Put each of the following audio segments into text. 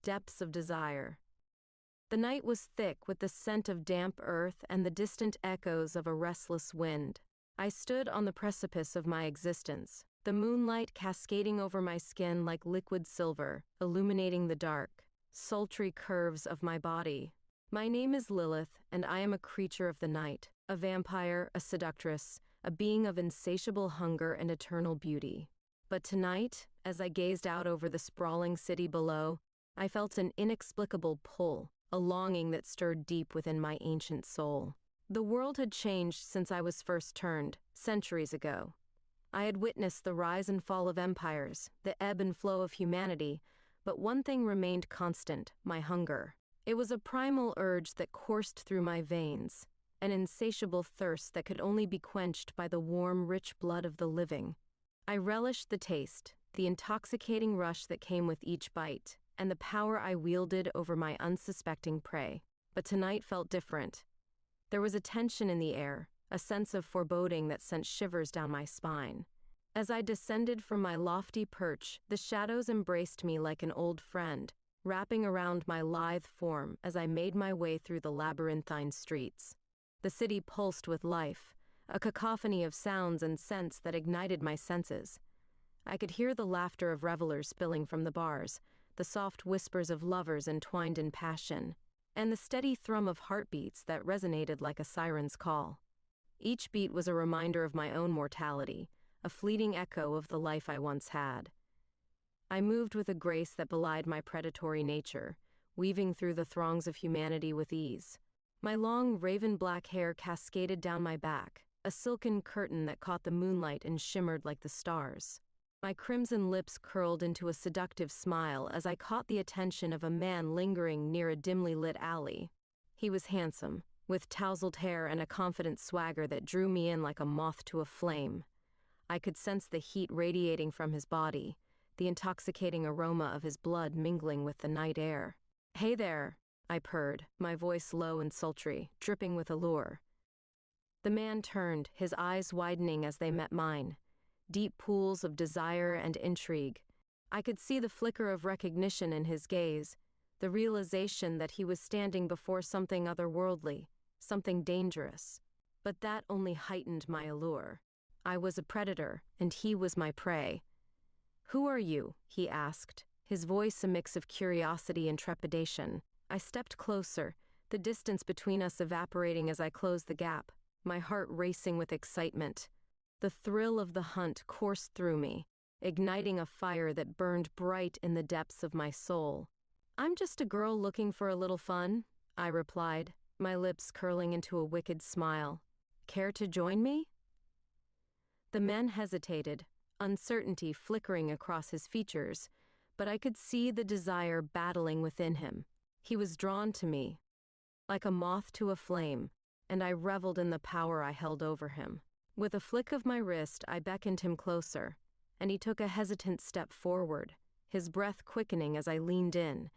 depths of desire. The night was thick with the scent of damp earth and the distant echoes of a restless wind. I stood on the precipice of my existence, the moonlight cascading over my skin like liquid silver, illuminating the dark, sultry curves of my body. My name is Lilith, and I am a creature of the night, a vampire, a seductress, a being of insatiable hunger and eternal beauty. But tonight, as I gazed out over the sprawling city below, I felt an inexplicable pull, a longing that stirred deep within my ancient soul. The world had changed since I was first turned, centuries ago. I had witnessed the rise and fall of empires, the ebb and flow of humanity, but one thing remained constant: my hunger. It was a primal urge that coursed through my veins, an insatiable thirst that could only be quenched by the warm, rich blood of the living. I relished the taste, the intoxicating rush that came with each bite, and the power I wielded over my unsuspecting prey. But tonight felt different. There was a tension in the air, a sense of foreboding that sent shivers down my spine. As I descended from my lofty perch, the shadows embraced me like an old friend, wrapping around my lithe form as I made my way through the labyrinthine streets. The city pulsed with life, a cacophony of sounds and scents that ignited my senses. I could hear the laughter of revelers spilling from the bars, the soft whispers of lovers entwined in passion, and the steady thrum of heartbeats that resonated like a siren's call. Each beat was a reminder of my own mortality, a fleeting echo of the life I once had. I moved with a grace that belied my predatory nature, weaving through the throngs of humanity with ease. My long, raven-black hair cascaded down my back, a silken curtain that caught the moonlight and shimmered like the stars. My crimson lips curled into a seductive smile as I caught the attention of a man lingering near a dimly lit alley. He was handsome, with tousled hair and a confident swagger that drew me in like a moth to a flame. I could sense the heat radiating from his body, the intoxicating aroma of his blood mingling with the night air. "Hey there," I purred, my voice low and sultry, dripping with allure. The man turned, his eyes widening as they met mine, deep pools of desire and intrigue. I could see the flicker of recognition in his gaze, the realization that he was standing before something otherworldly, something dangerous. But that only heightened my allure. I was a predator, and he was my prey. "Who are you?" he asked, his voice a mix of curiosity and trepidation. I stepped closer, the distance between us evaporating as I closed the gap, my heart racing with excitement. The thrill of the hunt coursed through me, igniting a fire that burned bright in the depths of my soul. "I'm just a girl looking for a little fun," I replied, my lips curling into a wicked smile. "Care to join me?" The man hesitated, uncertainty flickering across his features, but I could see the desire battling within him. He was drawn to me, like a moth to a flame, and I reveled in the power I held over him. With a flick of my wrist, I beckoned him closer, and he took a hesitant step forward, his breath quickening as I leaned in,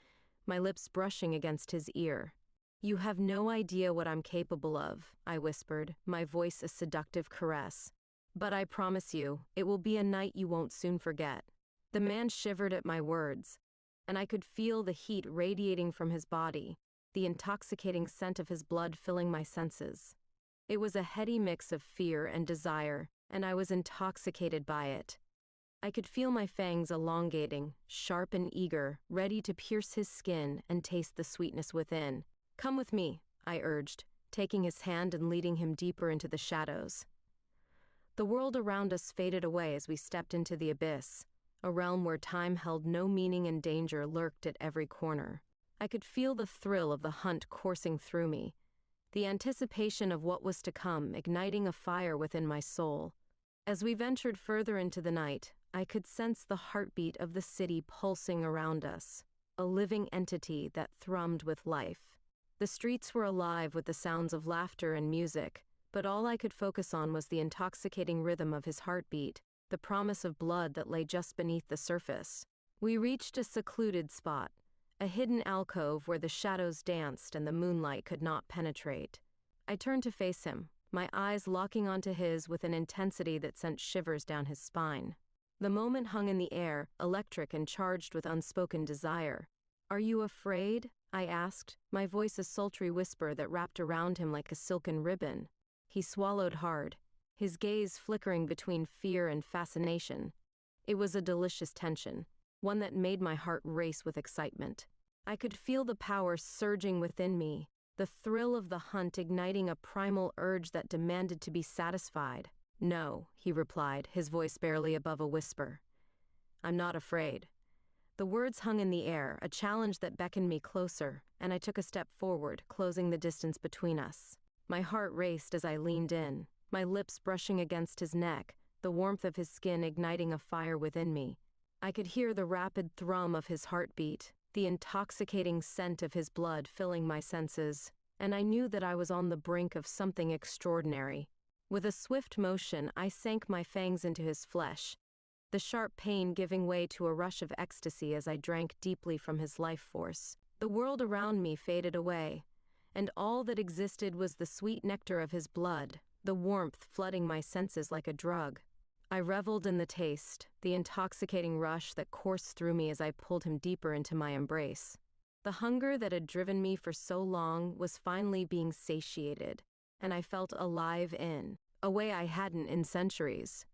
my lips brushing against his ear. "You have no idea what I'm capable of," I whispered, my voice a seductive caress. "But I promise you, it will be a night you won't soon forget." The man shivered at my words, and I could feel the heat radiating from his body, the intoxicating scent of his blood filling my senses. It was a heady mix of fear and desire, and I was intoxicated by it. I could feel my fangs elongating, sharp and eager, ready to pierce his skin and taste the sweetness within. "Come with me," I urged, taking his hand and leading him deeper into the shadows. The world around us faded away as we stepped into the abyss, a realm where time held no meaning and danger lurked at every corner. I could feel the thrill of the hunt coursing through me, the anticipation of what was to come igniting a fire within my soul. As we ventured further into the night, I could sense the heartbeat of the city pulsing around us, a living entity that thrummed with life. The streets were alive with the sounds of laughter and music, but all I could focus on was the intoxicating rhythm of his heartbeat, the promise of blood that lay just beneath the surface. We reached a secluded spot, a hidden alcove where the shadows danced and the moonlight could not penetrate. I turned to face him, my eyes locking onto his with an intensity that sent shivers down his spine. The moment hung in the air, electric and charged with unspoken desire. "Are you afraid?" I asked, my voice a sultry whisper that wrapped around him like a silken ribbon. He swallowed hard, his gaze flickering between fear and fascination. It was a delicious tension, one that made my heart race with excitement. I could feel the power surging within me, the thrill of the hunt igniting a primal urge that demanded to be satisfied. "No," he replied, his voice barely above a whisper. "I'm not afraid." The words hung in the air, a challenge that beckoned me closer, and I took a step forward, closing the distance between us. My heart raced as I leaned in, my lips brushing against his neck, the warmth of his skin igniting a fire within me. I could hear the rapid thrum of his heartbeat, the intoxicating scent of his blood filling my senses, and I knew that I was on the brink of something extraordinary. With a swift motion, I sank my fangs into his flesh, the sharp pain giving way to a rush of ecstasy as I drank deeply from his life force. The world around me faded away, and all that existed was the sweet nectar of his blood, the warmth flooding my senses like a drug. I reveled in the taste, the intoxicating rush that coursed through me as I pulled him deeper into my embrace. The hunger that had driven me for so long was finally being satiated, and I felt alive in a way I hadn't in centuries.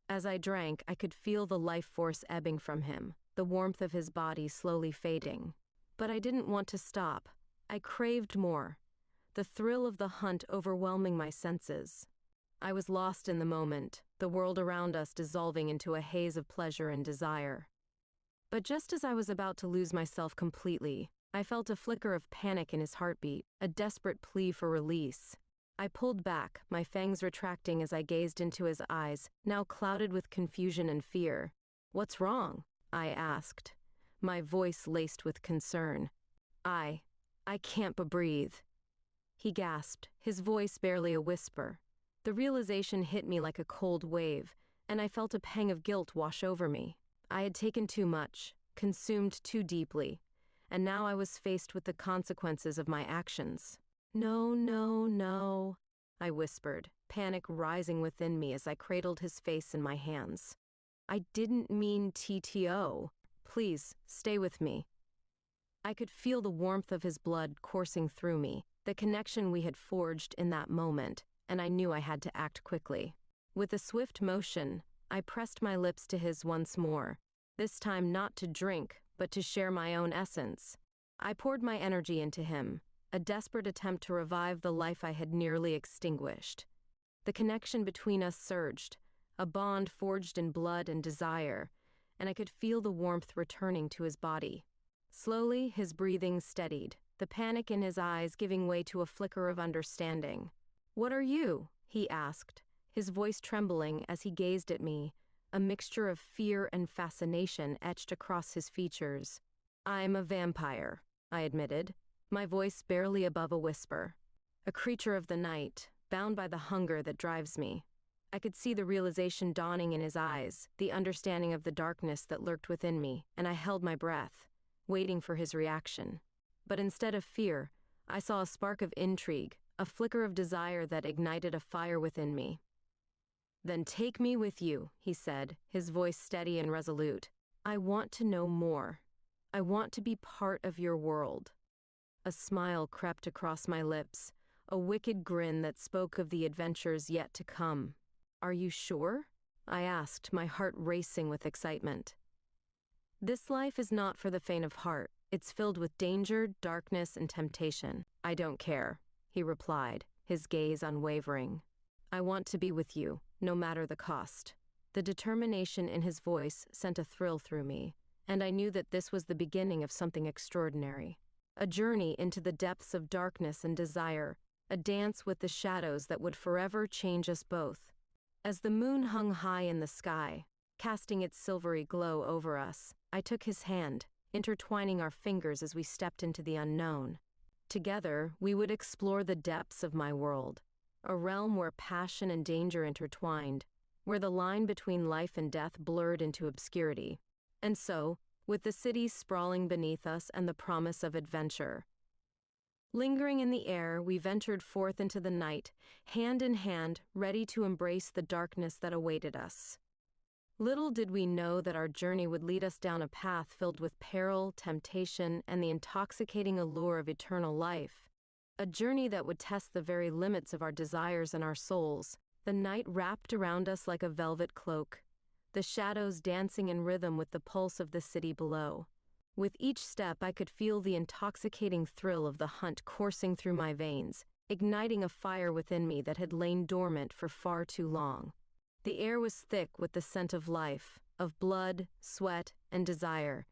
As I drank, I could feel the life force ebbing from him, the warmth of his body slowly fading. But I didn't want to stop. I craved more, the thrill of the hunt overwhelming my senses. I was lost in the moment, the world around us dissolving into a haze of pleasure and desire. But just as I was about to lose myself completely, I felt a flicker of panic in his heartbeat, a desperate plea for release. I pulled back, my fangs retracting as I gazed into his eyes, now clouded with confusion and fear. "What's wrong?" I asked, my voice laced with concern. I can't breathe." He gasped, his voice barely a whisper. The realization hit me like a cold wave, and I felt a pang of guilt wash over me. I had taken too much, consumed too deeply, and now I was faced with the consequences of my actions. "No, no, no," I whispered, panic rising within me as I cradled his face in my hands. "I didn't mean TTO. Please, stay with me." I could feel the warmth of his blood coursing through me, the connection we had forged in that moment, and I knew I had to act quickly. With a swift motion, I pressed my lips to his once more, this time not to drink, but to share my own essence. I poured my energy into him, a desperate attempt to revive the life I had nearly extinguished. The connection between us surged, a bond forged in blood and desire, and I could feel the warmth returning to his body. Slowly, his breathing steadied, the panic in his eyes giving way to a flicker of understanding. "What are you?" he asked, his voice trembling as he gazed at me, a mixture of fear and fascination etched across his features. "I'm a vampire," I admitted, my voice barely above a whisper. "A creature of the night, bound by the hunger that drives me." I could see the realization dawning in his eyes, the understanding of the darkness that lurked within me, and I held my breath, waiting for his reaction. But instead of fear, I saw a spark of intrigue, a flicker of desire that ignited a fire within me. "Then take me with you," he said, his voice steady and resolute. "I want to know more. I want to be part of your world." A smile crept across my lips, a wicked grin that spoke of the adventures yet to come. "Are you sure?" I asked, my heart racing with excitement. "This life is not for the faint of heart. It's filled with danger, darkness, and temptation." "I don't care," he replied, his gaze unwavering. "I want to be with you, no matter the cost." The determination in his voice sent a thrill through me, and I knew that this was the beginning of something extraordinary. A journey into the depths of darkness and desire, a dance with the shadows that would forever change us both. As the moon hung high in the sky, casting its silvery glow over us, I took his hand, intertwining our fingers as we stepped into the unknown. Together, we would explore the depths of my world, a realm where passion and danger intertwined, where the line between life and death blurred into obscurity. And so, with the cities sprawling beneath us and the promise of adventure lingering in the air, we ventured forth into the night, hand in hand, ready to embrace the darkness that awaited us. Little did we know that our journey would lead us down a path filled with peril, temptation, and the intoxicating allure of eternal life. A journey that would test the very limits of our desires and our souls. The night wrapped around us like a velvet cloak, the shadows dancing in rhythm with the pulse of the city below. With each step, I could feel the intoxicating thrill of the hunt coursing through my veins, igniting a fire within me that had lain dormant for far too long. The air was thick with the scent of life, of blood, sweat, and desire,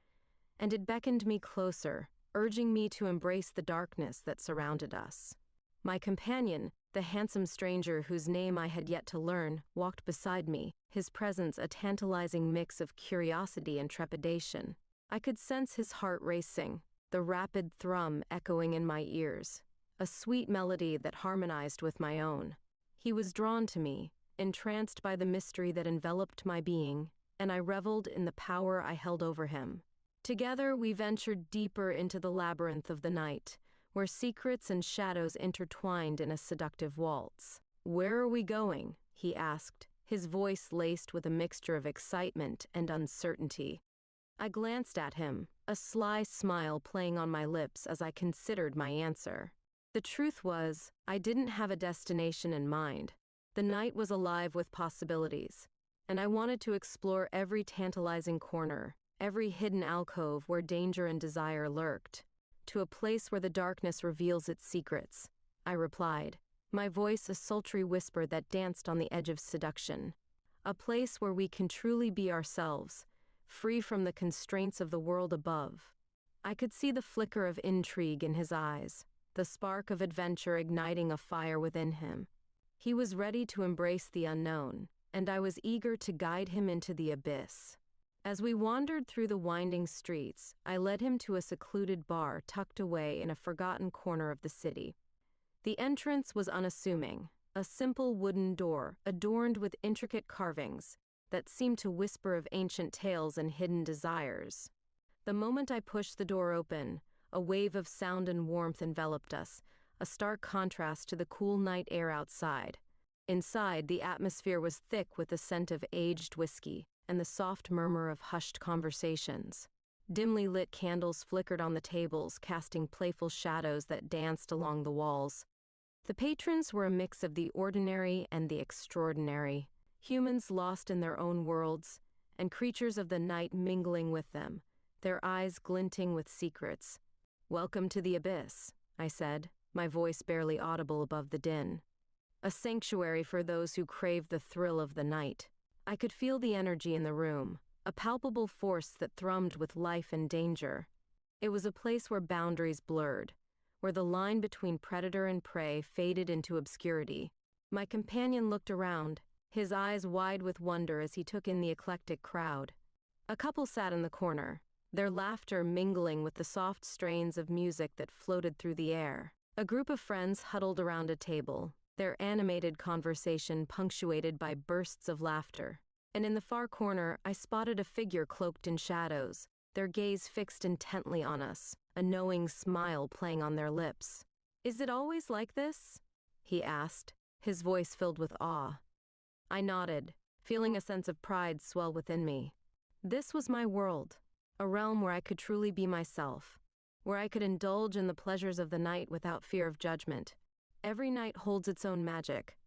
and it beckoned me closer, urging me to embrace the darkness that surrounded us. My companion, the handsome stranger whose name I had yet to learn, walked beside me, his presence a tantalizing mix of curiosity and trepidation. I could sense his heart racing, the rapid thrum echoing in my ears, a sweet melody that harmonized with my own. He was drawn to me, entranced by the mystery that enveloped my being, and I reveled in the power I held over him. Together we ventured deeper into the labyrinth of the night, where secrets and shadows intertwined in a seductive waltz. "Where are we going?" he asked, his voice laced with a mixture of excitement and uncertainty. I glanced at him, a sly smile playing on my lips as I considered my answer. The truth was, I didn't have a destination in mind. The night was alive with possibilities, and I wanted to explore every tantalizing corner, every hidden alcove where danger and desire lurked. "To a place where the darkness reveals its secrets," I replied, my voice a sultry whisper that danced on the edge of seduction. "A place where we can truly be ourselves, free from the constraints of the world above." I could see the flicker of intrigue in his eyes, the spark of adventure igniting a fire within him. He was ready to embrace the unknown, and I was eager to guide him into the abyss. As we wandered through the winding streets, I led him to a secluded bar tucked away in a forgotten corner of the city. The entrance was unassuming, a simple wooden door adorned with intricate carvings that seemed to whisper of ancient tales and hidden desires. The moment I pushed the door open, a wave of sound and warmth enveloped us, a stark contrast to the cool night air outside. Inside, the atmosphere was thick with the scent of aged whiskey and the soft murmur of hushed conversations. Dimly lit candles flickered on the tables, casting playful shadows that danced along the walls. The patrons were a mix of the ordinary and the extraordinary, humans lost in their own worlds, and creatures of the night mingling with them, their eyes glinting with secrets. "Welcome to the abyss," I said, my voice barely audible above the din. "A sanctuary for those who crave the thrill of the night." I could feel the energy in the room, a palpable force that thrummed with life and danger. It was a place where boundaries blurred, where the line between predator and prey faded into obscurity. My companion looked around, his eyes wide with wonder as he took in the eclectic crowd. A couple sat in the corner, their laughter mingling with the soft strains of music that floated through the air. A group of friends huddled around a table, their animated conversation punctuated by bursts of laughter. And in the far corner, I spotted a figure cloaked in shadows, their gaze fixed intently on us, a knowing smile playing on their lips. "Is it always like this?" he asked, his voice filled with awe. I nodded, feeling a sense of pride swell within me. This was my world, a realm where I could truly be myself, where I could indulge in the pleasures of the night without fear of judgment. "Every night holds its own magic,"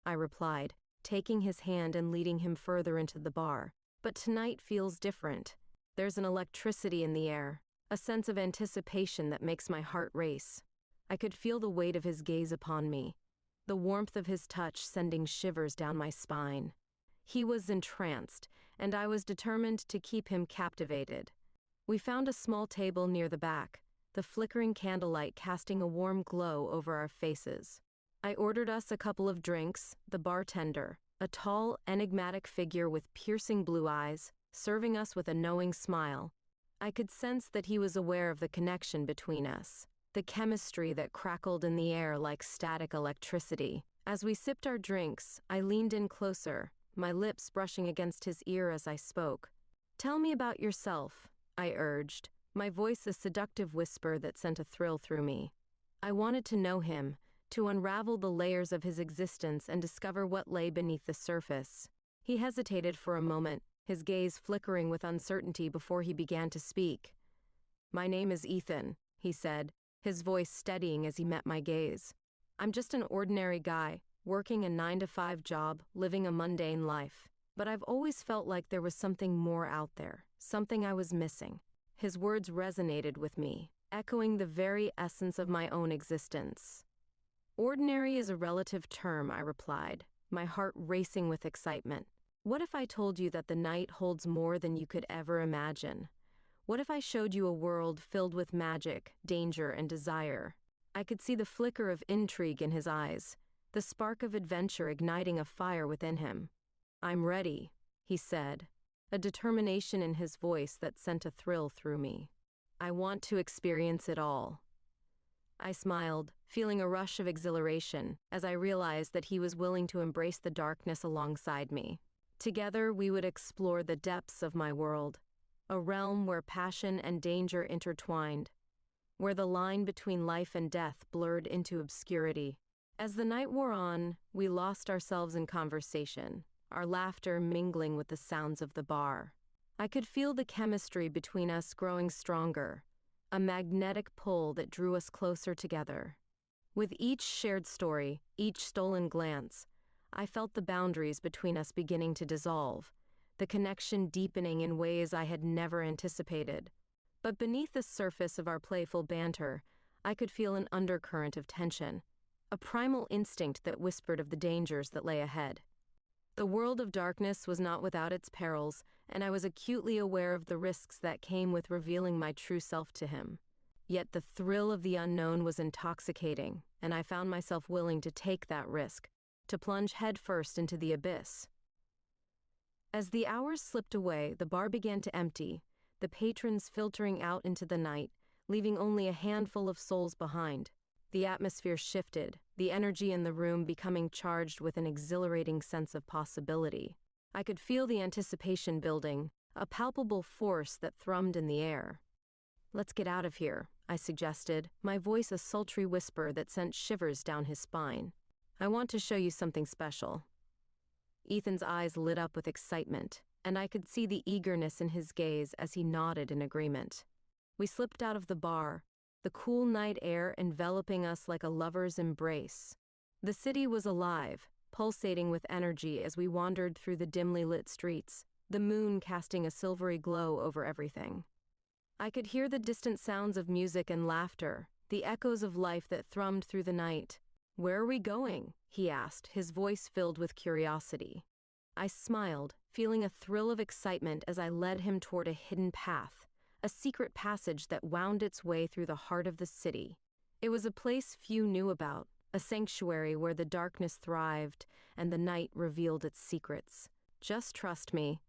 I replied, taking his hand and leading him further into the bar. "But tonight feels different. There's an electricity in the air, a sense of anticipation that makes my heart race." I could feel the weight of his gaze upon me, the warmth of his touch sending shivers down my spine. He was entranced, and I was determined to keep him captivated. We found a small table near the back, the flickering candlelight casting a warm glow over our faces. I ordered us a couple of drinks, the bartender, a tall, enigmatic figure with piercing blue eyes, serving us with a knowing smile. I could sense that he was aware of the connection between us, the chemistry that crackled in the air like static electricity. As we sipped our drinks, I leaned in closer, my lips brushing against his ear as I spoke. "Tell me about yourself," I urged, my voice a seductive whisper that sent a thrill through me. I wanted to know him, to unravel the layers of his existence and discover what lay beneath the surface. He hesitated for a moment, his gaze flickering with uncertainty before he began to speak. "My name is Ethan," he said, his voice steadying as he met my gaze. "I'm just an ordinary guy, working a 9-to-5 job, living a mundane life. But I've always felt like there was something more out there, something I was missing." His words resonated with me, echoing the very essence of my own existence. "Ordinary is a relative term," I replied, my heart racing with excitement. "What if I told you that the night holds more than you could ever imagine? What if I showed you a world filled with magic, danger, and desire?" I could see the flicker of intrigue in his eyes, the spark of adventure igniting a fire within him. "I'm ready," he said, a determination in his voice that sent a thrill through me. "I want to experience it all." I smiled, feeling a rush of exhilaration as I realized that he was willing to embrace the darkness alongside me. Together, we would explore the depths of my world, a realm where passion and danger intertwined, where the line between life and death blurred into obscurity. As the night wore on, we lost ourselves in conversation, our laughter mingling with the sounds of the bar. I could feel the chemistry between us growing stronger, a magnetic pull that drew us closer together. With each shared story, each stolen glance, I felt the boundaries between us beginning to dissolve, the connection deepening in ways I had never anticipated. But beneath the surface of our playful banter, I could feel an undercurrent of tension, a primal instinct that whispered of the dangers that lay ahead. The world of darkness was not without its perils, and I was acutely aware of the risks that came with revealing my true self to him. Yet the thrill of the unknown was intoxicating, and I found myself willing to take that risk, to plunge headfirst into the abyss. As the hours slipped away, the bar began to empty, the patrons filtering out into the night, leaving only a handful of souls behind. The atmosphere shifted, the energy in the room becoming charged with an exhilarating sense of possibility. I could feel the anticipation building, a palpable force that thrummed in the air. "Let's get out of here," I suggested, my voice a sultry whisper that sent shivers down his spine. "I want to show you something special." Ethan's eyes lit up with excitement, and I could see the eagerness in his gaze as he nodded in agreement. We slipped out of the bar, the cool night air enveloping us like a lover's embrace. The city was alive, pulsating with energy as we wandered through the dimly lit streets, the moon casting a silvery glow over everything. I could hear the distant sounds of music and laughter, the echoes of life that thrummed through the night. "Where are we going?" he asked, his voice filled with curiosity. I smiled, feeling a thrill of excitement as I led him toward a hidden path, a secret passage that wound its way through the heart of the city. It was a place few knew about, a sanctuary where the darkness thrived and the night revealed its secrets. "Just trust me,"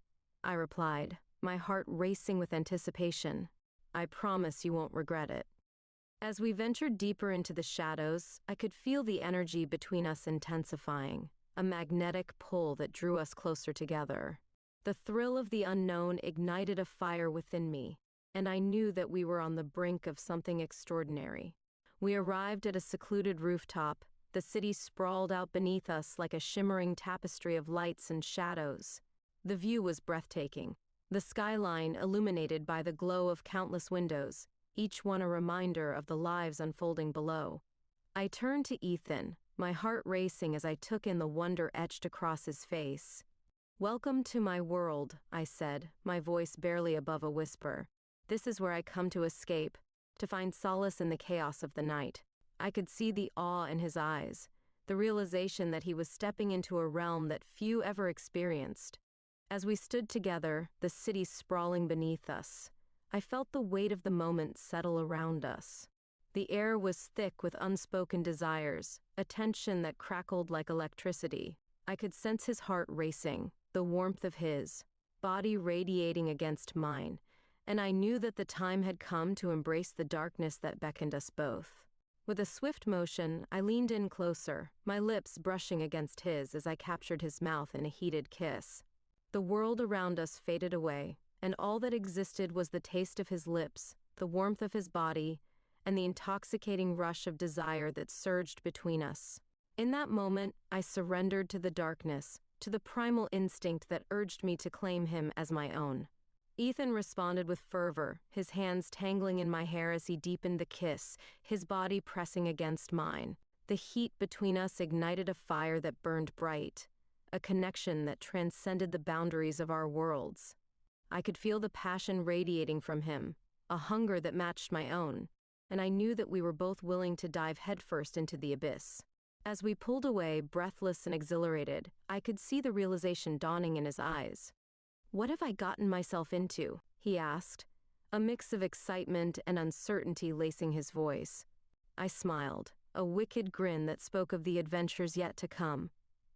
I replied, my heart racing with anticipation. "I promise you won't regret it." As we ventured deeper into the shadows, I could feel the energy between us intensifying, a magnetic pull that drew us closer together. The thrill of the unknown ignited a fire within me, and I knew that we were on the brink of something extraordinary. We arrived at a secluded rooftop, the city sprawled out beneath us like a shimmering tapestry of lights and shadows. The view was breathtaking, the skyline illuminated by the glow of countless windows, each one a reminder of the lives unfolding below. I turned to Ethan, my heart racing as I took in the wonder etched across his face. "Welcome to my world," I said, my voice barely above a whisper. "This is where I come to escape, to find solace in the chaos of the night." I could see the awe in his eyes, the realization that he was stepping into a realm that few ever experienced. As we stood together, the city sprawling beneath us, I felt the weight of the moment settle around us. The air was thick with unspoken desires, a tension that crackled like electricity. I could sense his heart racing, the warmth of his body radiating against mine, and I knew that the time had come to embrace the darkness that beckoned us both. With a swift motion, I leaned in closer, my lips brushing against his as I captured his mouth in a heated kiss. The world around us faded away, and all that existed was the taste of his lips, the warmth of his body, and the intoxicating rush of desire that surged between us. In that moment, I surrendered to the darkness, to the primal instinct that urged me to claim him as my own. Ethan responded with fervor, his hands tangling in my hair as he deepened the kiss, his body pressing against mine. The heat between us ignited a fire that burned bright, a connection that transcended the boundaries of our worlds. I could feel the passion radiating from him, a hunger that matched my own, and I knew that we were both willing to dive headfirst into the abyss. As we pulled away, breathless and exhilarated, I could see the realization dawning in his eyes. "What have I gotten myself into?" he asked, a mix of excitement and uncertainty lacing his voice. I smiled, a wicked grin that spoke of the adventures yet to come.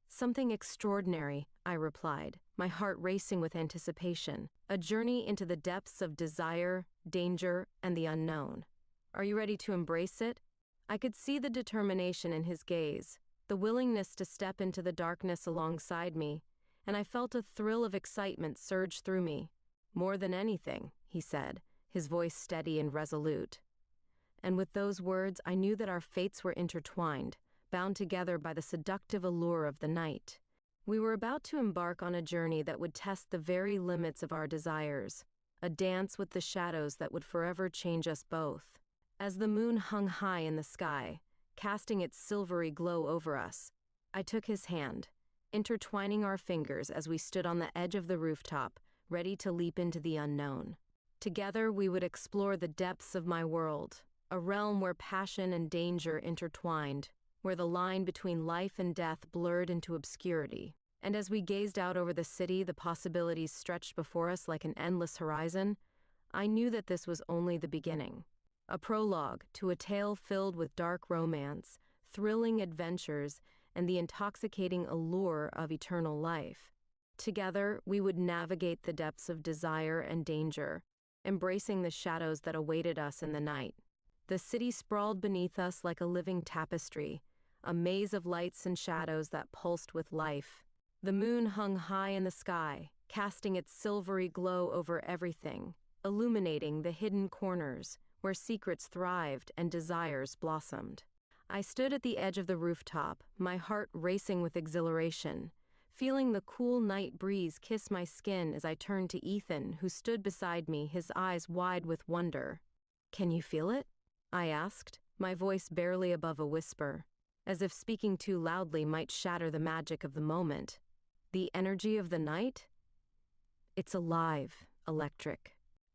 "Something extraordinary," I replied, my heart racing with anticipation, a journey into the depths of desire, danger, and the unknown. "Are you ready to embrace it?" I could see the determination in his gaze, the willingness to step into the darkness alongside me, and I felt a thrill of excitement surge through me. "More than anything," he said, his voice steady and resolute. And with those words, I knew that our fates were intertwined, bound together by the seductive allure of the night. We were about to embark on a journey that would test the very limits of our desires, a dance with the shadows that would forever change us both. As the moon hung high in the sky, casting its silvery glow over us, I took his hand, intertwining our fingers as we stood on the edge of the rooftop, ready to leap into the unknown. Together we would explore the depths of my world, a realm where passion and danger intertwined, where the line between life and death blurred into obscurity. And as we gazed out over the city, the possibilities stretched before us like an endless horizon, I knew that this was only the beginning. A prologue to a tale filled with dark romance, thrilling adventures, and the intoxicating allure of eternal life. Together, we would navigate the depths of desire and danger, embracing the shadows that awaited us in the night. The city sprawled beneath us like a living tapestry, a maze of lights and shadows that pulsed with life. The moon hung high in the sky, casting its silvery glow over everything, illuminating the hidden corners where secrets thrived and desires blossomed. I stood at the edge of the rooftop, my heart racing with exhilaration, feeling the cool night breeze kiss my skin as I turned to Ethan, who stood beside me, his eyes wide with wonder. "Can you feel it?" I asked, my voice barely above a whisper, as if speaking too loudly might shatter the magic of the moment. "The energy of the night? It's alive, electric."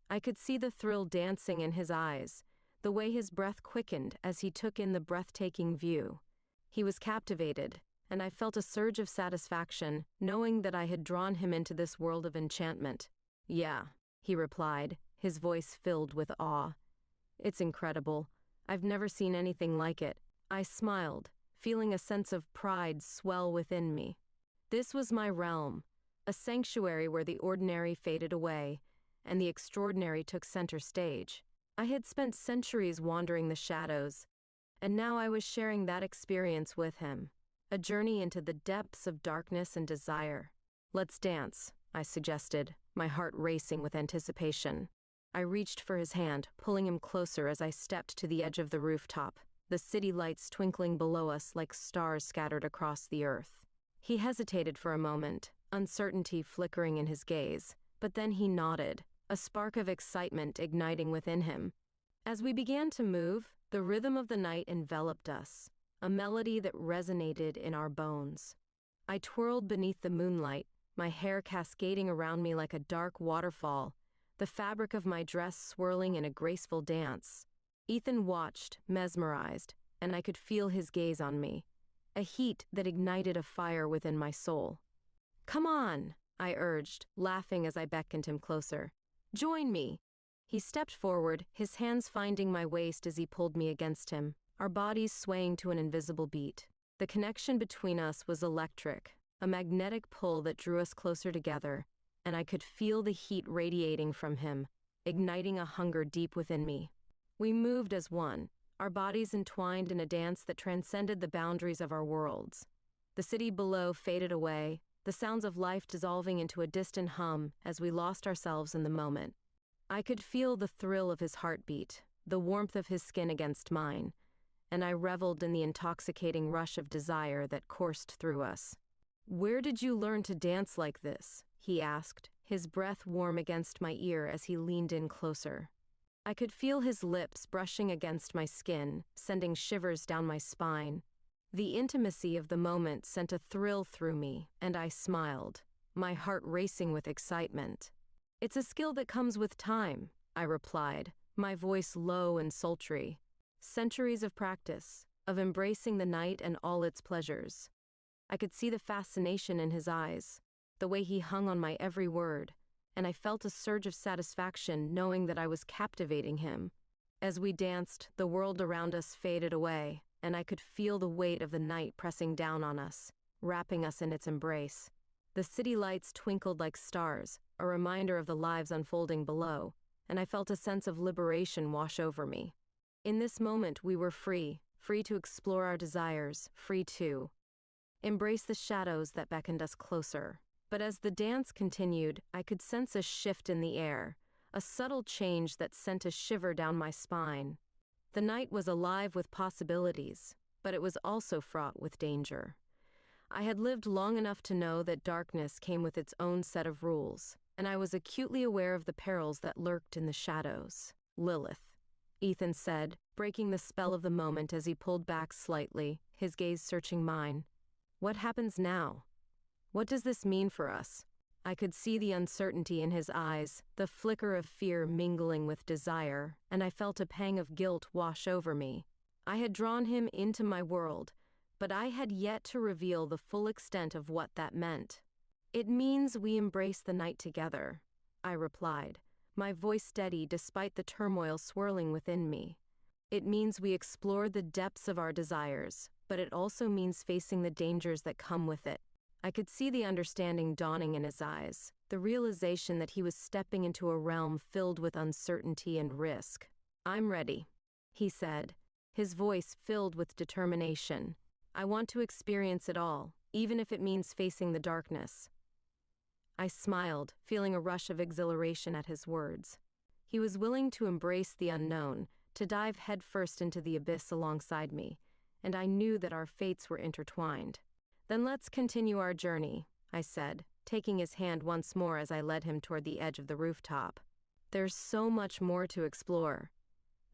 I could see the thrill dancing in his eyes, the way his breath quickened as he took in the breathtaking view. He was captivated, and I felt a surge of satisfaction, knowing that I had drawn him into this world of enchantment. "Yeah," he replied, his voice filled with awe. "It's incredible. I've never seen anything like it." I smiled, feeling a sense of pride swell within me. This was my realm, a sanctuary where the ordinary faded away, and the extraordinary took center stage. I had spent centuries wandering the shadows, and now I was sharing that experience with him, a journey into the depths of darkness and desire. "Let's dance," I suggested, my heart racing with anticipation. I reached for his hand, pulling him closer as I stepped to the edge of the rooftop, the city lights twinkling below us like stars scattered across the earth. He hesitated for a moment, uncertainty flickering in his gaze, but then he nodded, a spark of excitement igniting within him. As we began to move, the rhythm of the night enveloped us, a melody that resonated in our bones. I twirled beneath the moonlight, my hair cascading around me like a dark waterfall, the fabric of my dress swirling in a graceful dance. Ethan watched, mesmerized, and I could feel his gaze on me, a heat that ignited a fire within my soul. "Come on," I urged, laughing as I beckoned him closer. "Join me." He stepped forward, his hands finding my waist as he pulled me against him, our bodies swaying to an invisible beat. The connection between us was electric, a magnetic pull that drew us closer together, and I could feel the heat radiating from him, igniting a hunger deep within me. We moved as one, our bodies entwined in a dance that transcended the boundaries of our worlds. The city below faded away, the sounds of life dissolving into a distant hum as we lost ourselves in the moment. I could feel the thrill of his heartbeat, the warmth of his skin against mine, and I reveled in the intoxicating rush of desire that coursed through us. "Where did you learn to dance like this?" he asked, his breath warm against my ear as he leaned in closer. I could feel his lips brushing against my skin, sending shivers down my spine. The intimacy of the moment sent a thrill through me, and I smiled, my heart racing with excitement. "It's a skill that comes with time," I replied, my voice low and sultry. "Centuries of practice, of embracing the night and all its pleasures." I could see the fascination in his eyes, the way he hung on my every word, and I felt a surge of satisfaction knowing that I was captivating him. As we danced, the world around us faded away, and I could feel the weight of the night pressing down on us, wrapping us in its embrace. The city lights twinkled like stars, a reminder of the lives unfolding below, and I felt a sense of liberation wash over me. In this moment we were free to explore our desires, free to embrace the shadows that beckoned us closer. But as the dance continued, I could sense a shift in the air, a subtle change that sent a shiver down my spine. The night was alive with possibilities, but it was also fraught with danger. I had lived long enough to know that darkness came with its own set of rules, and I was acutely aware of the perils that lurked in the shadows. "Lilith," Ethan said, breaking the spell of the moment as he pulled back slightly, his gaze searching mine. "What happens now? What does this mean for us?" I could see the uncertainty in his eyes, the flicker of fear mingling with desire, and I felt a pang of guilt wash over me. I had drawn him into my world, but I had yet to reveal the full extent of what that meant. "It means we embrace the night together," I replied, my voice steady despite the turmoil swirling within me. "It means we explore the depths of our desires, but it also means facing the dangers that come with it." I could see the understanding dawning in his eyes, the realization that he was stepping into a realm filled with uncertainty and risk. "I'm ready," he said, his voice filled with determination. "I want to experience it all, even if it means facing the darkness." I smiled, feeling a rush of exhilaration at his words. He was willing to embrace the unknown, to dive headfirst into the abyss alongside me, and I knew that our fates were intertwined. "Then let's continue our journey," I said, taking his hand once more as I led him toward the edge of the rooftop. "There's so much more to explore."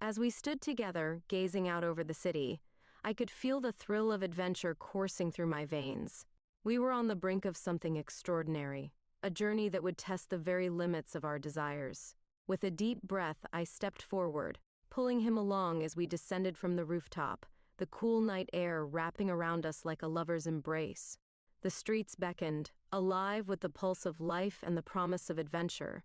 As we stood together, gazing out over the city, I could feel the thrill of adventure coursing through my veins. We were on the brink of something extraordinary, a journey that would test the very limits of our desires. With a deep breath, I stepped forward, pulling him along as we descended from the rooftop, the cool night air wrapping around us like a lover's embrace. The streets beckoned, alive with the pulse of life and the promise of adventure.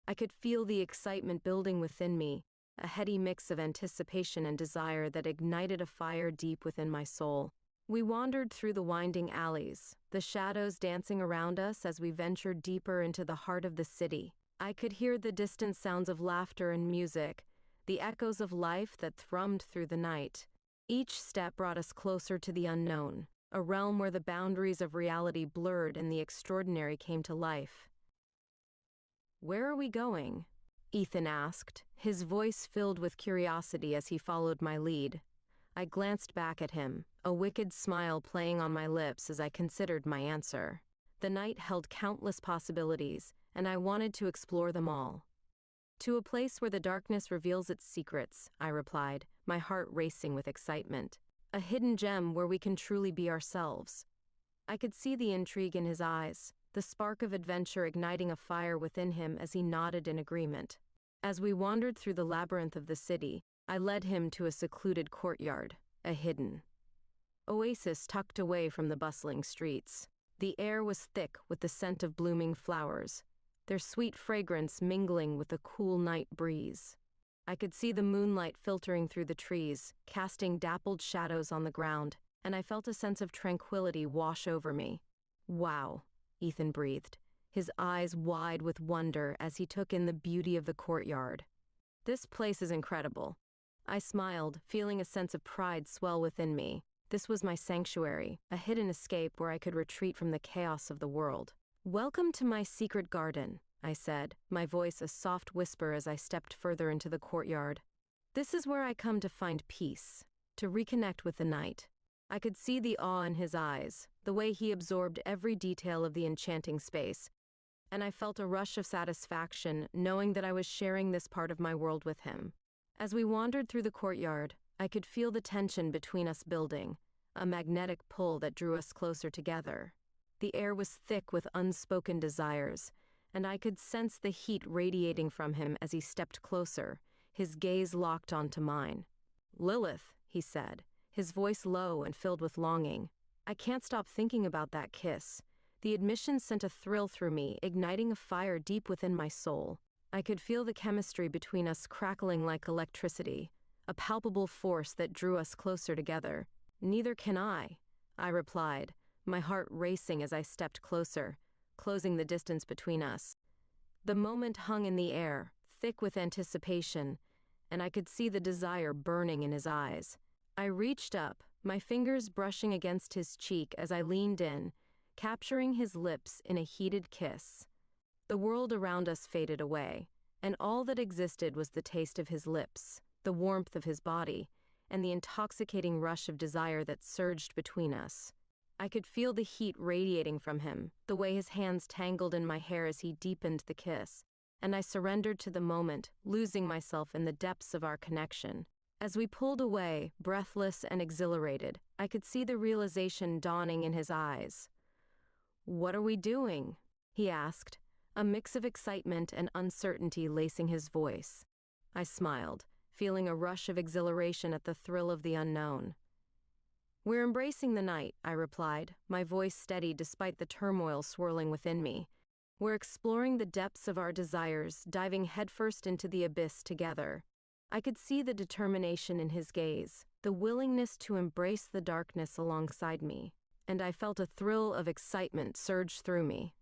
I could feel the excitement building within me, a heady mix of anticipation and desire that ignited a fire deep within my soul. We wandered through the winding alleys, the shadows dancing around us as we ventured deeper into the heart of the city. I could hear the distant sounds of laughter and music, the echoes of life that thrummed through the night. Each step brought us closer to the unknown, a realm where the boundaries of reality blurred and the extraordinary came to life. "Where are we going?" Ethan asked, his voice filled with curiosity as he followed my lead. I glanced back at him, a wicked smile playing on my lips as I considered my answer. The night held countless possibilities, and I wanted to explore them all. "To a place where the darkness reveals its secrets," I replied, my heart racing with excitement. "A hidden gem where we can truly be ourselves." I could see the intrigue in his eyes, the spark of adventure igniting a fire within him as he nodded in agreement. As we wandered through the labyrinth of the city, I led him to a secluded courtyard, a hidden oasis tucked away from the bustling streets. The air was thick with the scent of blooming flowers, their sweet fragrance mingling with the cool night breeze. I could see the moonlight filtering through the trees, casting dappled shadows on the ground, and I felt a sense of tranquility wash over me. "Wow," Ethan breathed, his eyes wide with wonder as he took in the beauty of the courtyard. "This place is incredible." I smiled, feeling a sense of pride swell within me. This was my sanctuary, a hidden escape where I could retreat from the chaos of the world. "Welcome to my secret garden," I said, my voice a soft whisper as I stepped further into the courtyard. "This is where I come to find peace, to reconnect with the night." I could see the awe in his eyes, the way he absorbed every detail of the enchanting space, and I felt a rush of satisfaction knowing that I was sharing this part of my world with him. As we wandered through the courtyard, I could feel the tension between us building, a magnetic pull that drew us closer together. The air was thick with unspoken desires, and I could sense the heat radiating from him as he stepped closer, his gaze locked onto mine. "Lilith," he said, his voice low and filled with longing. I can't stop thinking about that kiss. The admission sent a thrill through me, igniting a fire deep within my soul. I could feel the chemistry between us crackling like electricity, a palpable force that drew us closer together. "Neither can I replied, my heart racing as I stepped closer, closing the distance between us. The moment hung in the air, thick with anticipation, and I could see the desire burning in his eyes. I reached up, my fingers brushing against his cheek as I leaned in, capturing his lips in a heated kiss. The world around us faded away, and all that existed was the taste of his lips, the warmth of his body, and the intoxicating rush of desire that surged between us. I could feel the heat radiating from him, the way his hands tangled in my hair as he deepened the kiss, and I surrendered to the moment, losing myself in the depths of our connection. As we pulled away, breathless and exhilarated, I could see the realization dawning in his eyes. "What are we doing?" he asked, a mix of excitement and uncertainty lacing his voice. I smiled, feeling a rush of exhilaration at the thrill of the unknown. "We're embracing the night," I replied, my voice steady despite the turmoil swirling within me. "We're exploring the depths of our desires, diving headfirst into the abyss together." I could see the determination in his gaze, the willingness to embrace the darkness alongside me, and I felt a thrill of excitement surge through me.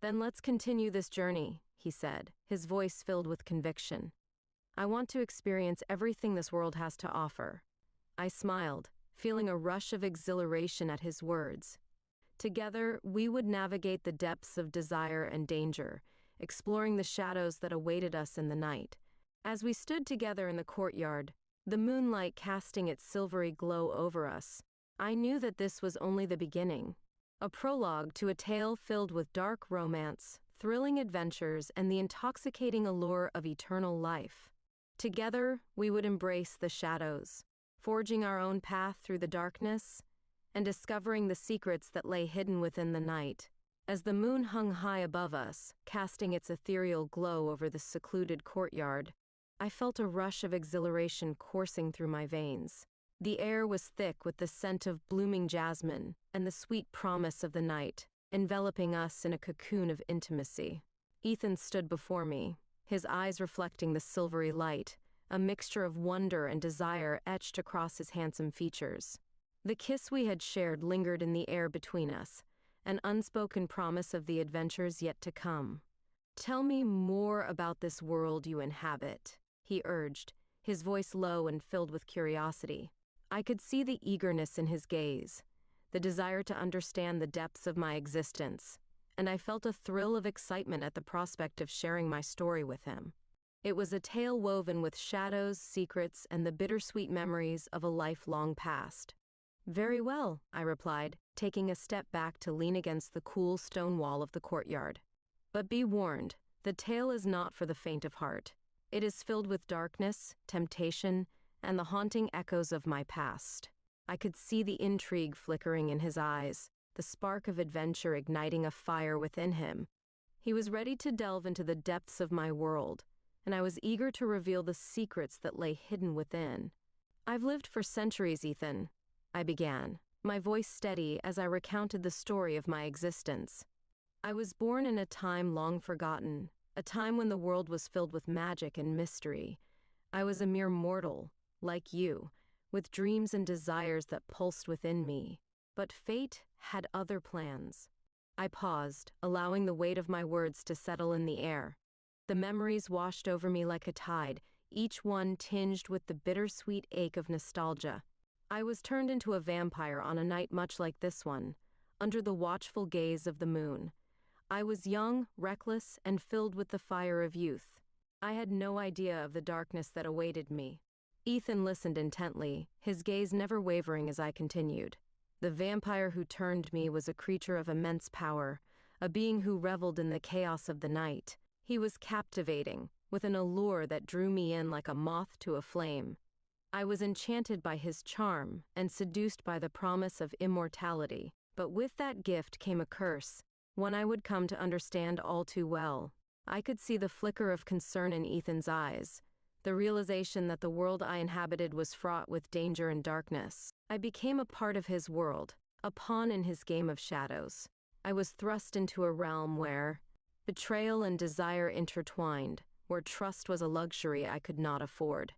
"Then let's continue this journey," he said, his voice filled with conviction. "I want to experience everything this world has to offer." I smiled, feeling a rush of exhilaration at his words. Together, we would navigate the depths of desire and danger, exploring the shadows that awaited us in the night. As we stood together in the courtyard, the moonlight casting its silvery glow over us, I knew that this was only the beginning, a prologue to a tale filled with dark romance, thrilling adventures, and the intoxicating allure of eternal life. Together, we would embrace the shadows, forging our own path through the darkness, and discovering the secrets that lay hidden within the night. As the moon hung high above us, casting its ethereal glow over the secluded courtyard, I felt a rush of exhilaration coursing through my veins. The air was thick with the scent of blooming jasmine and the sweet promise of the night, enveloping us in a cocoon of intimacy. Ethan stood before me, his eyes reflecting the silvery light, a mixture of wonder and desire etched across his handsome features. The kiss we had shared lingered in the air between us, an unspoken promise of the adventures yet to come. "Tell me more about this world you inhabit," he urged, his voice low and filled with curiosity. I could see the eagerness in his gaze, the desire to understand the depths of my existence, and I felt a thrill of excitement at the prospect of sharing my story with him. It was a tale woven with shadows, secrets, and the bittersweet memories of a lifelong past. "Very well," I replied, taking a step back to lean against the cool stone wall of the courtyard. "But be warned, the tale is not for the faint of heart. It is filled with darkness, temptation, and the haunting echoes of my past." I could see the intrigue flickering in his eyes, the spark of adventure igniting a fire within him. He was ready to delve into the depths of my world, and I was eager to reveal the secrets that lay hidden within. "I've lived for centuries, Ethan," I began, my voice steady as I recounted the story of my existence. "I was born in a time long forgotten, a time when the world was filled with magic and mystery. I was a mere mortal, like you, with dreams and desires that pulsed within me. But fate had other plans." I paused, allowing the weight of my words to settle in the air. The memories washed over me like a tide, each one tinged with the bittersweet ache of nostalgia. I was turned into a vampire on a night much like this one, under the watchful gaze of the moon. I was young, reckless, and filled with the fire of youth. I had no idea of the darkness that awaited me. Ethan listened intently, his gaze never wavering as I continued. The vampire who turned me was a creature of immense power, a being who reveled in the chaos of the night. He was captivating, with an allure that drew me in like a moth to a flame. I was enchanted by his charm and seduced by the promise of immortality. But with that gift came a curse, one I would come to understand all too well. I could see the flicker of concern in Ethan's eyes, the realization that the world I inhabited was fraught with danger and darkness. I became a part of his world, a pawn in his game of shadows. I was thrust into a realm where betrayal and desire intertwined, where trust was a luxury I could not afford.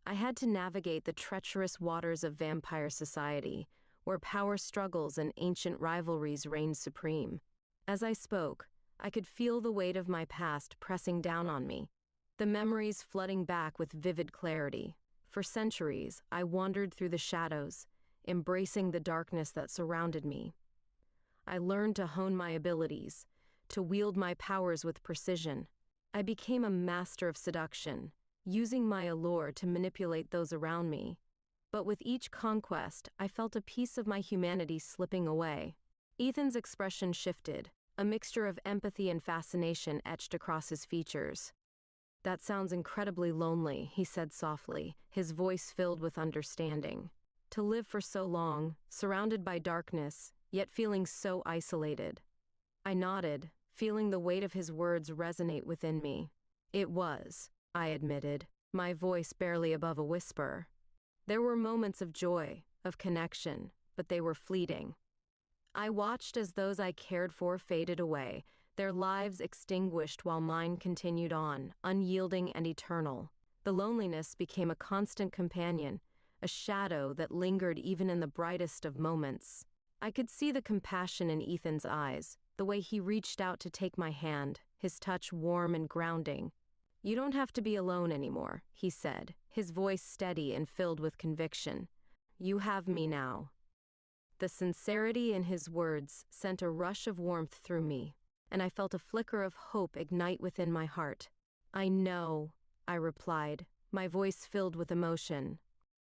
I had to navigate the treacherous waters of vampire society, where power struggles and ancient rivalries reigned supreme. As I spoke, I could feel the weight of my past pressing down on me, the memories flooding back with vivid clarity. For centuries, I wandered through the shadows, embracing the darkness that surrounded me. I learned to hone my abilities, to wield my powers with precision. I became a master of seduction, using my allure to manipulate those around me. But with each conquest, I felt a piece of my humanity slipping away. Ethan's expression shifted, a mixture of empathy and fascination etched across his features. "That sounds incredibly lonely," he said softly, his voice filled with understanding. "To live for so long, surrounded by darkness, yet feeling so isolated." I nodded, feeling the weight of his words resonate within me. "It was," I admitted, my voice barely above a whisper. There were moments of joy, of connection, but they were fleeting. I watched as those I cared for faded away, their lives extinguished while mine continued on, unyielding and eternal. The loneliness became a constant companion, a shadow that lingered even in the brightest of moments. I could see the compassion in Ethan's eyes, the way he reached out to take my hand, his touch warm and grounding. "You don't have to be alone anymore," he said, his voice steady and filled with conviction. "You have me now." The sincerity in his words sent a rush of warmth through me, and I felt a flicker of hope ignite within my heart. "I know," I replied, my voice filled with emotion.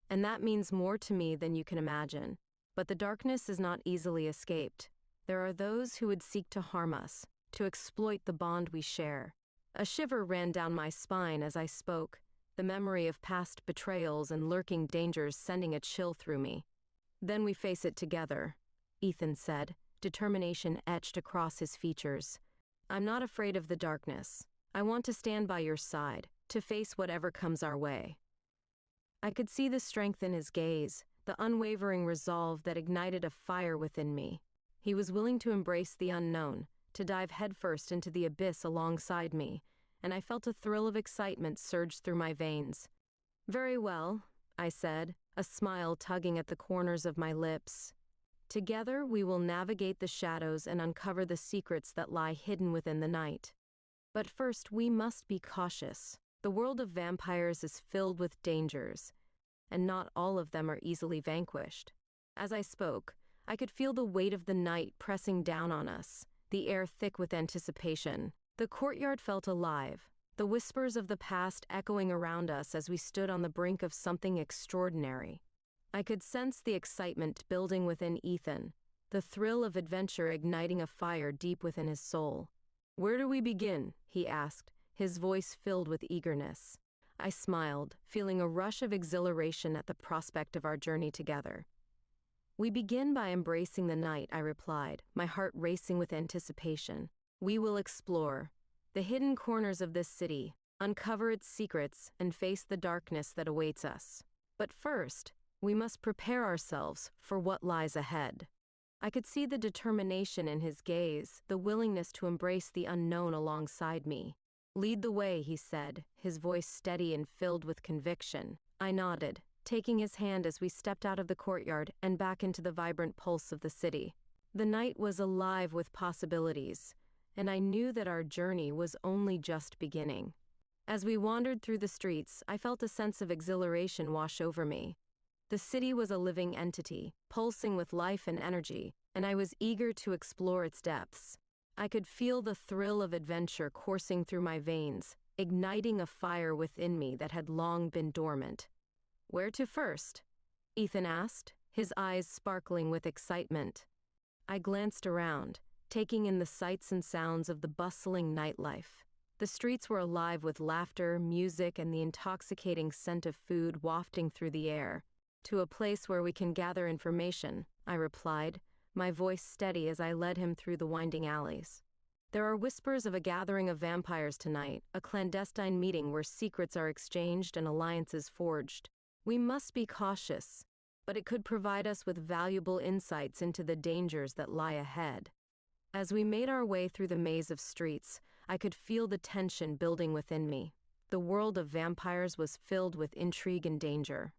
"And that means more to me than you can imagine. But the darkness is not easily escaped. There are those who would seek to harm us, to exploit the bond we share." A shiver ran down my spine as I spoke, the memory of past betrayals and lurking dangers sending a chill through me. "Then we face it together," Ethan said, determination etched across his features. "I'm not afraid of the darkness. I want to stand by your side, to face whatever comes our way." I could see the strength in his gaze, the unwavering resolve that ignited a fire within me. He was willing to embrace the unknown, to dive headfirst into the abyss alongside me, and I felt a thrill of excitement surge through my veins. "Very well," I said, a smile tugging at the corners of my lips. "Together we will navigate the shadows and uncover the secrets that lie hidden within the night. But first we must be cautious. The world of vampires is filled with dangers, and not all of them are easily vanquished." As I spoke, I could feel the weight of the night pressing down on us, the air thick with anticipation. The courtyard felt alive, the whispers of the past echoing around us as we stood on the brink of something extraordinary. I could sense the excitement building within Ethan, the thrill of adventure igniting a fire deep within his soul. "Where do we begin?" he asked, his voice filled with eagerness. I smiled, feeling a rush of exhilaration at the prospect of our journey together. "We begin by embracing the night," I replied, my heart racing with anticipation. "We will explore the hidden corners of this city, uncover its secrets, and face the darkness that awaits us. But first, we must prepare ourselves for what lies ahead." I could see the determination in his gaze, the willingness to embrace the unknown alongside me. "Lead the way," he said, his voice steady and filled with conviction. I nodded, taking his hand as we stepped out of the courtyard and back into the vibrant pulse of the city. The night was alive with possibilities, and I knew that our journey was only just beginning. As we wandered through the streets, I felt a sense of exhilaration wash over me. The city was a living entity, pulsing with life and energy, and I was eager to explore its depths. I could feel the thrill of adventure coursing through my veins, igniting a fire within me that had long been dormant. "Where to first?" Ethan asked, his eyes sparkling with excitement. I glanced around, taking in the sights and sounds of the bustling nightlife. The streets were alive with laughter, music, and the intoxicating scent of food wafting through the air. "To a place where we can gather information," I replied, my voice steady as I led him through the winding alleys. "There are whispers of a gathering of vampires tonight, a clandestine meeting where secrets are exchanged and alliances forged. We must be cautious, but it could provide us with valuable insights into the dangers that lie ahead." As we made our way through the maze of streets, I could feel the tension building within me. The world of vampires was filled with intrigue and danger,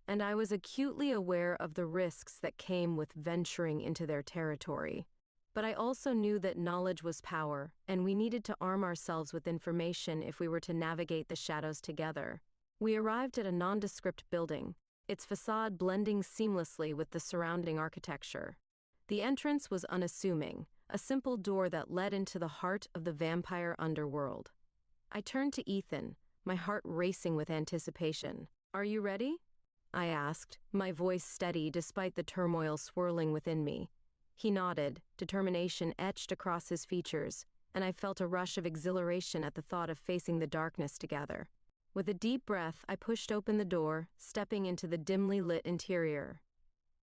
and I was acutely aware of the risks that came with venturing into their territory. But I also knew that knowledge was power, and we needed to arm ourselves with information if we were to navigate the shadows together. We arrived at a nondescript building, its facade blending seamlessly with the surrounding architecture. The entrance was unassuming, a simple door that led into the heart of the vampire underworld. I turned to Ethan, my heart racing with anticipation. "Are you ready?" I asked, my voice steady despite the turmoil swirling within me. He nodded, determination etched across his features, and I felt a rush of exhilaration at the thought of facing the darkness together. With a deep breath, I pushed open the door, stepping into the dimly lit interior.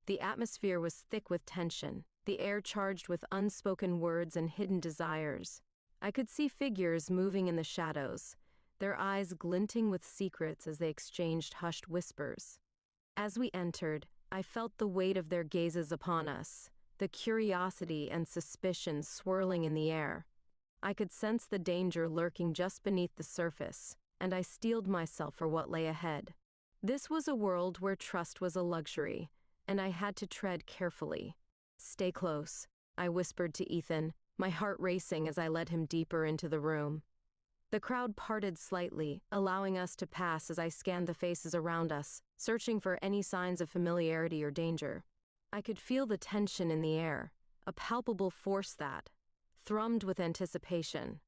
The atmosphere was thick with tension, the air charged with unspoken words and hidden desires. I could see figures moving in the shadows, their eyes glinting with secrets as they exchanged hushed whispers. As we entered, I felt the weight of their gazes upon us, the curiosity and suspicion swirling in the air. I could sense the danger lurking just beneath the surface, and I steeled myself for what lay ahead. This was a world where trust was a luxury, and I had to tread carefully. "Stay close," I whispered to Ethan, my heart racing as I led him deeper into the room. The crowd parted slightly, allowing us to pass as I scanned the faces around us, searching for any signs of familiarity or danger. I could feel the tension in the air, a palpable force that thrummed with anticipation.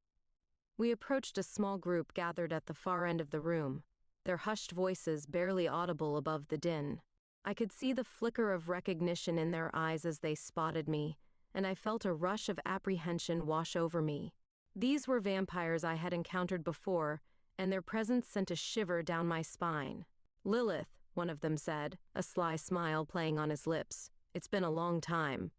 We approached a small group gathered at the far end of the room, their hushed voices barely audible above the din. I could see the flicker of recognition in their eyes as they spotted me, and I felt a rush of apprehension wash over me. These were vampires I had encountered before, and their presence sent a shiver down my spine. "Lilith," one of them said, a sly smile playing on his lips. "It's been a long time."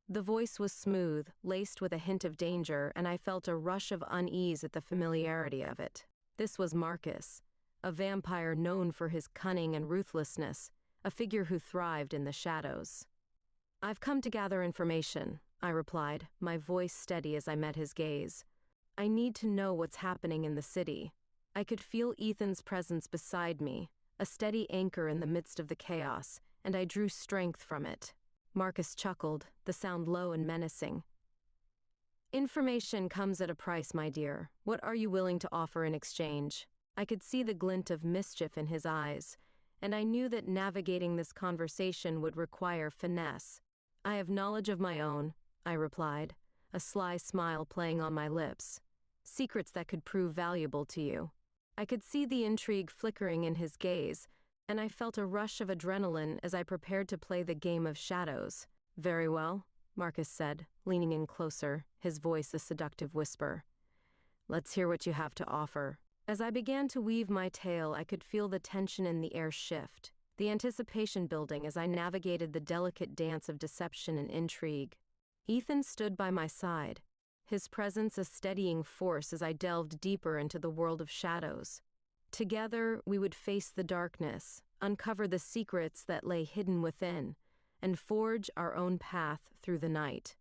The voice was smooth, laced with a hint of danger, and I felt a rush of unease at the familiarity of it. This was Marcus, a vampire known for his cunning and ruthlessness, a figure who thrived in the shadows. "I've come to gather information," I replied, my voice steady as I met his gaze. "I need to know what's happening in the city." I could feel Ethan's presence beside me, a steady anchor in the midst of the chaos, and I drew strength from it. Marcus chuckled, the sound low and menacing. "Information comes at a price, my dear. What are you willing to offer in exchange?" I could see the glint of mischief in his eyes, and I knew that navigating this conversation would require finesse. "I have knowledge of my own," I replied, a sly smile playing on my lips. "Secrets that could prove valuable to you." I could see the intrigue flickering in his gaze, and I felt a rush of adrenaline as I prepared to play the game of shadows. "Very well," Marcus said, leaning in closer, his voice a seductive whisper. "Let's hear what you have to offer." As I began to weave my tale, I could feel the tension in the air shift, the anticipation building as I navigated the delicate dance of deception and intrigue. Ethan stood by my side, his presence a steadying force as I delved deeper into the world of shadows. Together, we would face the darkness, uncover the secrets that lay hidden within, and forge our own path through the night.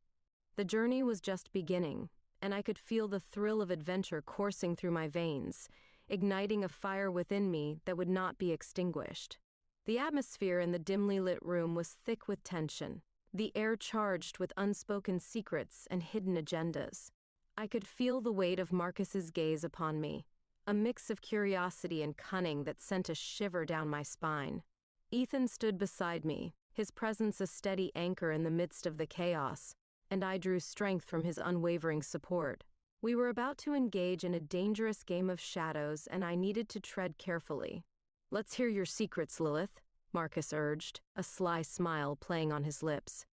The journey was just beginning, and I could feel the thrill of adventure coursing through my veins, igniting a fire within me that would not be extinguished. The atmosphere in the dimly lit room was thick with tension, the air charged with unspoken secrets and hidden agendas. I could feel the weight of Marcus's gaze upon me, a mix of curiosity and cunning that sent a shiver down my spine. Ethan stood beside me, his presence a steady anchor in the midst of the chaos, and I drew strength from his unwavering support. We were about to engage in a dangerous game of shadows, and I needed to tread carefully. "Let's hear your secrets, Lilith," Marcus urged, a sly smile playing on his lips.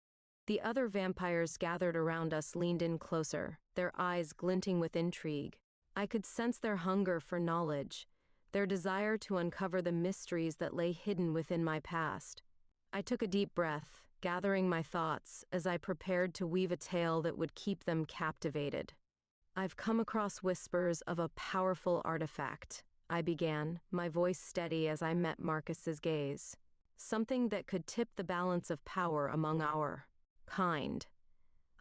The other vampires gathered around us leaned in closer, their eyes glinting with intrigue. I could sense their hunger for knowledge, their desire to uncover the mysteries that lay hidden within my past. I took a deep breath, gathering my thoughts as I prepared to weave a tale that would keep them captivated. I've come across whispers of a powerful artifact, I began, my voice steady as I met Marcus's gaze. Something that could tip the balance of power among our kind.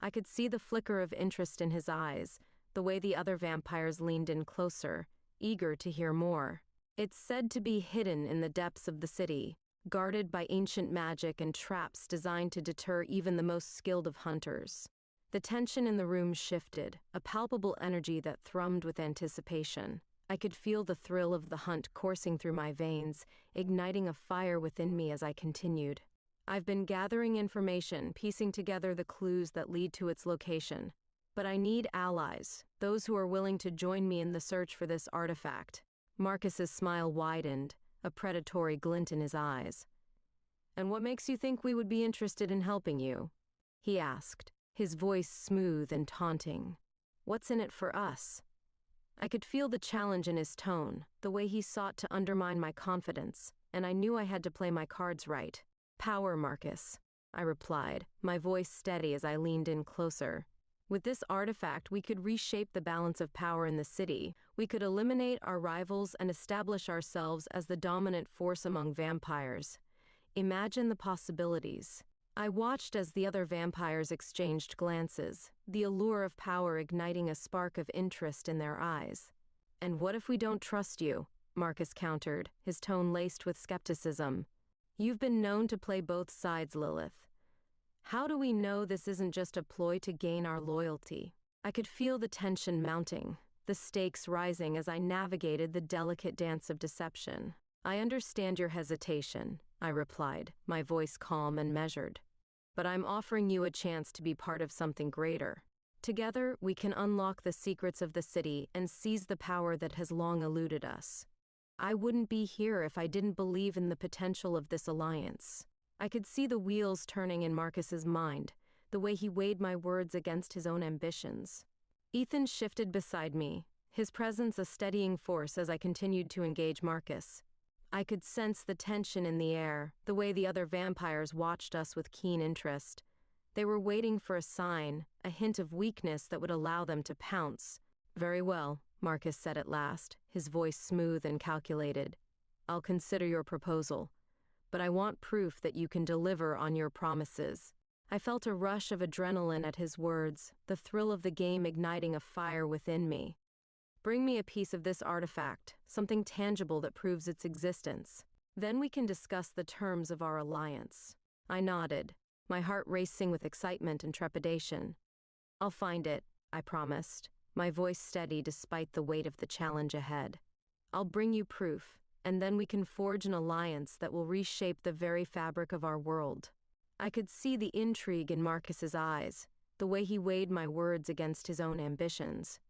I could see the flicker of interest in his eyes, the way the other vampires leaned in closer, eager to hear more. It's said to be hidden in the depths of the city, guarded by ancient magic and traps designed to deter even the most skilled of hunters. The tension in the room shifted, a palpable energy that thrummed with anticipation. I could feel the thrill of the hunt coursing through my veins, igniting a fire within me as I continued. I've been gathering information, piecing together the clues that lead to its location. But I need allies, those who are willing to join me in the search for this artifact. Marcus's smile widened, a predatory glint in his eyes. "And what makes you think we would be interested in helping you?" he asked, his voice smooth and taunting. "What's in it for us?" I could feel the challenge in his tone, the way he sought to undermine my confidence, and I knew I had to play my cards right. "Power, Marcus," I replied, my voice steady as I leaned in closer. "With this artifact, we could reshape the balance of power in the city. We could eliminate our rivals and establish ourselves as the dominant force among vampires. Imagine the possibilities." I watched as the other vampires exchanged glances, the allure of power igniting a spark of interest in their eyes. "And what if we don't trust you?" Marcus countered, his tone laced with skepticism. "You've been known to play both sides, Lilith. How do we know this isn't just a ploy to gain our loyalty?" I could feel the tension mounting, the stakes rising as I navigated the delicate dance of deception. "I understand your hesitation," I replied, my voice calm and measured. "But I'm offering you a chance to be part of something greater. Together, we can unlock the secrets of the city and seize the power that has long eluded us. I wouldn't be here if I didn't believe in the potential of this alliance." I could see the wheels turning in Marcus's mind, the way he weighed my words against his own ambitions. Ethan shifted beside me, his presence a steadying force as I continued to engage Marcus. I could sense the tension in the air, the way the other vampires watched us with keen interest. They were waiting for a sign, a hint of weakness that would allow them to pounce. "Very well," Marcus said at last, his voice smooth and calculated. "I'll consider your proposal. But I want proof that you can deliver on your promises." I felt a rush of adrenaline at his words, the thrill of the game igniting a fire within me. "Bring me a piece of this artifact, something tangible that proves its existence. Then we can discuss the terms of our alliance." I nodded, my heart racing with excitement and trepidation. "I'll find it," I promised, my voice steady despite the weight of the challenge ahead. "I'll bring you proof, and then we can forge an alliance that will reshape the very fabric of our world." I could see the intrigue in Marcus's eyes, the way he weighed my words against his own ambitions.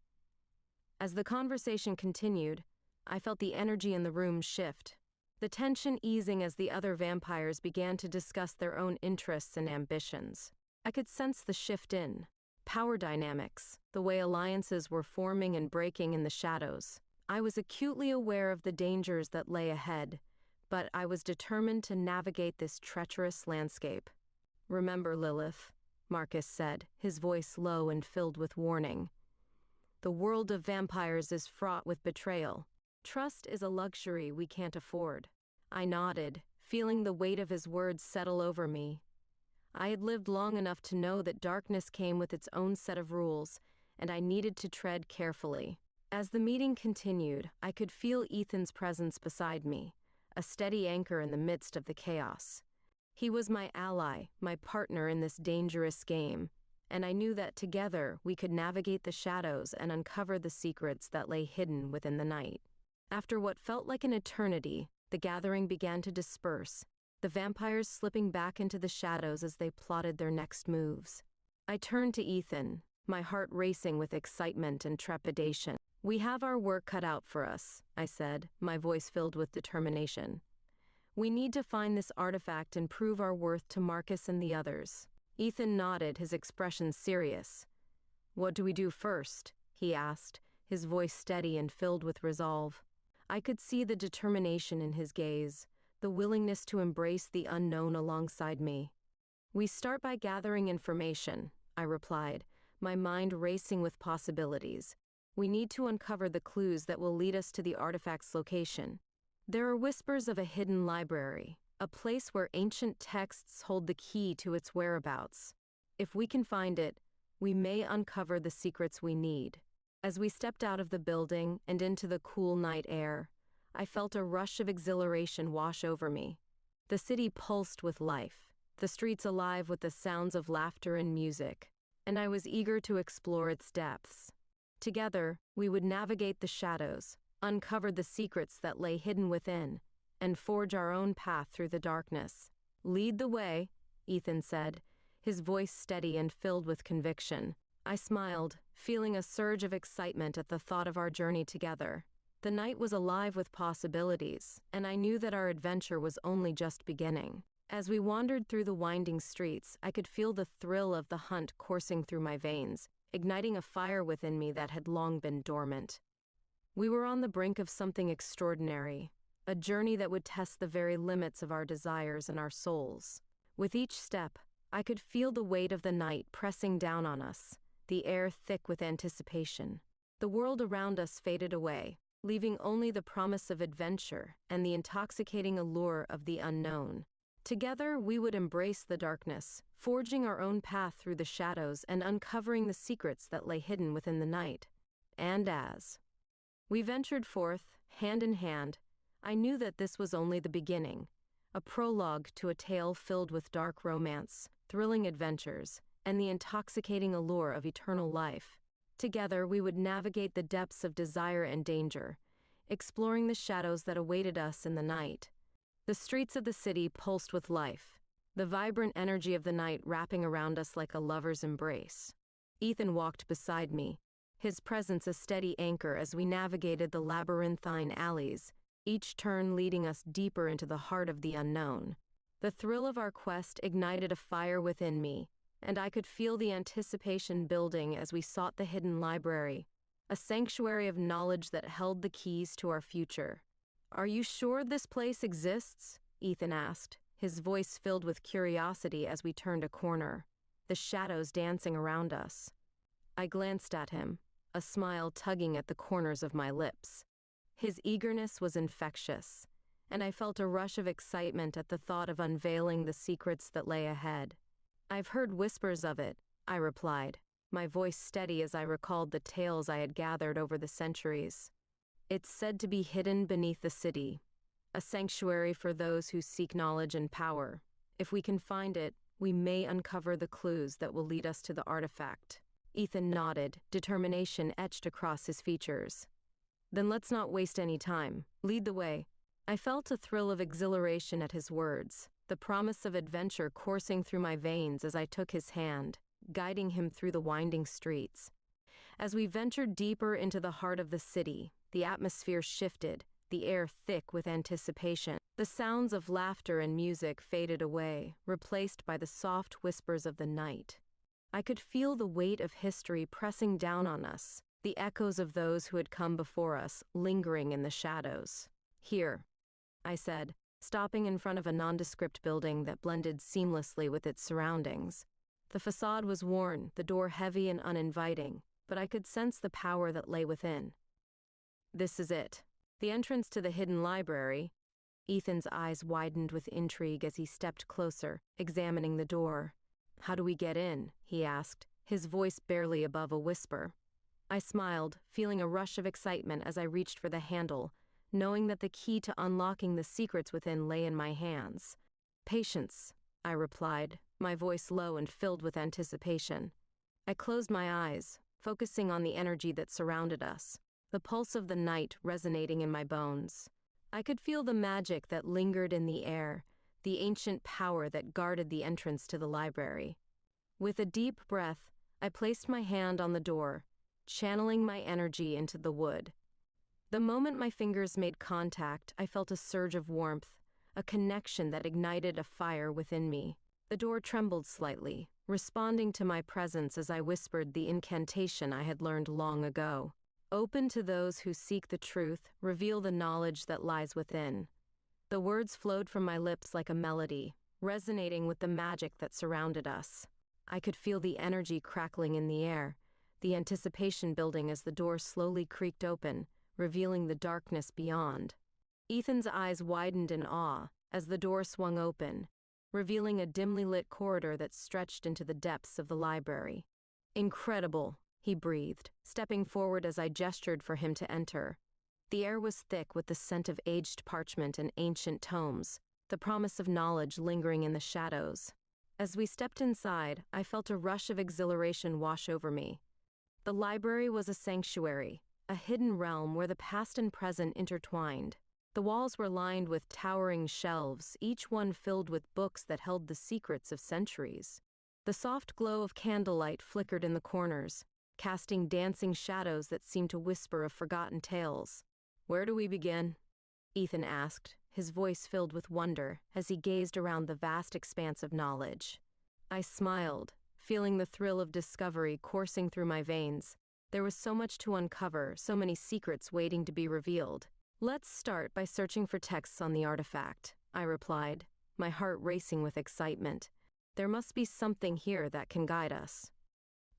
As the conversation continued, I felt the energy in the room shift, the tension easing as the other vampires began to discuss their own interests and ambitions. I could sense the shift in power dynamics, the way alliances were forming and breaking in the shadows. I was acutely aware of the dangers that lay ahead, but I was determined to navigate this treacherous landscape. "Remember, Lilith," Marcus said, his voice low and filled with warning. "The world of vampires is fraught with betrayal. Trust is a luxury we can't afford." I nodded, feeling the weight of his words settle over me. I had lived long enough to know that darkness came with its own set of rules, and I needed to tread carefully. As the meeting continued, I could feel Ethan's presence beside me, a steady anchor in the midst of the chaos. He was my ally, my partner in this dangerous game, and I knew that together we could navigate the shadows and uncover the secrets that lay hidden within the night. After what felt like an eternity, the gathering began to disperse, the vampires slipping back into the shadows as they plotted their next moves. I turned to Ethan, my heart racing with excitement and trepidation. "We have our work cut out for us," I said, my voice filled with determination. We need to find this artifact and prove our worth to Marcus and the others. Ethan nodded, his expression serious. What do we do first? He asked, his voice steady and filled with resolve. I could see the determination in his gaze, the willingness to embrace the unknown alongside me. We start by gathering information, I replied, my mind racing with possibilities. We need to uncover the clues that will lead us to the artifact's location. There are whispers of a hidden library, a place where ancient texts hold the key to its whereabouts. If we can find it, we may uncover the secrets we need. As we stepped out of the building and into the cool night air, I felt a rush of exhilaration wash over me. The city pulsed with life, the streets alive with the sounds of laughter and music, and I was eager to explore its depths. Together, we would navigate the shadows, uncover the secrets that lay hidden within, and forge our own path through the darkness. Lead the way, Ethan said, his voice steady and filled with conviction. I smiled, feeling a surge of excitement at the thought of our journey together. The night was alive with possibilities, and I knew that our adventure was only just beginning. As we wandered through the winding streets, I could feel the thrill of the hunt coursing through my veins, igniting a fire within me that had long been dormant. We were on the brink of something extraordinary, a journey that would test the very limits of our desires and our souls. With each step, I could feel the weight of the night pressing down on us, the air thick with anticipation. The world around us faded away, leaving only the promise of adventure and the intoxicating allure of the unknown. Together, we would embrace the darkness, forging our own path through the shadows and uncovering the secrets that lay hidden within the night. And as we ventured forth, hand in hand, I knew that this was only the beginning, a prologue to a tale filled with dark romance, thrilling adventures, and the intoxicating allure of eternal life. Together, we would navigate the depths of desire and danger, exploring the shadows that awaited us in the night. The streets of the city pulsed with life, the vibrant energy of the night wrapping around us like a lover's embrace. Ethan walked beside me, his presence a steady anchor as we navigated the labyrinthine alleys, each turn leading us deeper into the heart of the unknown. The thrill of our quest ignited a fire within me, and I could feel the anticipation building as we sought the hidden library, a sanctuary of knowledge that held the keys to our future. Are you sure this place exists? Ethan asked, his voice filled with curiosity as we turned a corner, the shadows dancing around us. I glanced at him, a smile tugging at the corners of my lips. His eagerness was infectious, and I felt a rush of excitement at the thought of unveiling the secrets that lay ahead. I've heard whispers of it, I replied, my voice steady as I recalled the tales I had gathered over the centuries. It's said to be hidden beneath the city, a sanctuary for those who seek knowledge and power. If we can find it, we may uncover the clues that will lead us to the artifact. Ethan nodded, determination etched across his features. Then let's not waste any time. Lead the way. I felt a thrill of exhilaration at his words, the promise of adventure coursing through my veins as I took his hand, guiding him through the winding streets. As we ventured deeper into the heart of the city, the atmosphere shifted, the air thick with anticipation. The sounds of laughter and music faded away, replaced by the soft whispers of the night. I could feel the weight of history pressing down on us, the echoes of those who had come before us lingering in the shadows. Here, I said, stopping in front of a nondescript building that blended seamlessly with its surroundings. The facade was worn, the door heavy and uninviting, but I could sense the power that lay within. This is it. The entrance to the hidden library. Ethan's eyes widened with intrigue as he stepped closer, examining the door. How do we get in? He asked, his voice barely above a whisper. I smiled, feeling a rush of excitement as I reached for the handle, knowing that the key to unlocking the secrets within lay in my hands. Patience, I replied, my voice low and filled with anticipation. I closed my eyes, focusing on the energy that surrounded us, the pulse of the night resonating in my bones. I could feel the magic that lingered in the air, the ancient power that guarded the entrance to the library. With a deep breath, I placed my hand on the door, channeling my energy into the wood. The moment my fingers made contact, I felt a surge of warmth, a connection that ignited a fire within me. The door trembled slightly, responding to my presence as I whispered the incantation I had learned long ago. Open to those who seek the truth, reveal the knowledge that lies within. The words flowed from my lips like a melody, resonating with the magic that surrounded us. I could feel the energy crackling in the air, the anticipation building as the door slowly creaked open, revealing the darkness beyond. Ethan's eyes widened in awe as the door swung open, revealing a dimly lit corridor that stretched into the depths of the library. Incredible, he breathed, stepping forward as I gestured for him to enter. The air was thick with the scent of aged parchment and ancient tomes, the promise of knowledge lingering in the shadows. As we stepped inside, I felt a rush of exhilaration wash over me. The library was a sanctuary, a hidden realm where the past and present intertwined. The walls were lined with towering shelves, each one filled with books that held the secrets of centuries. The soft glow of candlelight flickered in the corners, casting dancing shadows that seemed to whisper of forgotten tales. "Where do we begin?" Ethan asked, his voice filled with wonder as he gazed around the vast expanse of knowledge. I smiled, feeling the thrill of discovery coursing through my veins. There was so much to uncover, so many secrets waiting to be revealed. "Let's start by searching for texts on the artifact," I replied, my heart racing with excitement. There must be something here that can guide us.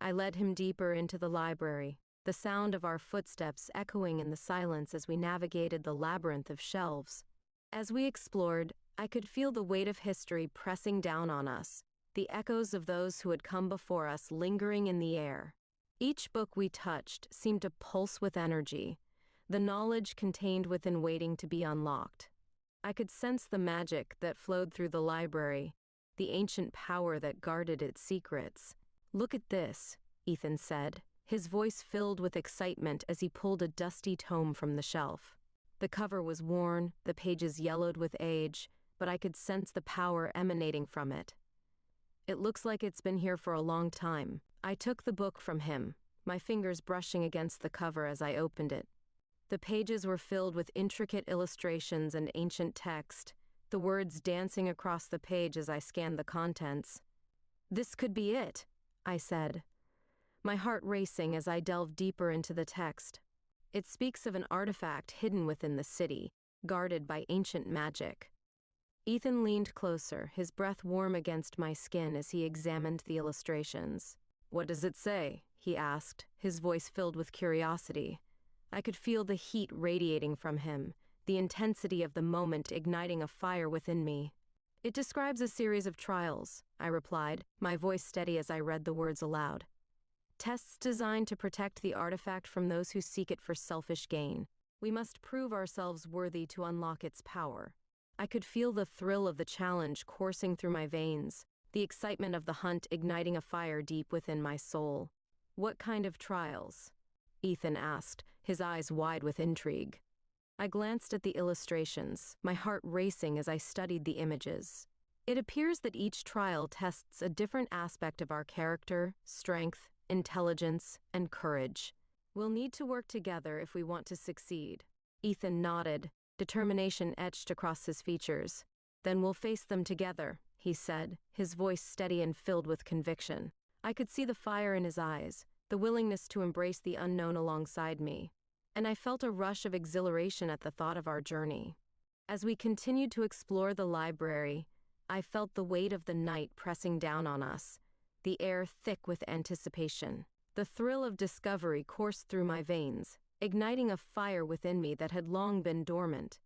I led him deeper into the library, the sound of our footsteps echoing in the silence as we navigated the labyrinth of shelves. As we explored, I could feel the weight of history pressing down on us, the echoes of those who had come before us lingering in the air. Each book we touched seemed to pulse with energy, the knowledge contained within waiting to be unlocked. I could sense the magic that flowed through the library, the ancient power that guarded its secrets. "Look at this," Ethan said, his voice filled with excitement as he pulled a dusty tome from the shelf. The cover was worn, the pages yellowed with age, but I could sense the power emanating from it. "It looks like it's been here for a long time." I took the book from him, my fingers brushing against the cover as I opened it. The pages were filled with intricate illustrations and ancient text, the words dancing across the page as I scanned the contents. "This could be it," I said, my heart racing as I delved deeper into the text. It speaks of an artifact hidden within the city, guarded by ancient magic. Ethan leaned closer, his breath warm against my skin as he examined the illustrations. "What does it say?" he asked, his voice filled with curiosity. I could feel the heat radiating from him, the intensity of the moment igniting a fire within me. "It describes a series of trials," I replied, my voice steady as I read the words aloud. "Tests designed to protect the artifact from those who seek it for selfish gain. We must prove ourselves worthy to unlock its power." I could feel the thrill of the challenge coursing through my veins, the excitement of the hunt igniting a fire deep within my soul. "What kind of trials?" Ethan asked, his eyes wide with intrigue. I glanced at the illustrations, my heart racing as I studied the images. "It appears that each trial tests a different aspect of our character, strength, intelligence, and courage. We'll need to work together if we want to succeed." Ethan nodded, determination etched across his features. "Then we'll face them together," he said, his voice steady and filled with conviction. I could see the fire in his eyes, the willingness to embrace the unknown alongside me, and I felt a rush of exhilaration at the thought of our journey. As we continued to explore the library, I felt the weight of the night pressing down on us, the air thick with anticipation. The thrill of discovery coursed through my veins, igniting a fire within me that had long been dormant.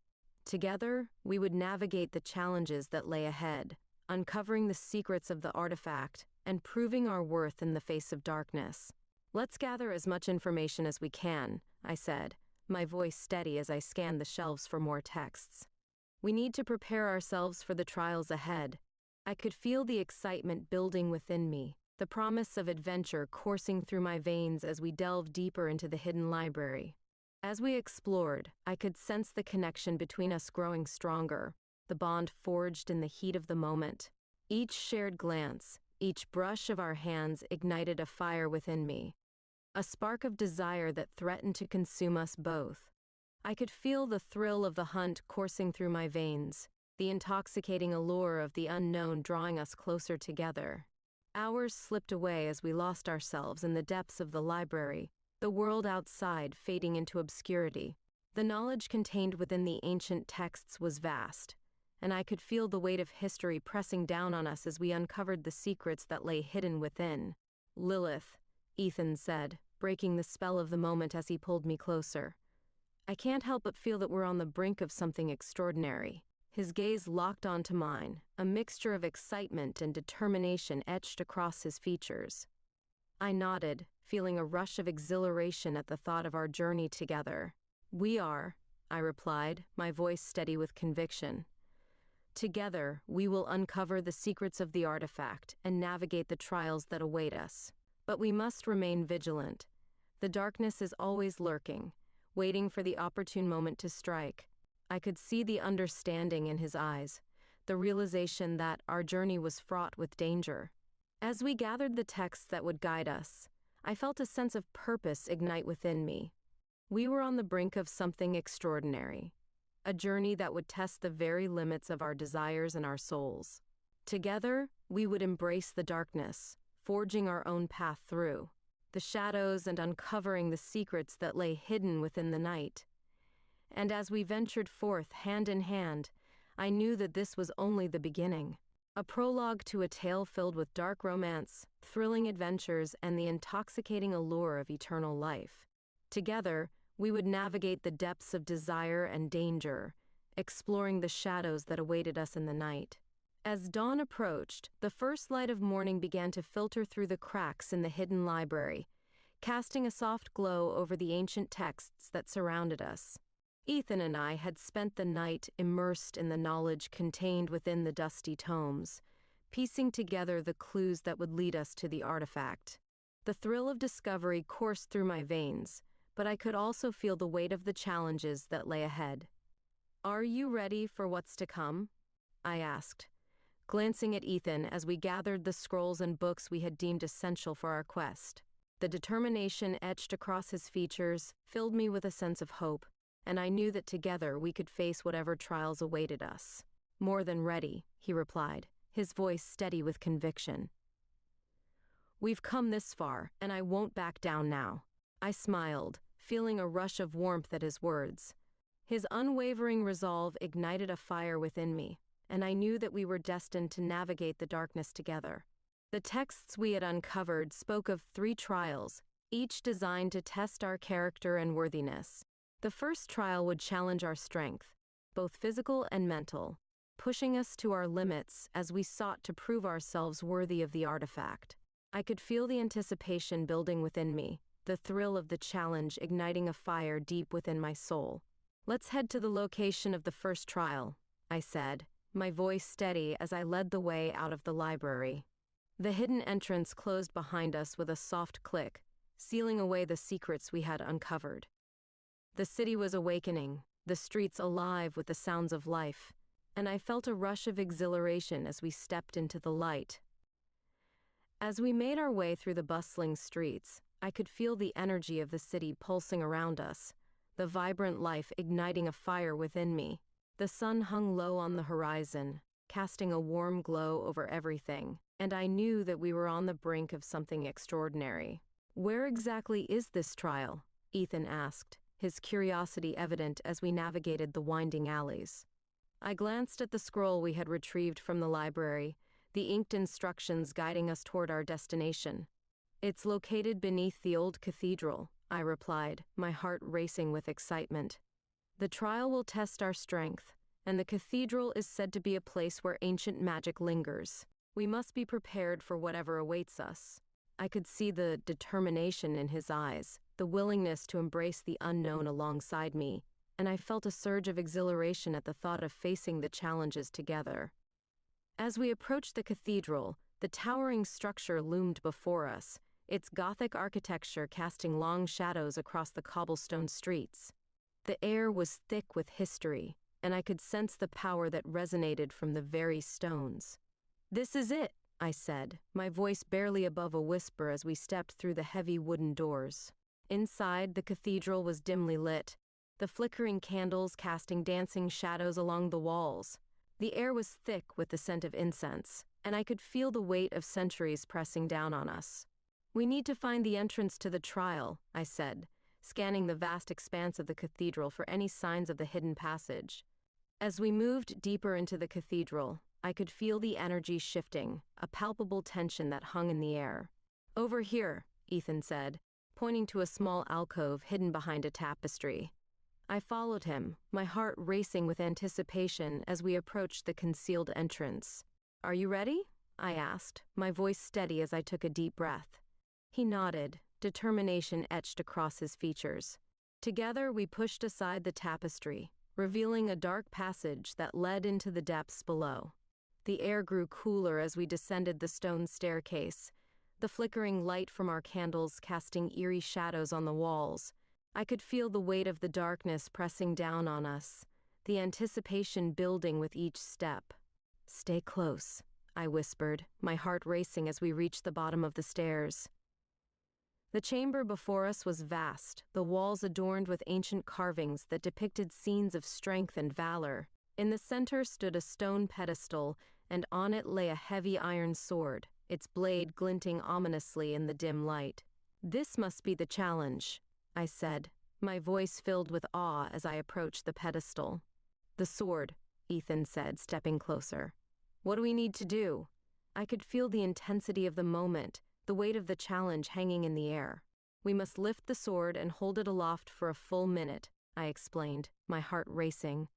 Together, we would navigate the challenges that lay ahead, uncovering the secrets of the artifact and proving our worth in the face of darkness. "Let's gather as much information as we can," I said, my voice steady as I scanned the shelves for more texts. "We need to prepare ourselves for the trials ahead." I could feel the excitement building within me, the promise of adventure coursing through my veins as we delved deeper into the hidden library. As we explored, I could sense the connection between us growing stronger, the bond forged in the heat of the moment. Each shared glance, each brush of our hands ignited a fire within me, a spark of desire that threatened to consume us both. I could feel the thrill of the hunt coursing through my veins, the intoxicating allure of the unknown drawing us closer together. Hours slipped away as we lost ourselves in the depths of the library, the world outside fading into obscurity. The knowledge contained within the ancient texts was vast, and I could feel the weight of history pressing down on us as we uncovered the secrets that lay hidden within. "Lilith," Ethan said, breaking the spell of the moment as he pulled me closer. "I can't help but feel that we're on the brink of something extraordinary." His gaze locked onto mine, a mixture of excitement and determination etched across his features. I nodded, feeling a rush of exhilaration at the thought of our journey together. "We are," I replied, my voice steady with conviction. "Together, we will uncover the secrets of the artifact and navigate the trials that await us. But we must remain vigilant. The darkness is always lurking, waiting for the opportune moment to strike." I could see the understanding in his eyes, the realization that our journey was fraught with danger. As we gathered the texts that would guide us, I felt a sense of purpose ignite within me. We were on the brink of something extraordinary, a journey that would test the very limits of our desires and our souls. Together, we would embrace the darkness, forging our own path through the shadows and uncovering the secrets that lay hidden within the night. And as we ventured forth hand in hand, I knew that this was only the beginning, a prologue to a tale filled with dark romance, thrilling adventures, and the intoxicating allure of eternal life. Together, we would navigate the depths of desire and danger, exploring the shadows that awaited us in the night. As dawn approached, the first light of morning began to filter through the cracks in the hidden library, casting a soft glow over the ancient texts that surrounded us. Ethan and I had spent the night immersed in the knowledge contained within the dusty tomes, piecing together the clues that would lead us to the artifact. The thrill of discovery coursed through my veins, but I could also feel the weight of the challenges that lay ahead. "Are you ready for what's to come?" I asked, glancing at Ethan as we gathered the scrolls and books we had deemed essential for our quest. The determination etched across his features filled me with a sense of hope, and I knew that together we could face whatever trials awaited us. "More than ready," he replied, his voice steady with conviction. "We've come this far, and I won't back down now." I smiled, feeling a rush of warmth at his words. His unwavering resolve ignited a fire within me, and I knew that we were destined to navigate the darkness together. The texts we had uncovered spoke of 3 trials, each designed to test our character and worthiness. The first trial would challenge our strength, both physical and mental, pushing us to our limits as we sought to prove ourselves worthy of the artifact. I could feel the anticipation building within me, the thrill of the challenge igniting a fire deep within my soul. "Let's head to the location of the first trial," I said, my voice steady as I led the way out of the library. The hidden entrance closed behind us with a soft click, sealing away the secrets we had uncovered. The city was awakening, the streets alive with the sounds of life, and I felt a rush of exhilaration as we stepped into the light. As we made our way through the bustling streets, I could feel the energy of the city pulsing around us, the vibrant life igniting a fire within me. The sun hung low on the horizon, casting a warm glow over everything, and I knew that we were on the brink of something extraordinary. "Where exactly is this trial?" Ethan asked, his curiosity evident as we navigated the winding alleys. I glanced at the scroll we had retrieved from the library, the inked instructions guiding us toward our destination. "It's located beneath the old cathedral," I replied, my heart racing with excitement. "The trial will test our strength, and the cathedral is said to be a place where ancient magic lingers. We must be prepared for whatever awaits us." I could see the determination in his eyes, the willingness to embrace the unknown alongside me, and I felt a surge of exhilaration at the thought of facing the challenges together. As we approached the cathedral, the towering structure loomed before us, its Gothic architecture casting long shadows across the cobblestone streets. The air was thick with history, and I could sense the power that resonated from the very stones. "This is it," I said, my voice barely above a whisper as we stepped through the heavy wooden doors. Inside, the cathedral was dimly lit, the flickering candles casting dancing shadows along the walls. The air was thick with the scent of incense, and I could feel the weight of centuries pressing down on us. "We need to find the entrance to the trial," I said, scanning the vast expanse of the cathedral for any signs of the hidden passage. As we moved deeper into the cathedral, I could feel the energy shifting, a palpable tension that hung in the air. "Over here," Ethan said, pointing to a small alcove hidden behind a tapestry. I followed him, my heart racing with anticipation as we approached the concealed entrance. "Are you ready?" I asked, my voice steady as I took a deep breath. He nodded, determination etched across his features. Together we pushed aside the tapestry, revealing a dark passage that led into the depths below. The air grew cooler as we descended the stone staircase, the flickering light from our candles casting eerie shadows on the walls. I could feel the weight of the darkness pressing down on us, the anticipation building with each step. "Stay close," I whispered, my heart racing as we reached the bottom of the stairs. The chamber before us was vast, the walls adorned with ancient carvings that depicted scenes of strength and valor. In the center stood a stone pedestal, and on it lay a heavy iron sword, its blade glinting ominously in the dim light. "This must be the challenge," I said, my voice filled with awe as I approached the pedestal. "The sword," Ethan said, stepping closer. "What do we need to do?" I could feel the intensity of the moment, the weight of the challenge hanging in the air. "We must lift the sword and hold it aloft for a full minute," I explained, my heart racing.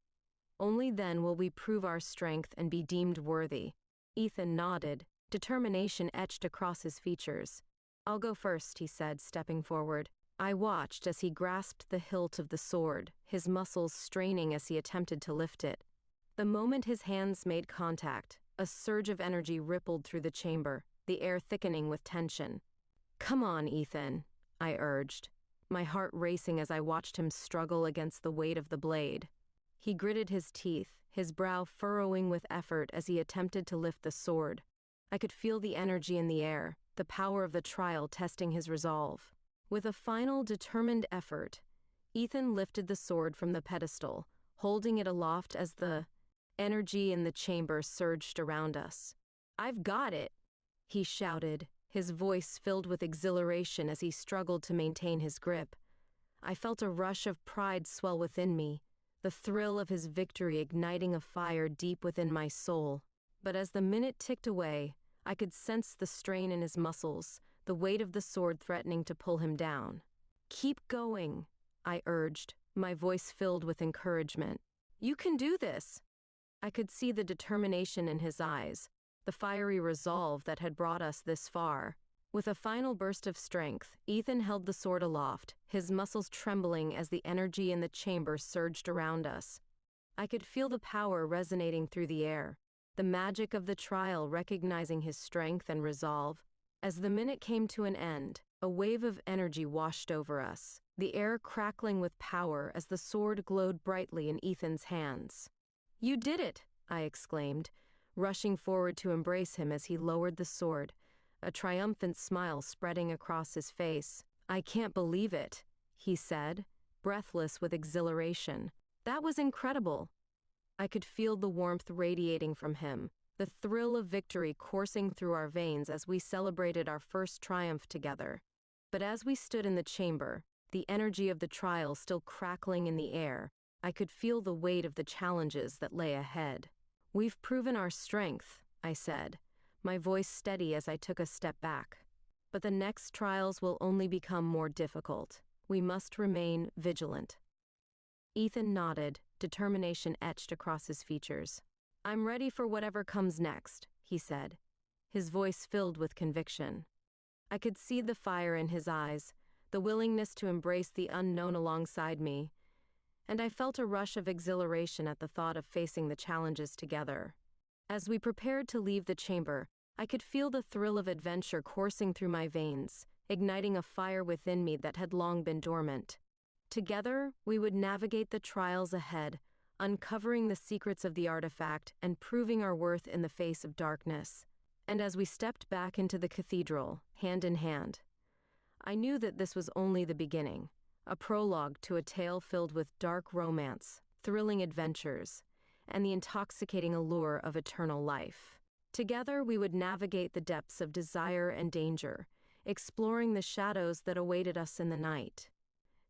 "Only then will we prove our strength and be deemed worthy." Ethan nodded, determination etched across his features. "I'll go first," he said, stepping forward. I watched as he grasped the hilt of the sword, his muscles straining as he attempted to lift it. The moment his hands made contact, a surge of energy rippled through the chamber, the air thickening with tension. "Come on, Ethan," I urged, my heart racing as I watched him struggle against the weight of the blade. He gritted his teeth, his brow furrowing with effort as he attempted to lift the sword. I could feel the energy in the air, the power of the trial testing his resolve. With a final determined effort, Ethan lifted the sword from the pedestal, holding it aloft as the energy in the chamber surged around us. "I've got it!" he shouted, his voice filled with exhilaration as he struggled to maintain his grip. I felt a rush of pride swell within me, the thrill of his victory igniting a fire deep within my soul. But as the minute ticked away, I could sense the strain in his muscles, the weight of the sword threatening to pull him down. "Keep going," I urged, my voice filled with encouragement. "You can do this!" I could see the determination in his eyes, the fiery resolve that had brought us this far. With a final burst of strength, Ethan held the sword aloft, his muscles trembling as the energy in the chamber surged around us. I could feel the power resonating through the air, the magic of the trial recognizing his strength and resolve. As the minute came to an end, a wave of energy washed over us, the air crackling with power as the sword glowed brightly in Ethan's hands. "You did it!" I exclaimed, rushing forward to embrace him as he lowered the sword, a triumphant smile spreading across his face. "I can't believe it," he said, breathless with exhilaration. "That was incredible." I could feel the warmth radiating from him, the thrill of victory coursing through our veins as we celebrated our first triumph together. But as we stood in the chamber, the energy of the trial still crackling in the air, I could feel the weight of the challenges that lay ahead. "We've proven our strength," I said, my voice steady as I took a step back. "But the next trials will only become more difficult. We must remain vigilant." Ethan nodded, determination etched across his features. "I'm ready for whatever comes next," he said, his voice filled with conviction. I could see the fire in his eyes, the willingness to embrace the unknown alongside me, and I felt a rush of exhilaration at the thought of facing the challenges together. As we prepared to leave the chamber, I could feel the thrill of adventure coursing through my veins, igniting a fire within me that had long been dormant. Together, we would navigate the trials ahead, uncovering the secrets of the artifact and proving our worth in the face of darkness. And as we stepped back into the cathedral, hand in hand, I knew that this was only the beginning, a prologue to a tale filled with dark romance, thrilling adventures, and the intoxicating allure of eternal life. Together, we would navigate the depths of desire and danger, exploring the shadows that awaited us in the night.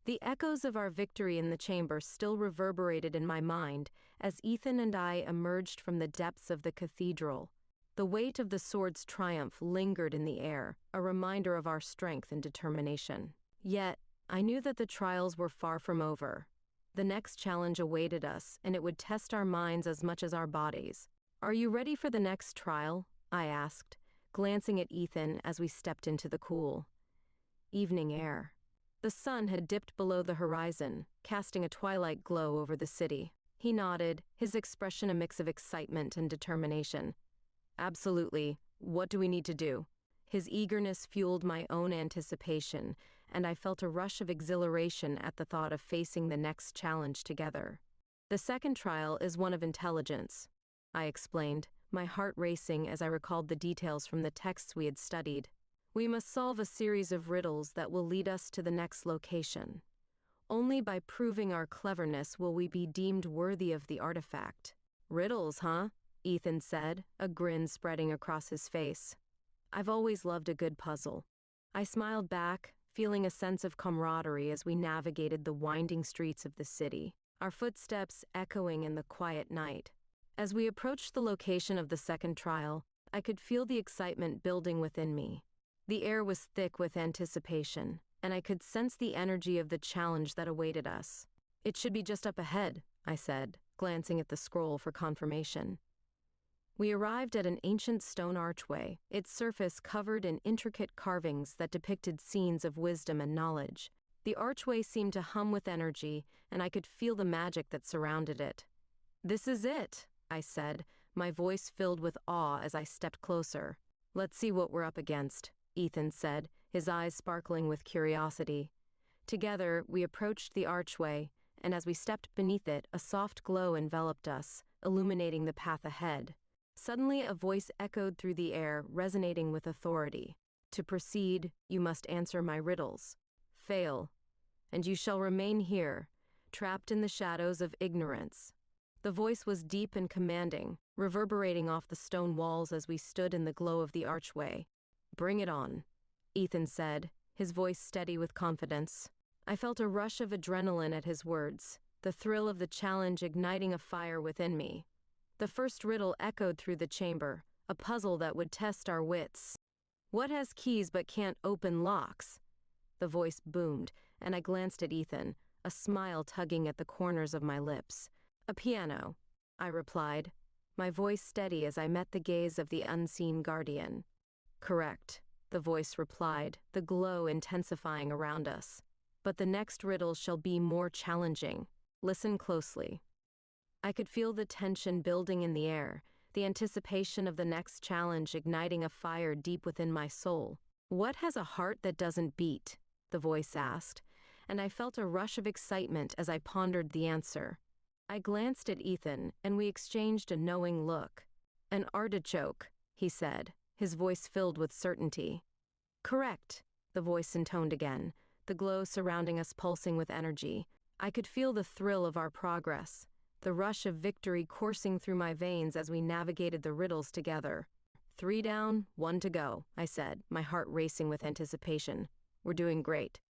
The echoes of our victory in the chamber still reverberated in my mind as Ethan and I emerged from the depths of the cathedral. The weight of the sword's triumph lingered in the air, a reminder of our strength and determination. Yet, I knew that the trials were far from over. The next challenge awaited us, and it would test our minds as much as our bodies. "Are you ready for the next trial?" I asked, glancing at Ethan as we stepped into the cool evening air. The sun had dipped below the horizon, casting a twilight glow over the city. He nodded, his expression a mix of excitement and determination. "Absolutely. What do we need to do?" His eagerness fueled my own anticipation, and I felt a rush of exhilaration at the thought of facing the next challenge together. "The second trial is one of intelligence," I explained, my heart racing as I recalled the details from the texts we had studied. "We must solve a series of riddles that will lead us to the next location. Only by proving our cleverness will we be deemed worthy of the artifact." "Riddles, huh?" Ethan said, a grin spreading across his face. "I've always loved a good puzzle." I smiled back, feeling a sense of camaraderie as we navigated the winding streets of the city, our footsteps echoing in the quiet night. As we approached the location of the second trial, I could feel the excitement building within me. The air was thick with anticipation, and I could sense the energy of the challenge that awaited us. "It should be just up ahead," I said, glancing at the scroll for confirmation. We arrived at an ancient stone archway, its surface covered in intricate carvings that depicted scenes of wisdom and knowledge. The archway seemed to hum with energy, and I could feel the magic that surrounded it. "This is it," I said, my voice filled with awe as I stepped closer. "Let's see what we're up against," Ethan said, his eyes sparkling with curiosity. Together, we approached the archway, and as we stepped beneath it, a soft glow enveloped us, illuminating the path ahead. Suddenly, a voice echoed through the air, resonating with authority. "To proceed, you must answer my riddles. Fail, and you shall remain here, trapped in the shadows of ignorance." The voice was deep and commanding, reverberating off the stone walls as we stood in the glow of the archway. "Bring it on," Ethan said, his voice steady with confidence. I felt a rush of adrenaline at his words, the thrill of the challenge igniting a fire within me. The first riddle echoed through the chamber, a puzzle that would test our wits. "What has keys but can't open locks?" The voice boomed, and I glanced at Ethan, a smile tugging at the corners of my lips. "A piano," I replied, my voice steady as I met the gaze of the unseen guardian. "Correct," the voice replied, the glow intensifying around us. "But the next riddle shall be more challenging. Listen closely." I could feel the tension building in the air, the anticipation of the next challenge igniting a fire deep within my soul. "What has a heart that doesn't beat?" the voice asked, and I felt a rush of excitement as I pondered the answer. I glanced at Ethan, and we exchanged a knowing look. "An artichoke," he said, his voice filled with certainty. "Correct," the voice intoned again, the glow surrounding us pulsing with energy. I could feel the thrill of our progress, the rush of victory coursing through my veins as we navigated the riddles together. "3 down, 1 to go," I said, my heart racing with anticipation. "We're doing great."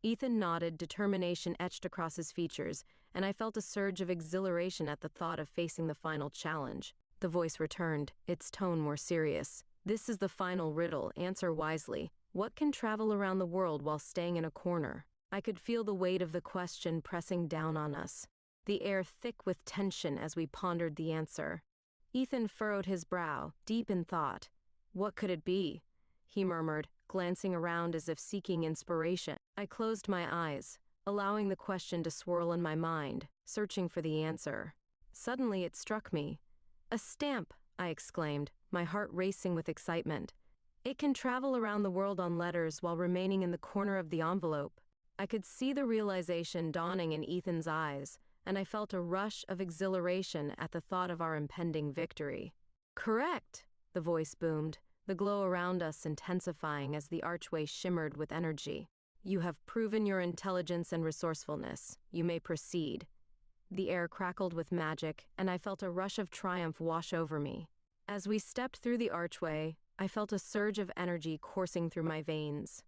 Ethan nodded, determination etched across his features, and I felt a surge of exhilaration at the thought of facing the final challenge. The voice returned, its tone more serious. "This is the final riddle. Answer wisely. What can travel around the world while staying in a corner?" I could feel the weight of the question pressing down on us, the air thick with tension as we pondered the answer. Ethan furrowed his brow, deep in thought. "What could it be?" he murmured, glancing around as if seeking inspiration. I closed my eyes, allowing the question to swirl in my mind, searching for the answer. Suddenly it struck me. "A stamp," I exclaimed, my heart racing with excitement. "It can travel around the world on letters while remaining in the corner of the envelope." I could see the realization dawning in Ethan's eyes, and I felt a rush of exhilaration at the thought of our impending victory. "Correct," the voice boomed, the glow around us intensifying as the archway shimmered with energy. "You have proven your intelligence and resourcefulness. You may proceed." The air crackled with magic, and I felt a rush of triumph wash over me. As we stepped through the archway, I felt a surge of energy coursing through my veins.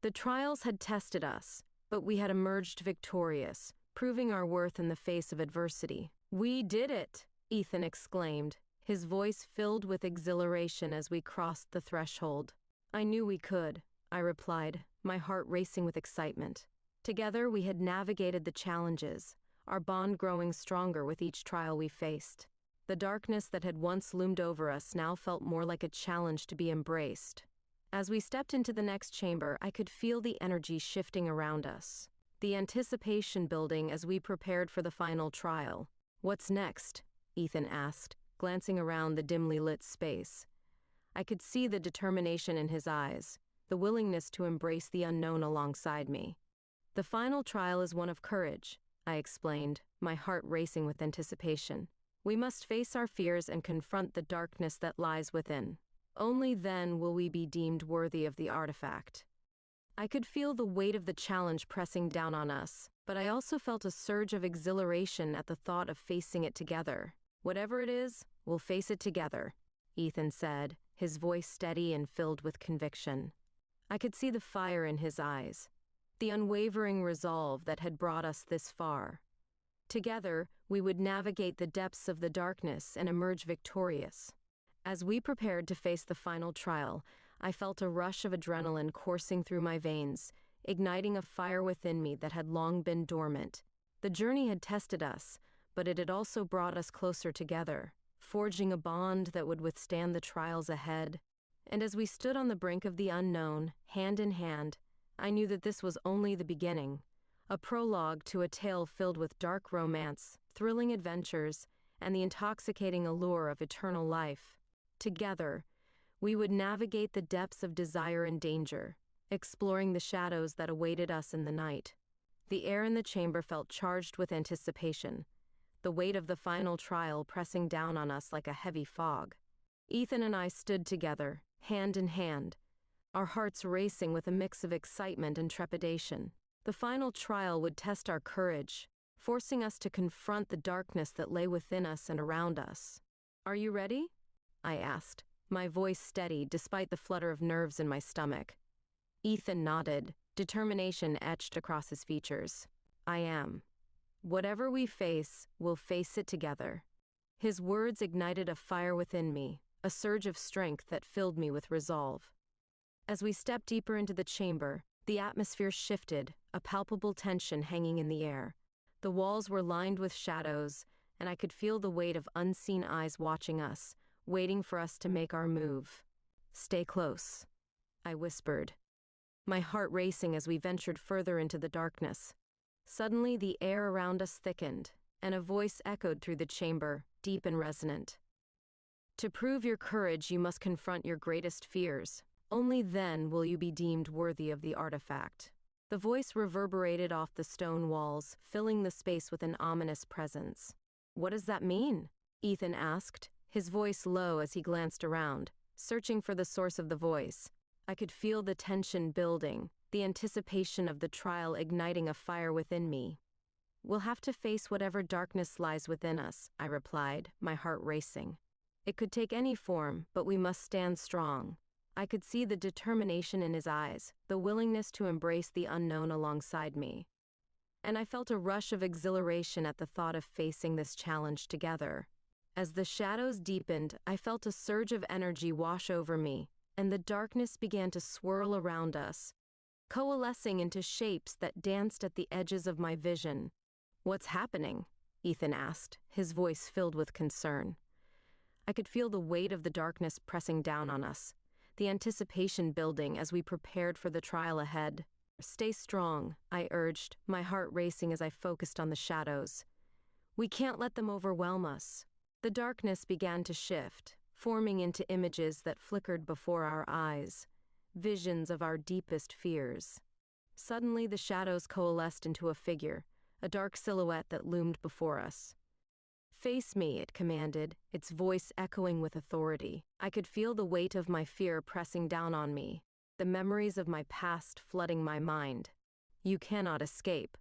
The trials had tested us, but we had emerged victorious, proving our worth in the face of adversity. "We did it!" Ethan exclaimed, his voice filled with exhilaration as we crossed the threshold. "I knew we could," I replied, my heart racing with excitement. Together we had navigated the challenges, our bond growing stronger with each trial we faced. The darkness that had once loomed over us now felt more like a challenge to be embraced. As we stepped into the next chamber, I could feel the energy shifting around us, the anticipation building as we prepared for the final trial. "What's next?" Ethan asked, glancing around the dimly lit space. I could see the determination in his eyes, the willingness to embrace the unknown alongside me. "The final trial is one of courage," I explained, my heart racing with anticipation. "We must face our fears and confront the darkness that lies within. Only then will we be deemed worthy of the artifact." I could feel the weight of the challenge pressing down on us, but I also felt a surge of exhilaration at the thought of facing it together. "Whatever it is, we'll face it together," Ethan said, his voice steady and filled with conviction. I could see the fire in his eyes, the unwavering resolve that had brought us this far. Together, we would navigate the depths of the darkness and emerge victorious. As we prepared to face the final trial, I felt a rush of adrenaline coursing through my veins, igniting a fire within me that had long been dormant. The journey had tested us, but it had also brought us closer together, forging a bond that would withstand the trials ahead. And as we stood on the brink of the unknown, hand in hand, I knew that this was only the beginning, a prologue to a tale filled with dark romance, thrilling adventures, and the intoxicating allure of eternal life. Together, we would navigate the depths of desire and danger, exploring the shadows that awaited us in the night. The air in the chamber felt charged with anticipation, the weight of the final trial pressing down on us like a heavy fog. Ethan and I stood together, hand in hand, our hearts racing with a mix of excitement and trepidation. The final trial would test our courage, forcing us to confront the darkness that lay within us and around us. "Are you ready?" I asked, my voice steady despite the flutter of nerves in my stomach. Ethan nodded, determination etched across his features. "I am. Whatever we face, we'll face it together." His words ignited a fire within me, a surge of strength that filled me with resolve. As we stepped deeper into the chamber, the atmosphere shifted, a palpable tension hanging in the air. The walls were lined with shadows, and I could feel the weight of unseen eyes watching us, waiting for us to make our move. "Stay close," I whispered, my heart racing as we ventured further into the darkness. Suddenly, the air around us thickened, and a voice echoed through the chamber, deep and resonant. "To prove your courage, you must confront your greatest fears. Only then will you be deemed worthy of the artifact." The voice reverberated off the stone walls, filling the space with an ominous presence. "What does that mean?" Ethan asked, his voice low as he glanced around, searching for the source of the voice. I could feel the tension building, the anticipation of the trial igniting a fire within me. "We'll have to face whatever darkness lies within us," I replied, my heart racing. "It could take any form, but we must stand strong." I could see the determination in his eyes, the willingness to embrace the unknown alongside me. And I felt a rush of exhilaration at the thought of facing this challenge together. As the shadows deepened, I felt a surge of energy wash over me, and the darkness began to swirl around us, coalescing into shapes that danced at the edges of my vision. "What's happening?" Ethan asked, his voice filled with concern. I could feel the weight of the darkness pressing down on us, the anticipation building as we prepared for the trial ahead. "Stay strong," I urged, my heart racing as I focused on the shadows. "We can't let them overwhelm us." The darkness began to shift, forming into images that flickered before our eyes, visions of our deepest fears. Suddenly, the shadows coalesced into a figure, a dark silhouette that loomed before us. "Face me," it commanded, its voice echoing with authority. I could feel the weight of my fear pressing down on me, the memories of my past flooding my mind. "You cannot escape,"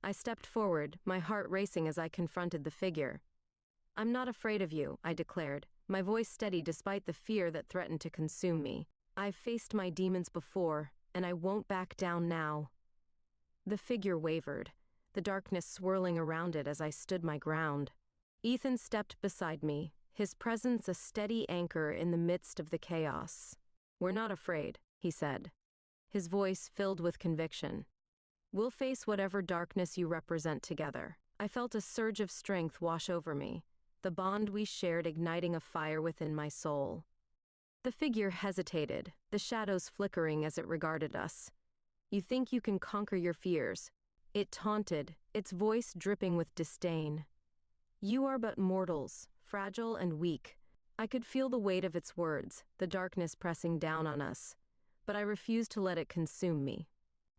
I stepped forward, my heart racing as I confronted the figure. "I'm not afraid of you," I declared, my voice steady despite the fear that threatened to consume me. "I've faced my demons before, and I won't back down now." The figure wavered, the darkness swirling around it as I stood my ground. Ethan stepped beside me, his presence a steady anchor in the midst of the chaos. "We're not afraid," he said, his voice filled with conviction. "We'll face whatever darkness you represent together." I felt a surge of strength wash over me, the bond we shared igniting a fire within my soul. The figure hesitated, the shadows flickering as it regarded us. "You think you can conquer your fears?" It taunted, its voice dripping with disdain. "You are but mortals, fragile and weak." I could feel the weight of its words, the darkness pressing down on us, but I refused to let it consume me.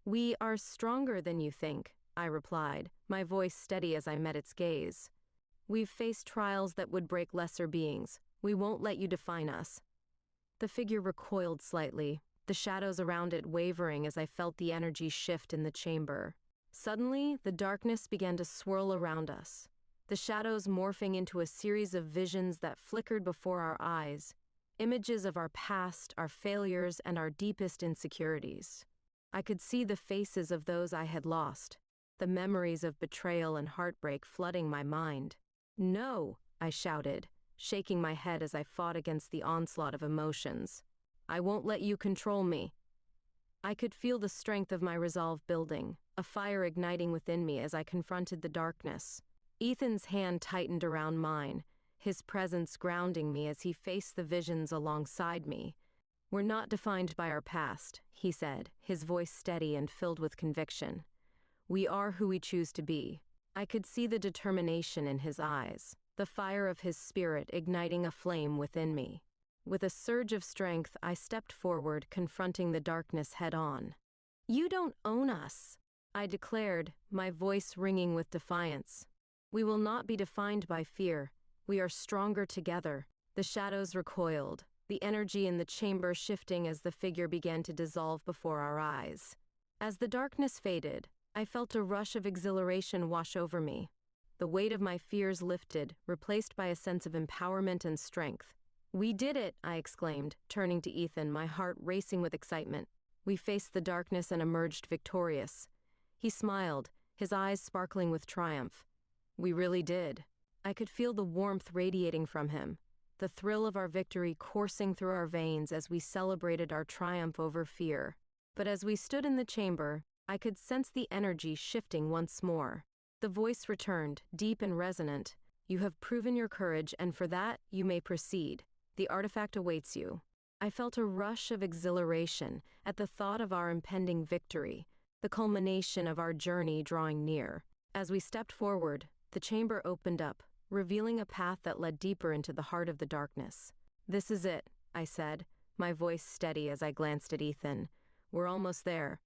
"We are stronger than you think," I replied, my voice steady as I met its gaze. "We've faced trials that would break lesser beings. We won't let you define us." The figure recoiled slightly, the shadows around it wavering as I felt the energy shift in the chamber. Suddenly, the darkness began to swirl around us, the shadows morphing into a series of visions that flickered before our eyes, images of our past, our failures, and our deepest insecurities. I could see the faces of those I had lost, the memories of betrayal and heartbreak flooding my mind. "No," I shouted, shaking my head as I fought against the onslaught of emotions. "I won't let you control me." I could feel the strength of my resolve building, a fire igniting within me as I confronted the darkness. Ethan's hand tightened around mine, his presence grounding me as he faced the visions alongside me. "We're not defined by our past," he said, his voice steady and filled with conviction. "We are who we choose to be." I could see the determination in his eyes, the fire of his spirit igniting a flame within me. With a surge of strength, I stepped forward, confronting the darkness head-on. "You don't own us," I declared, my voice ringing with defiance. "We will not be defined by fear. We are stronger together." The shadows recoiled, the energy in the chamber shifting as the figure began to dissolve before our eyes. As the darkness faded, I felt a rush of exhilaration wash over me. The weight of my fears lifted, replaced by a sense of empowerment and strength. "We did it," I exclaimed, turning to Ethan, my heart racing with excitement. "We faced the darkness and emerged victorious." He smiled, his eyes sparkling with triumph. "We really did." I could feel the warmth radiating from him, the thrill of our victory coursing through our veins as we celebrated our triumph over fear. But as we stood in the chamber, I could sense the energy shifting once more. The voice returned, deep and resonant. "You have proven your courage, and for that, you may proceed. The artifact awaits you." I felt a rush of exhilaration at the thought of our impending victory, the culmination of our journey drawing near. As we stepped forward, the chamber opened up, revealing a path that led deeper into the heart of the darkness. "This is it," I said, my voice steady as I glanced at Ethan. "We're almost there."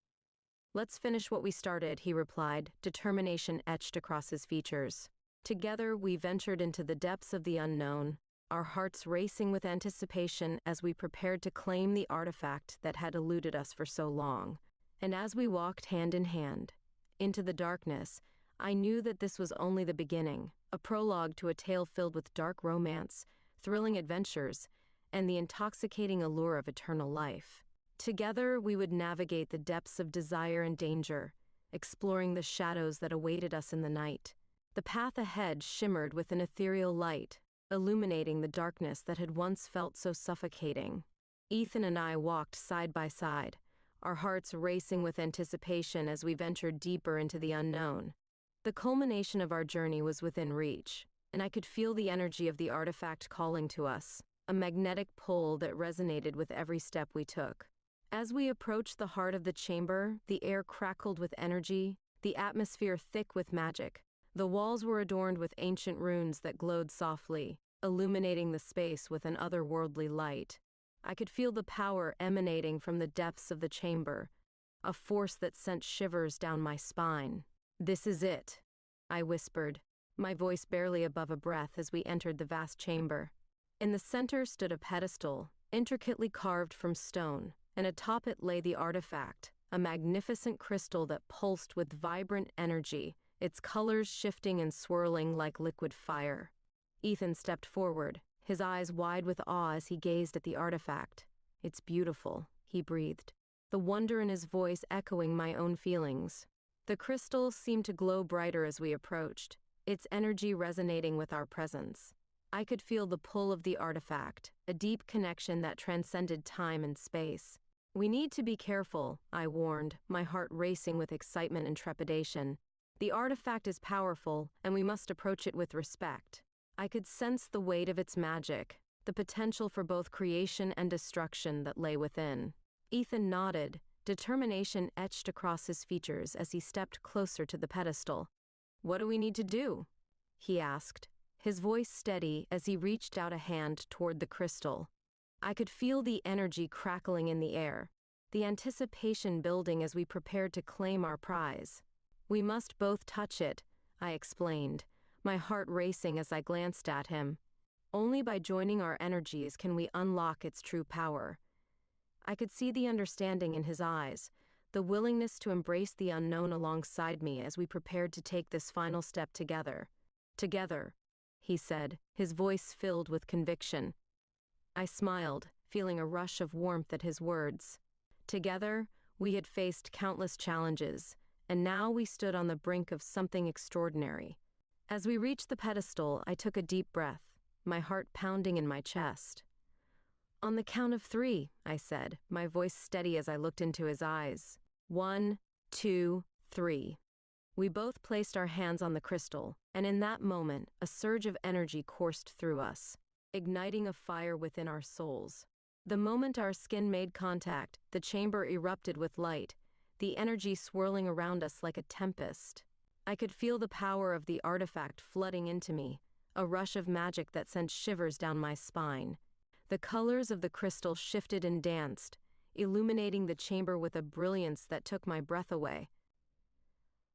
"Let's finish what we started," he replied, determination etched across his features. Together we ventured into the depths of the unknown, our hearts racing with anticipation as we prepared to claim the artifact that had eluded us for so long. And as we walked hand in hand into the darkness, I knew that this was only the beginning, a prologue to a tale filled with dark romance, thrilling adventures, and the intoxicating allure of eternal life. Together, we would navigate the depths of desire and danger, exploring the shadows that awaited us in the night. The path ahead shimmered with an ethereal light, illuminating the darkness that had once felt so suffocating. Ethan and I walked side by side, our hearts racing with anticipation as we ventured deeper into the unknown. The culmination of our journey was within reach, and I could feel the energy of the artifact calling to us, a magnetic pull that resonated with every step we took. As we approached the heart of the chamber, the air crackled with energy, the atmosphere thick with magic. The walls were adorned with ancient runes that glowed softly, illuminating the space with an otherworldly light. I could feel the power emanating from the depths of the chamber, a force that sent shivers down my spine. "This is it," I whispered, my voice barely above a breath as we entered the vast chamber. In the center stood a pedestal, intricately carved from stone, and atop it lay the artifact, a magnificent crystal that pulsed with vibrant energy, its colors shifting and swirling like liquid fire. Ethan stepped forward, his eyes wide with awe as he gazed at the artifact. "It's beautiful," he breathed, the wonder in his voice echoing my own feelings. The crystal seemed to glow brighter as we approached, its energy resonating with our presence. I could feel the pull of the artifact, a deep connection that transcended time and space. "We need to be careful," I warned, my heart racing with excitement and trepidation. "The artifact is powerful, and we must approach it with respect." I could sense the weight of its magic, the potential for both creation and destruction that lay within. Ethan nodded, determination etched across his features as he stepped closer to the pedestal. "What do we need to do?" he asked, his voice steady as he reached out a hand toward the crystal. I could feel the energy crackling in the air, the anticipation building as we prepared to claim our prize. "We must both touch it," I explained, my heart racing as I glanced at him. "Only by joining our energies can we unlock its true power." I could see the understanding in his eyes, the willingness to embrace the unknown alongside me as we prepared to take this final step together. "Together," he said, his voice filled with conviction. I smiled, feeling a rush of warmth at his words. Together, we had faced countless challenges, and now we stood on the brink of something extraordinary. As we reached the pedestal, I took a deep breath, my heart pounding in my chest. "On the count of 3, I said, my voice steady as I looked into his eyes. 1, 2, 3. We both placed our hands on the crystal, and in that moment, a surge of energy coursed through us, igniting a fire within our souls. The moment our skin made contact, the chamber erupted with light, the energy swirling around us like a tempest. I could feel the power of the artifact flooding into me, a rush of magic that sent shivers down my spine. The colors of the crystal shifted and danced, illuminating the chamber with a brilliance that took my breath away.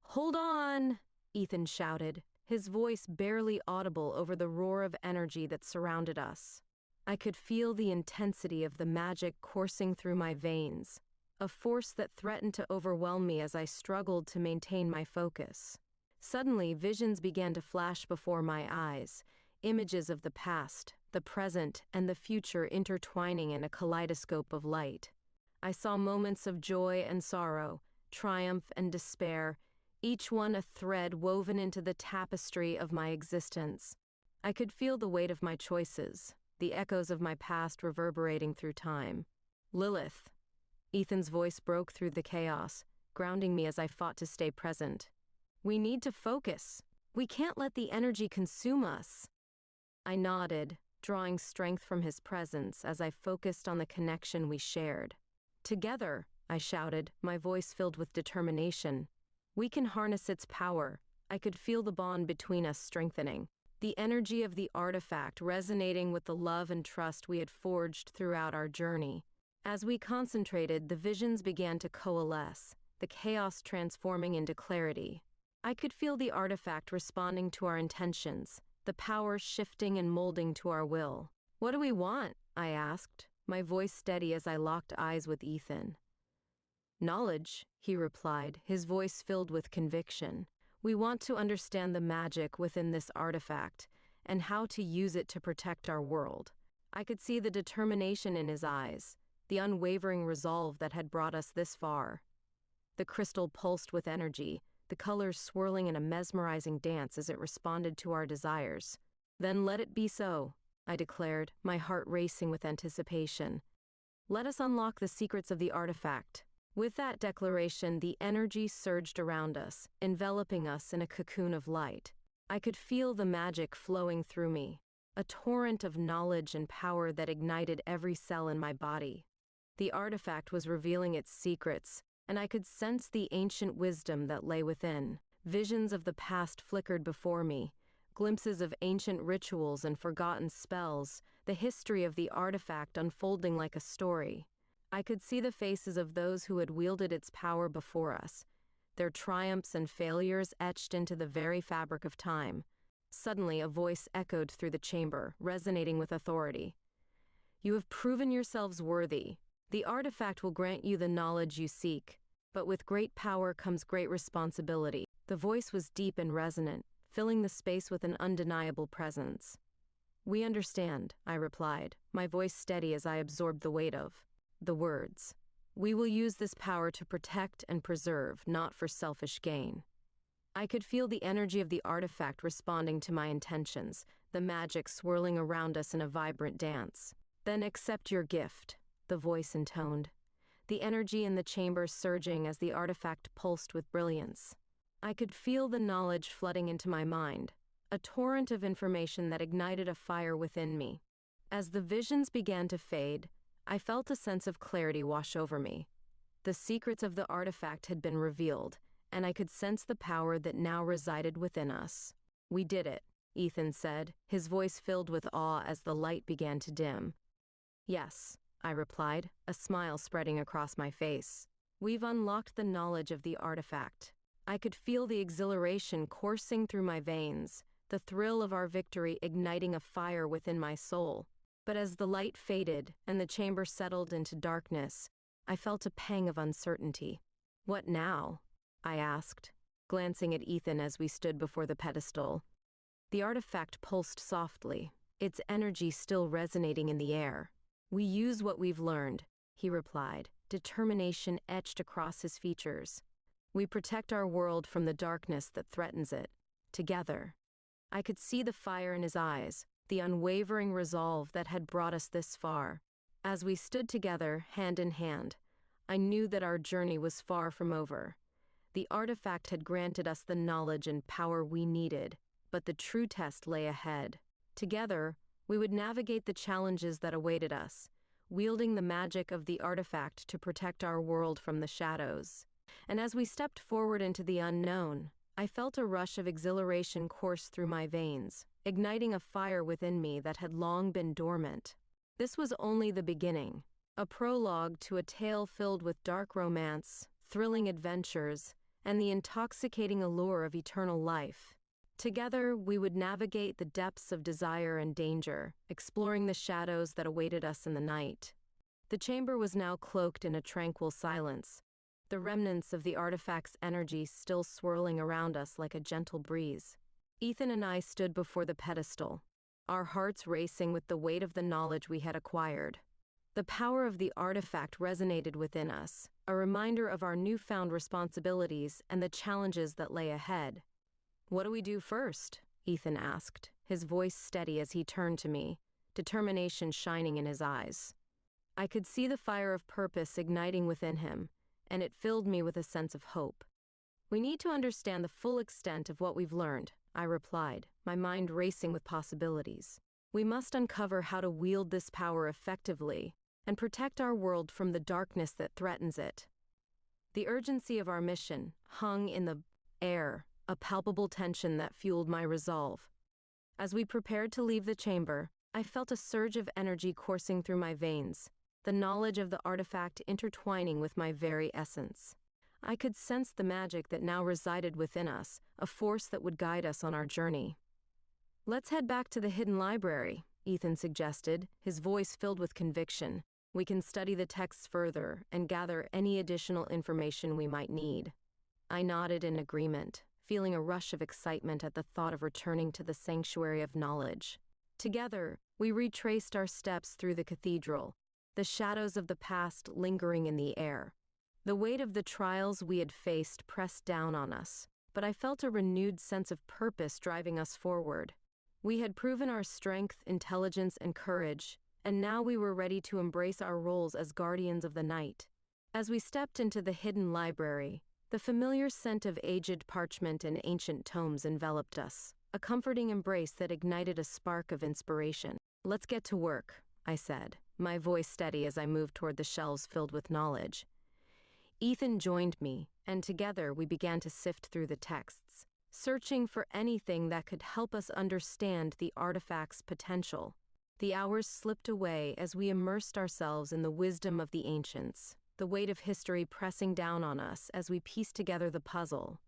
"Hold on!" Ethan shouted, his voice barely audible over the roar of energy that surrounded us. I could feel the intensity of the magic coursing through my veins, a force that threatened to overwhelm me as I struggled to maintain my focus. Suddenly, visions began to flash before my eyes, images of the past, the present, and the future intertwining in a kaleidoscope of light. I saw moments of joy and sorrow, triumph and despair, each one a thread woven into the tapestry of my existence. I could feel the weight of my choices, the echoes of my past reverberating through time. "Lilith." Ethan's voice broke through the chaos, grounding me as I fought to stay present. "We need to focus. We can't let the energy consume us." I nodded, drawing strength from his presence as I focused on the connection we shared. "Together," I shouted, my voice filled with determination. "We can harness its power." I could feel the bond between us strengthening, the energy of the artifact resonating with the love and trust we had forged throughout our journey. As we concentrated, the visions began to coalesce, the chaos transforming into clarity. I could feel the artifact responding to our intentions, the power shifting and molding to our will. "What do we want?" I asked, my voice steady as I locked eyes with Ethan. "Knowledge," he replied, his voice filled with conviction. "We want to understand the magic within this artifact, and how to use it to protect our world." I could see the determination in his eyes, the unwavering resolve that had brought us this far. The crystal pulsed with energy, the colors swirling in a mesmerizing dance as it responded to our desires. "Then let it be so," I declared, my heart racing with anticipation. "Let us unlock the secrets of the artifact." With that declaration, the energy surged around us, enveloping us in a cocoon of light. I could feel the magic flowing through me, a torrent of knowledge and power that ignited every cell in my body. The artifact was revealing its secrets, and I could sense the ancient wisdom that lay within. Visions of the past flickered before me, glimpses of ancient rituals and forgotten spells, the history of the artifact unfolding like a story. I could see the faces of those who had wielded its power before us, their triumphs and failures etched into the very fabric of time. Suddenly, a voice echoed through the chamber, resonating with authority. "You have proven yourselves worthy. The artifact will grant you the knowledge you seek, but with great power comes great responsibility." The voice was deep and resonant, filling the space with an undeniable presence. "We understand," I replied, my voice steady as I absorbed the weight of the words. "We will use this power to protect and preserve, not for selfish gain." I could feel the energy of the artifact responding to my intentions, the magic swirling around us in a vibrant dance. "Then accept your gift," the voice intoned, the energy in the chamber surging as the artifact pulsed with brilliance. I could feel the knowledge flooding into my mind, a torrent of information that ignited a fire within me. As the visions began to fade, I felt a sense of clarity wash over me. The secrets of the artifact had been revealed, and I could sense the power that now resided within us. "We did it," Ethan said, his voice filled with awe as the light began to dim. "Yes," I replied, a smile spreading across my face. "We've unlocked the knowledge of the artifact." I could feel the exhilaration coursing through my veins, the thrill of our victory igniting a fire within my soul. But as the light faded and the chamber settled into darkness, I felt a pang of uncertainty. "What now?" I asked, glancing at Ethan as we stood before the pedestal. The artifact pulsed softly, its energy still resonating in the air. "We use what we've learned," he replied, determination etched across his features. "We protect our world from the darkness that threatens it, together." I could see the fire in his eyes, the unwavering resolve that had brought us this far. As we stood together, hand in hand, I knew that our journey was far from over. The artifact had granted us the knowledge and power we needed, but the true test lay ahead. Together, we would navigate the challenges that awaited us, wielding the magic of the artifact to protect our world from the shadows. And as we stepped forward into the unknown, I felt a rush of exhilaration course through my veins, igniting a fire within me that had long been dormant. This was only the beginning, a prologue to a tale filled with dark romance, thrilling adventures, and the intoxicating allure of eternal life. Together, we would navigate the depths of desire and danger, exploring the shadows that awaited us in the night. The chamber was now cloaked in a tranquil silence, the remnants of the artifact's energy still swirling around us like a gentle breeze. Ethan and I stood before the pedestal, our hearts racing with the weight of the knowledge we had acquired. The power of the artifact resonated within us, a reminder of our newfound responsibilities and the challenges that lay ahead. "What do we do first?" Ethan asked, his voice steady as he turned to me, determination shining in his eyes. I could see the fire of purpose igniting within him, and it filled me with a sense of hope. "We need to understand the full extent of what we've learned," I replied, my mind racing with possibilities. "We must uncover how to wield this power effectively and protect our world from the darkness that threatens it." The urgency of our mission hung in the air, a palpable tension that fueled my resolve. As we prepared to leave the chamber, I felt a surge of energy coursing through my veins, the knowledge of the artifact intertwining with my very essence. I could sense the magic that now resided within us, a force that would guide us on our journey. "Let's head back to the hidden library," Ethan suggested, his voice filled with conviction. "We can study the texts further and gather any additional information we might need." I nodded in agreement, feeling a rush of excitement at the thought of returning to the sanctuary of knowledge. Together, we retraced our steps through the cathedral, the shadows of the past lingering in the air. The weight of the trials we had faced pressed down on us, but I felt a renewed sense of purpose driving us forward. We had proven our strength, intelligence, and courage, and now we were ready to embrace our roles as guardians of the night. As we stepped into the hidden library, the familiar scent of aged parchment and ancient tomes enveloped us, a comforting embrace that ignited a spark of inspiration. "Let's get to work," I said, my voice steady as I moved toward the shelves filled with knowledge. Ethan joined me, and together we began to sift through the texts, searching for anything that could help us understand the artifact's potential. The hours slipped away as we immersed ourselves in the wisdom of the ancients, the weight of history pressing down on us as we pieced together the puzzle.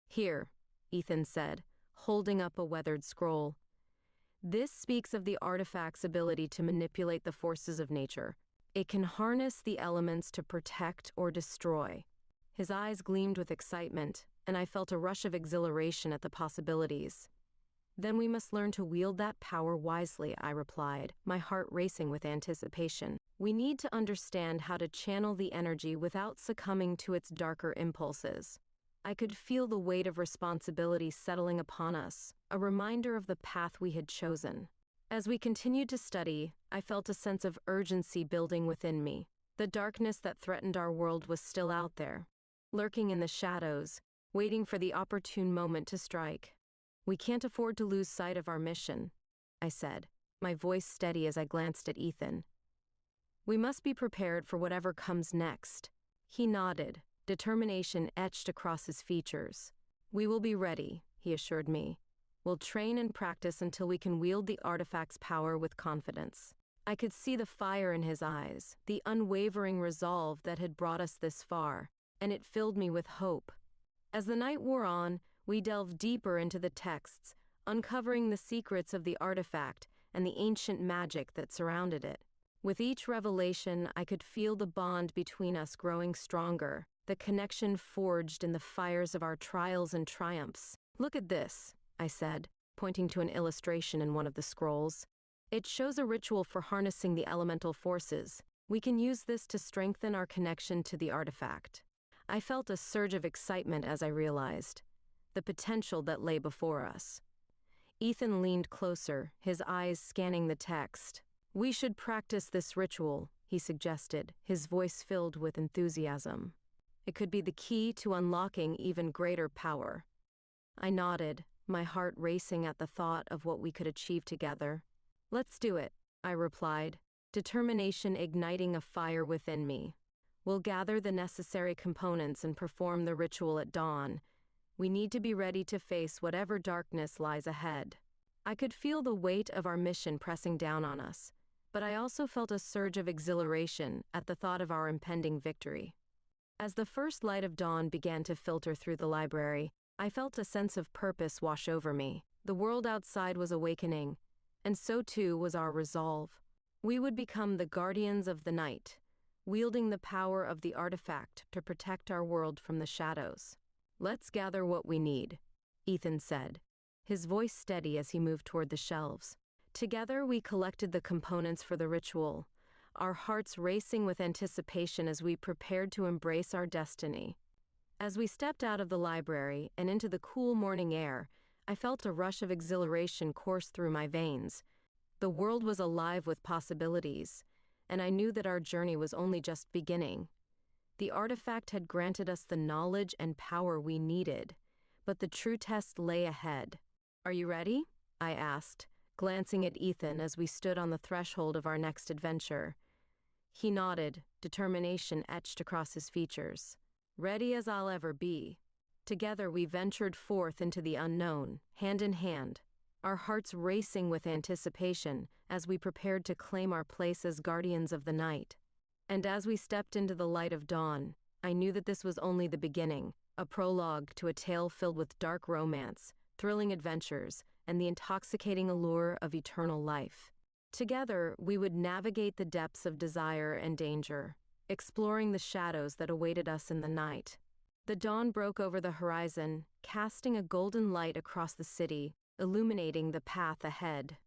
"Here," Ethan said, holding up a weathered scroll. "This speaks of the artifact's ability to manipulate the forces of nature. It can harness the elements to protect or destroy." His eyes gleamed with excitement, and I felt a rush of exhilaration at the possibilities. Then we must learn to wield that power wisely, I replied, my heart racing with anticipation. We need to understand how to channel the energy without succumbing to its darker impulses. I could feel the weight of responsibility settling upon us, a reminder of the path we had chosen. As we continued to study, I felt a sense of urgency building within me. The darkness that threatened our world was still out there, lurking in the shadows, waiting for the opportune moment to strike. We can't afford to lose sight of our mission, I said, my voice steady as I glanced at Ethan. We must be prepared for whatever comes next. He nodded, determination etched across his features. We will be ready, he assured me. We'll train and practice until we can wield the artifact's power with confidence. I could see the fire in his eyes, the unwavering resolve that had brought us this far, and it filled me with hope. As the night wore on, we delved deeper into the texts, uncovering the secrets of the artifact and the ancient magic that surrounded it. With each revelation, I could feel the bond between us growing stronger, the connection forged in the fires of our trials and triumphs. Look at this, I said, pointing to an illustration in one of the scrolls. It shows a ritual for harnessing the elemental forces. We can use this to strengthen our connection to the artifact. I felt a surge of excitement as I realized the potential that lay before us. Ethan leaned closer, his eyes scanning the text. We should practice this ritual, he suggested, his voice filled with enthusiasm. It could be the key to unlocking even greater power. I nodded, my heart racing at the thought of what we could achieve together. Let's do it, I replied, determination igniting a fire within me. We'll gather the necessary components and perform the ritual at dawn. We need to be ready to face whatever darkness lies ahead. I could feel the weight of our mission pressing down on us, but I also felt a surge of exhilaration at the thought of our impending victory. As the first light of dawn began to filter through the library, I felt a sense of purpose wash over me. The world outside was awakening, and so too was our resolve. We would become the guardians of the night, wielding the power of the artifact to protect our world from the shadows. Let's gather what we need, Ethan said, his voice steady as he moved toward the shelves. Together we collected the components for the ritual, our hearts racing with anticipation as we prepared to embrace our destiny. As we stepped out of the library and into the cool morning air, I felt a rush of exhilaration course through my veins. The world was alive with possibilities, and I knew that our journey was only just beginning. The artifact had granted us the knowledge and power we needed, but the true test lay ahead. Are you ready? I asked, glancing at Ethan as we stood on the threshold of our next adventure. He nodded, determination etched across his features. Ready as I'll ever be. Together we ventured forth into the unknown, hand in hand, our hearts racing with anticipation as we prepared to claim our place as guardians of the night. And as we stepped into the light of dawn, I knew that this was only the beginning, a prologue to a tale filled with dark romance, thrilling adventures, and the intoxicating allure of eternal life. Together, we would navigate the depths of desire and danger, exploring the shadows that awaited us in the night. The dawn broke over the horizon, casting a golden light across the city, illuminating the path ahead.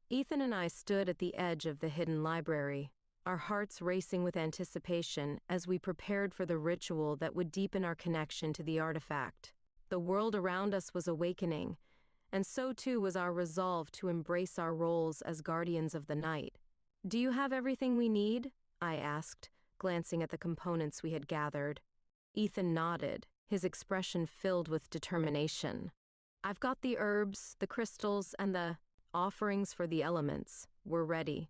Ethan and I stood at the edge of the hidden library, our hearts racing with anticipation as we prepared for the ritual that would deepen our connection to the artifact. The world around us was awakening, and so too was our resolve to embrace our roles as guardians of the night. Do you have everything we need? I asked, glancing at the components we had gathered. Ethan nodded, his expression filled with determination. I've got the herbs, the crystals, and the offerings for the elements. We're ready.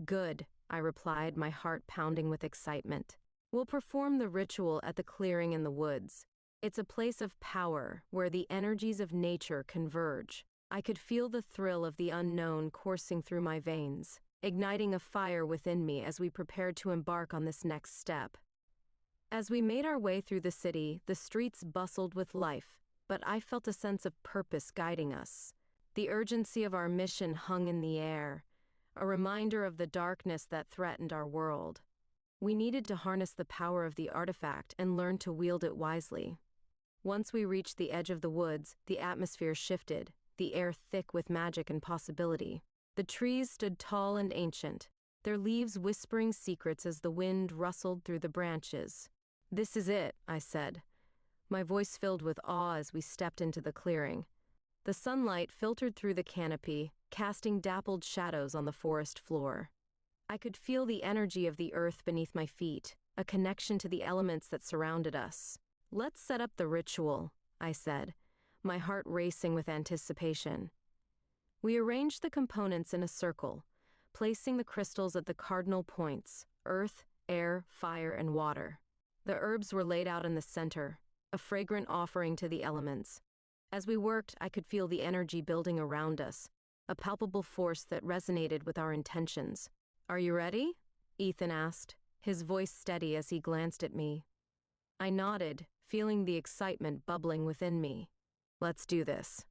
Good, I replied, my heart pounding with excitement. We'll perform the ritual at the clearing in the woods. It's a place of power where the energies of nature converge. I could feel the thrill of the unknown coursing through my veins, igniting a fire within me as we prepared to embark on this next step. As we made our way through the city, the streets bustled with life, but I felt a sense of purpose guiding us. The urgency of our mission hung in the air, a reminder of the darkness that threatened our world. We needed to harness the power of the artifact and learn to wield it wisely. Once we reached the edge of the woods, the atmosphere shifted, the air thick with magic and possibility. The trees stood tall and ancient, their leaves whispering secrets as the wind rustled through the branches. "This is it," I said, my voice filled with awe as we stepped into the clearing. The sunlight filtered through the canopy, casting dappled shadows on the forest floor. I could feel the energy of the earth beneath my feet, a connection to the elements that surrounded us. "Let's set up the ritual," I said, my heart racing with anticipation. We arranged the components in a circle, placing the crystals at the cardinal points: earth, air, fire, and water. The herbs were laid out in the center, a fragrant offering to the elements. As we worked, I could feel the energy building around us, a palpable force that resonated with our intentions. "Are you ready?" Ethan asked, his voice steady as he glanced at me. I nodded, feeling the excitement bubbling within me. "Let's do this."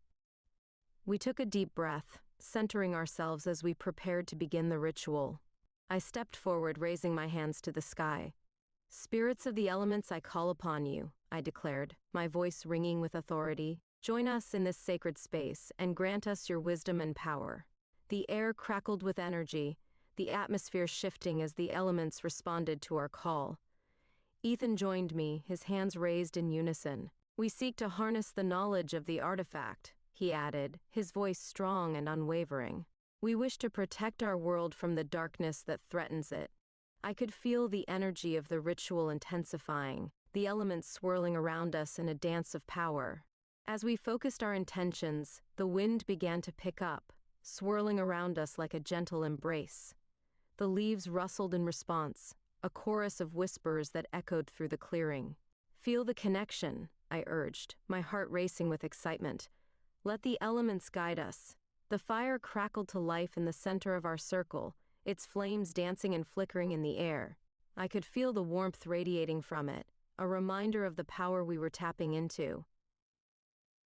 We took a deep breath, centering ourselves as we prepared to begin the ritual. I stepped forward, raising my hands to the sky. "Spirits of the elements, I call upon you," I declared, my voice ringing with authority. "Join us in this sacred space and grant us your wisdom and power." The air crackled with energy, the atmosphere shifting as the elements responded to our call. Ethan joined me, his hands raised in unison. "We seek to harness the knowledge of the artifact," he added, his voice strong and unwavering. "We wish to protect our world from the darkness that threatens it." I could feel the energy of the ritual intensifying, the elements swirling around us in a dance of power. As we focused our intentions, the wind began to pick up, swirling around us like a gentle embrace. The leaves rustled in response, a chorus of whispers that echoed through the clearing. "Feel the connection," I urged, my heart racing with excitement. "Let the elements guide us." The fire crackled to life in the center of our circle, its flames dancing and flickering in the air. I could feel the warmth radiating from it, a reminder of the power we were tapping into.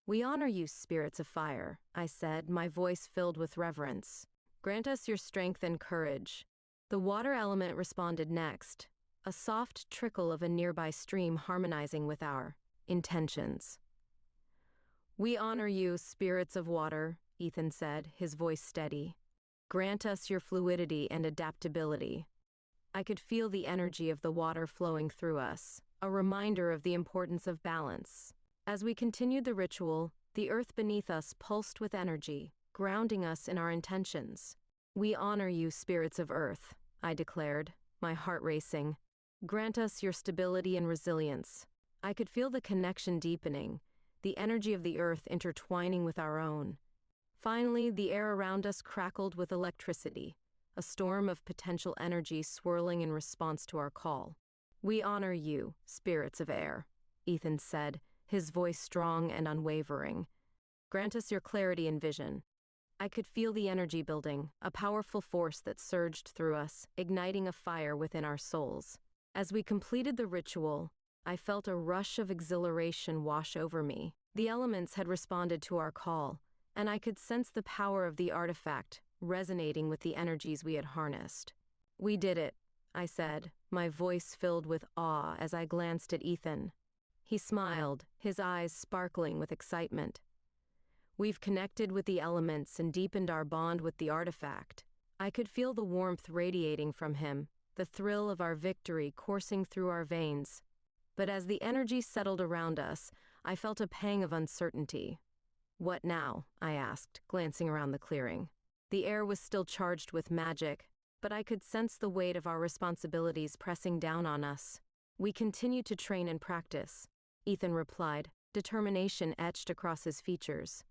"We honor you, spirits of fire," I said, my voice filled with reverence. "Grant us your strength and courage." The water element responded next, a soft trickle of a nearby stream harmonizing with our intentions. "We honor you, spirits of water," Ethan said, his voice steady. "Grant us your fluidity and adaptability." I could feel the energy of the water flowing through us, a reminder of the importance of balance. As we continued the ritual, the earth beneath us pulsed with energy, grounding us in our intentions. "We honor you, spirits of earth," I declared, my heart racing. "Grant us your stability and resilience." I could feel the connection deepening, the energy of the earth intertwining with our own. Finally, the air around us crackled with electricity, a storm of potential energy swirling in response to our call. "We honor you, spirits of air," Ethan said, his voice strong and unwavering. "Grant us your clarity and vision." I could feel the energy building, a powerful force that surged through us, igniting a fire within our souls. As we completed the ritual, I felt a rush of exhilaration wash over me. The elements had responded to our call, and I could sense the power of the artifact resonating with the energies we had harnessed. "We did it," I said, my voice filled with awe as I glanced at Ethan. He smiled, his eyes sparkling with excitement. "We've connected with the elements and deepened our bond with the artifact." I could feel the warmth radiating from him, the thrill of our victory coursing through our veins. But as the energy settled around us, I felt a pang of uncertainty. "What now?" I asked, glancing around the clearing. The air was still charged with magic, but I could sense the weight of our responsibilities pressing down on us. "We continue to train and practice," Ethan replied, determination etched across his features.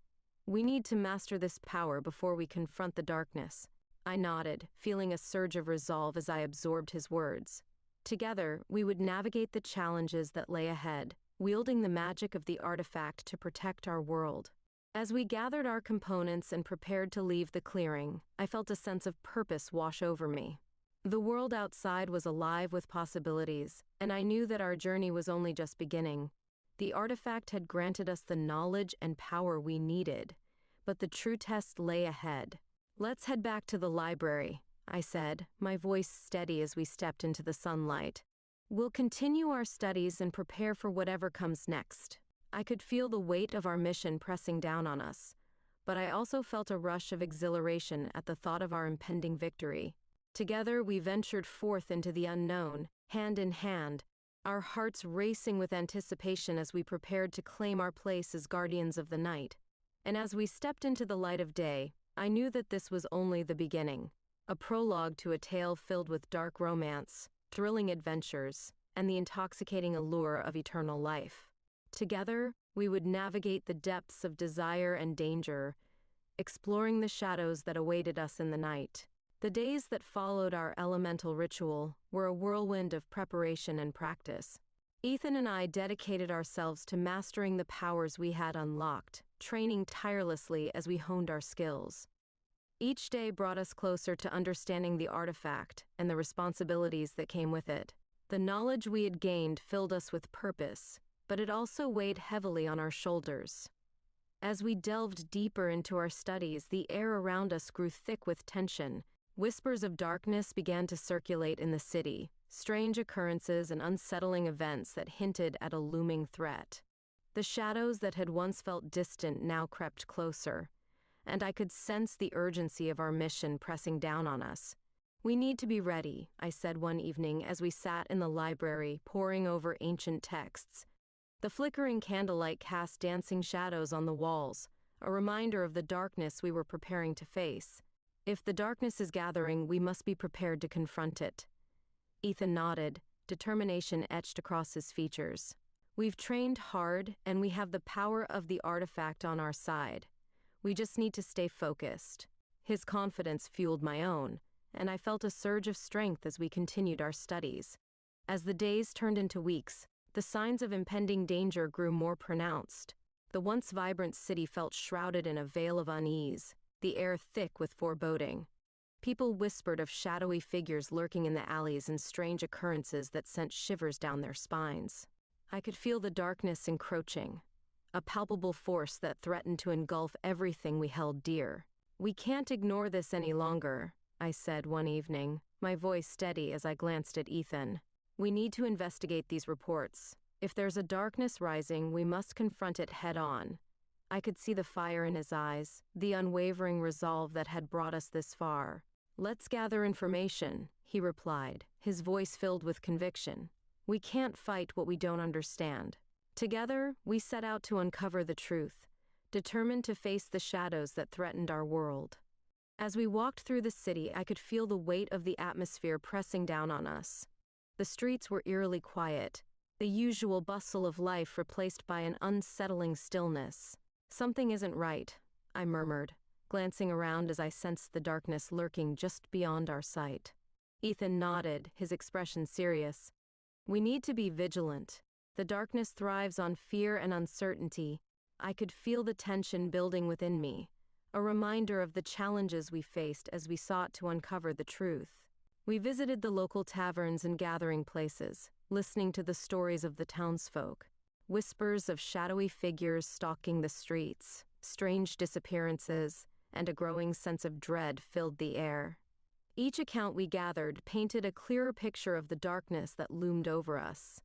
"We need to master this power before we confront the darkness." I nodded, feeling a surge of resolve as I absorbed his words. Together, we would navigate the challenges that lay ahead, wielding the magic of the artifact to protect our world. As we gathered our components and prepared to leave the clearing, I felt a sense of purpose wash over me. The world outside was alive with possibilities, and I knew that our journey was only just beginning. The artifact had granted us the knowledge and power we needed, but the true test lay ahead. "Let's head back to the library," I said, my voice steady as we stepped into the sunlight. "We'll continue our studies and prepare for whatever comes next." I could feel the weight of our mission pressing down on us, but I also felt a rush of exhilaration at the thought of our impending victory. Together we ventured forth into the unknown, hand in hand, our hearts racing with anticipation as we prepared to claim our place as guardians of the night. And as we stepped into the light of day, I knew that this was only the beginning, a prologue to a tale filled with dark romance, thrilling adventures, and the intoxicating allure of eternal life. Together, we would navigate the depths of desire and danger, exploring the shadows that awaited us in the night. The days that followed our elemental ritual were a whirlwind of preparation and practice. Ethan and I dedicated ourselves to mastering the powers we had unlocked, training tirelessly as we honed our skills. Each day brought us closer to understanding the artifact and the responsibilities that came with it. The knowledge we had gained filled us with purpose, but it also weighed heavily on our shoulders. As we delved deeper into our studies, the air around us grew thick with tension. Whispers of darkness began to circulate in the city, strange occurrences and unsettling events that hinted at a looming threat. The shadows that had once felt distant now crept closer, and I could sense the urgency of our mission pressing down on us. "We need to be ready," I said one evening as we sat in the library poring over ancient texts. The flickering candlelight cast dancing shadows on the walls, a reminder of the darkness we were preparing to face. "If the darkness is gathering, we must be prepared to confront it." Ethan nodded, determination etched across his features. "We've trained hard, and we have the power of the artifact on our side. We just need to stay focused." His confidence fueled my own, and I felt a surge of strength as we continued our studies. As the days turned into weeks, the signs of impending danger grew more pronounced. The once vibrant city felt shrouded in a veil of unease, the air thick with foreboding. People whispered of shadowy figures lurking in the alleys and strange occurrences that sent shivers down their spines. I could feel the darkness encroaching, a palpable force that threatened to engulf everything we held dear. "We can't ignore this any longer," I said one evening, my voice steady as I glanced at Ethan. "We need to investigate these reports. If there's a darkness rising, we must confront it head-on." I could see the fire in his eyes, the unwavering resolve that had brought us this far. "Let's gather information," he replied, his voice filled with conviction. "We can't fight what we don't understand." Together, we set out to uncover the truth, determined to face the shadows that threatened our world. As we walked through the city, I could feel the weight of the atmosphere pressing down on us. The streets were eerily quiet, the usual bustle of life replaced by an unsettling stillness. "Something isn't right," I murmured, glancing around as I sensed the darkness lurking just beyond our sight. Ethan nodded, his expression serious. "We need to be vigilant. The darkness thrives on fear and uncertainty." I could feel the tension building within me, a reminder of the challenges we faced as we sought to uncover the truth. We visited the local taverns and gathering places, listening to the stories of the townsfolk. Whispers of shadowy figures stalking the streets, strange disappearances, and a growing sense of dread filled the air. Each account we gathered painted a clearer picture of the darkness that loomed over us.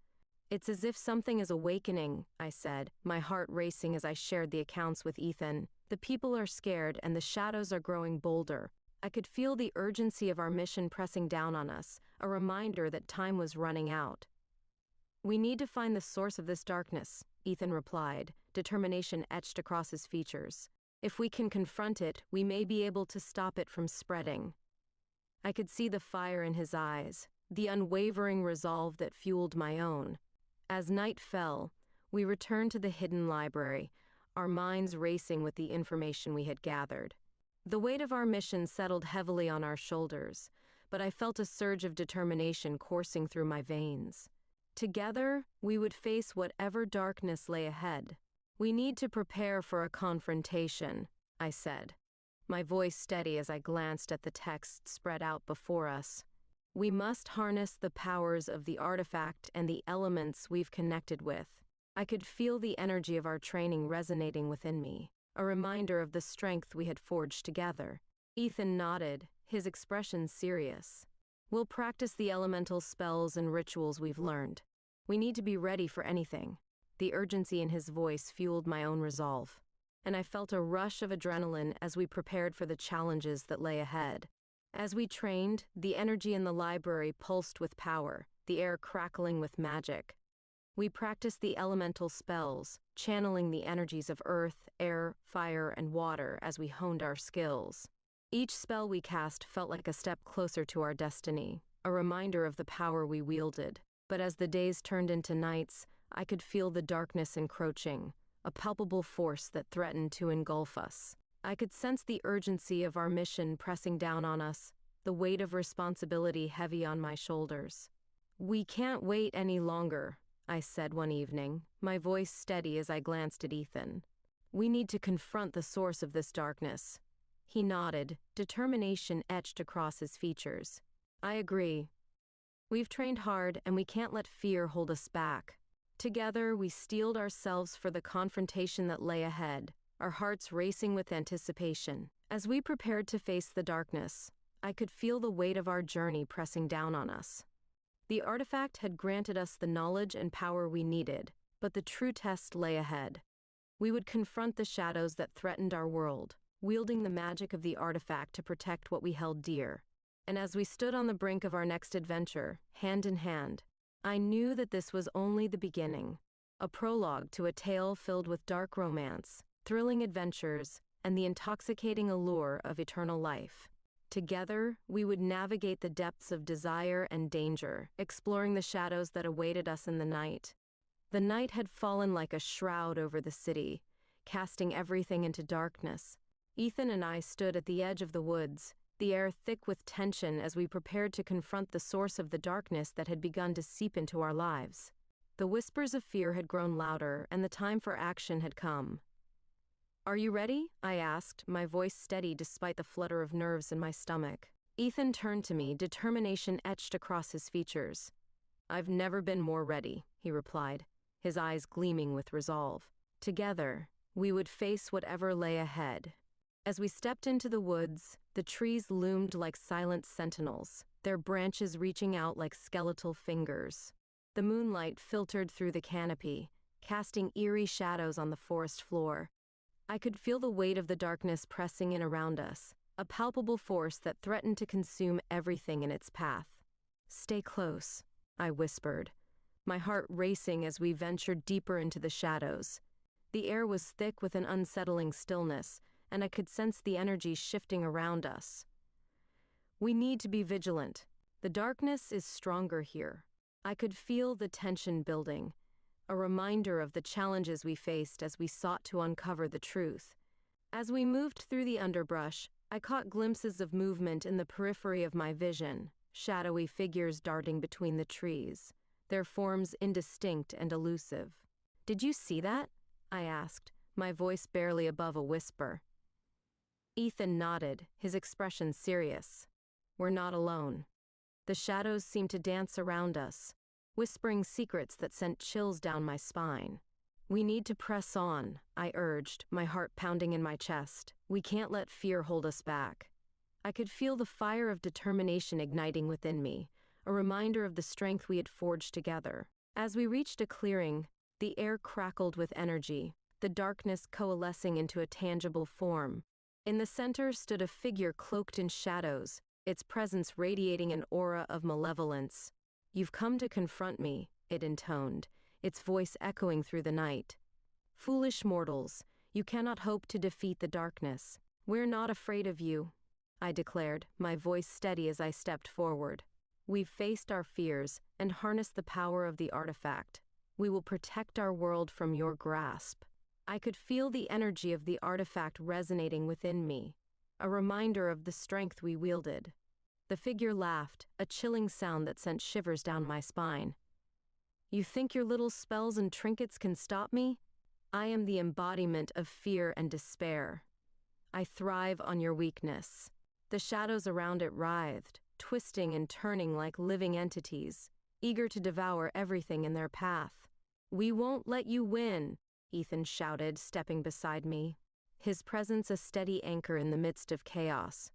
"It's as if something is awakening," I said, my heart racing as I shared the accounts with Ethan. "The people are scared and the shadows are growing bolder." I could feel the urgency of our mission pressing down on us, a reminder that time was running out. "We need to find the source of this darkness," Ethan replied, determination etched across his features. "If we can confront it, we may be able to stop it from spreading." I could see the fire in his eyes, the unwavering resolve that fueled my own. As night fell, we returned to the hidden library, our minds racing with the information we had gathered. The weight of our mission settled heavily on our shoulders, but I felt a surge of determination coursing through my veins. Together, we would face whatever darkness lay ahead. "We need to prepare for a confrontation," I said, my voice steady as I glanced at the text spread out before us. "We must harness the powers of the artifact and the elements we've connected with." I could feel the energy of our training resonating within me, a reminder of the strength we had forged together. Ethan nodded, his expression serious. "We'll practice the elemental spells and rituals we've learned. We need to be ready for anything." The urgency in his voice fueled my own resolve, and I felt a rush of adrenaline as we prepared for the challenges that lay ahead. As we trained, the energy in the library pulsed with power, the air crackling with magic. We practiced the elemental spells, channeling the energies of earth, air, fire, and water as we honed our skills. Each spell we cast felt like a step closer to our destiny, a reminder of the power we wielded. But as the days turned into nights, I could feel the darkness encroaching, a palpable force that threatened to engulf us. I could sense the urgency of our mission pressing down on us, the weight of responsibility heavy on my shoulders. "We can't wait any longer," I said one evening, my voice steady as I glanced at Ethan. "We need to confront the source of this darkness." He nodded, determination etched across his features. "I agree. We've trained hard, and we can't let fear hold us back." Together, we steeled ourselves for the confrontation that lay ahead, our hearts racing with anticipation. As we prepared to face the darkness, I could feel the weight of our journey pressing down on us. The artifact had granted us the knowledge and power we needed, but the true test lay ahead. We would confront the shadows that threatened our world, wielding the magic of the artifact to protect what we held dear. And as we stood on the brink of our next adventure, hand in hand, I knew that this was only the beginning, a prologue to a tale filled with dark romance, thrilling adventures, and the intoxicating allure of eternal life. Together, we would navigate the depths of desire and danger, exploring the shadows that awaited us in the night. The night had fallen like a shroud over the city, casting everything into darkness. Ethan and I stood at the edge of the woods, the air thick with tension as we prepared to confront the source of the darkness that had begun to seep into our lives. The whispers of fear had grown louder, and the time for action had come. "Are you ready?" I asked, my voice steady despite the flutter of nerves in my stomach. Ethan turned to me, determination etched across his features. "I've never been more ready," he replied, his eyes gleaming with resolve. Together, we would face whatever lay ahead. As we stepped into the woods, the trees loomed like silent sentinels, their branches reaching out like skeletal fingers. The moonlight filtered through the canopy, casting eerie shadows on the forest floor. I could feel the weight of the darkness pressing in around us, a palpable force that threatened to consume everything in its path. "Stay close," I whispered, my heart racing as we ventured deeper into the shadows. The air was thick with an unsettling stillness, and I could sense the energy shifting around us. "We need to be vigilant. The darkness is stronger here." I could feel the tension building, a reminder of the challenges we faced as we sought to uncover the truth. As we moved through the underbrush, I caught glimpses of movement in the periphery of my vision, shadowy figures darting between the trees, their forms indistinct and elusive. "Did you see that?" I asked, my voice barely above a whisper. Ethan nodded, his expression serious. "We're not alone." The shadows seemed to dance around us, whispering secrets that sent chills down my spine. "We need to press on," I urged, my heart pounding in my chest. "We can't let fear hold us back." I could feel the fire of determination igniting within me, a reminder of the strength we had forged together. As we reached a clearing, the air crackled with energy, the darkness coalescing into a tangible form. In the center stood a figure cloaked in shadows, its presence radiating an aura of malevolence. "You've come to confront me," it intoned, its voice echoing through the night. "Foolish mortals, you cannot hope to defeat the darkness." "We're not afraid of you," I declared, my voice steady as I stepped forward. "We've faced our fears and harnessed the power of the artifact. We will protect our world from your grasp." I could feel the energy of the artifact resonating within me, a reminder of the strength we wielded. The figure laughed, a chilling sound that sent shivers down my spine. "You think your little spells and trinkets can stop me? I am the embodiment of fear and despair. I thrive on your weakness." The shadows around it writhed, twisting and turning like living entities, eager to devour everything in their path. "We won't let you win," Ethan shouted, stepping beside me, his presence a steady anchor in the midst of chaos.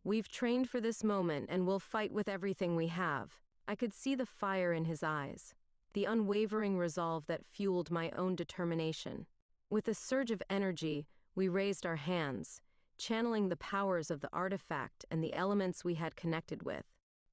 "We've trained for this moment and we'll fight with everything we have." I could see the fire in his eyes, the unwavering resolve that fueled my own determination. With a surge of energy, we raised our hands, channeling the powers of the artifact and the elements we had connected with.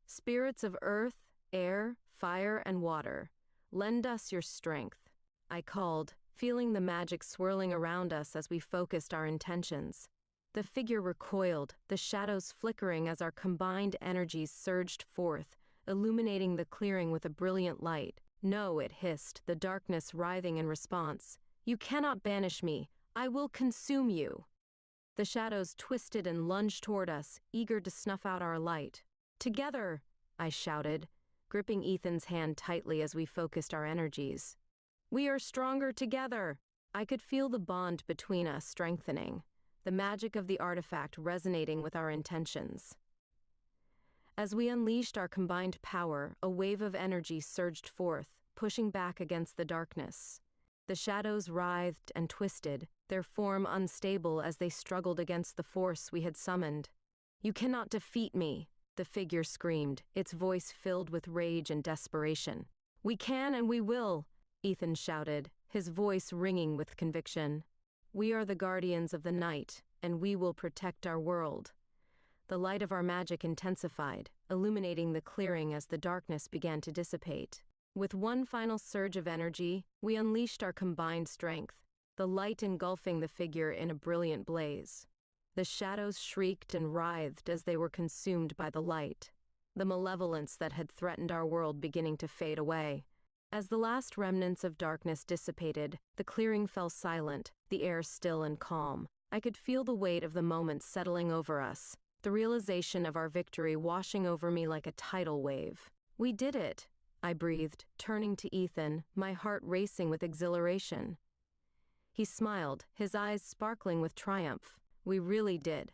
Spirits of earth, air, fire, and water, lend us your strength, I called, feeling the magic swirling around us as we focused our intentions. The figure recoiled, the shadows flickering as our combined energies surged forth, illuminating the clearing with a brilliant light. No, it hissed, the darkness writhing in response. You cannot banish me. I will consume you. The shadows twisted and lunged toward us, eager to snuff out our light. Together, I shouted, gripping Ethan's hand tightly as we focused our energies. We are stronger together. I could feel the bond between us strengthening, the magic of the artifact resonating with our intentions. As we unleashed our combined power, a wave of energy surged forth, pushing back against the darkness. The shadows writhed and twisted, their form unstable as they struggled against the force we had summoned. You cannot defeat me, the figure screamed, its voice filled with rage and desperation. We can and we will, Ethan shouted, his voice ringing with conviction. We are the guardians of the night, and we will protect our world. The light of our magic intensified, illuminating the clearing as the darkness began to dissipate. With one final surge of energy, we unleashed our combined strength, the light engulfing the figure in a brilliant blaze. The shadows shrieked and writhed as they were consumed by the light, the malevolence that had threatened our world beginning to fade away. As the last remnants of darkness dissipated, the clearing fell silent, the air still and calm. I could feel the weight of the moment settling over us, the realization of our victory washing over me like a tidal wave. We did it, I breathed, turning to Ethan, my heart racing with exhilaration. He smiled, his eyes sparkling with triumph. We really did.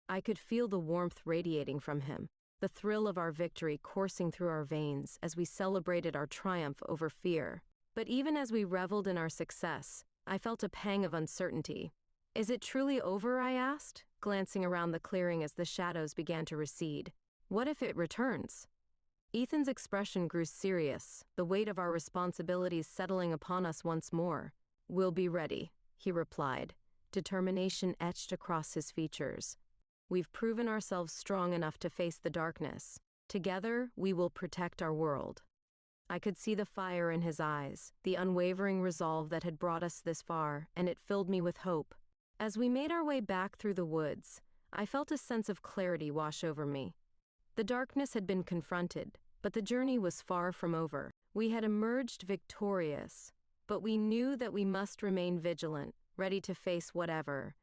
I could feel the warmth radiating from him, the thrill of our victory coursing through our veins as we celebrated our triumph over fear. But even as we reveled in our success, I felt a pang of uncertainty. Is it truly over? I asked, glancing around the clearing as the shadows began to recede. What if it returns? Ethan's expression grew serious, the weight of our responsibilities settling upon us once more. We'll be ready, he replied, determination etched across his features. We've proven ourselves strong enough to face the darkness. Together, we will protect our world. I could see the fire in his eyes, the unwavering resolve that had brought us this far, and it filled me with hope. As we made our way back through the woods, I felt a sense of clarity wash over me. The darkness had been confronted, but the journey was far from over. We had emerged victorious, but we knew that we must remain vigilant, ready to face whatever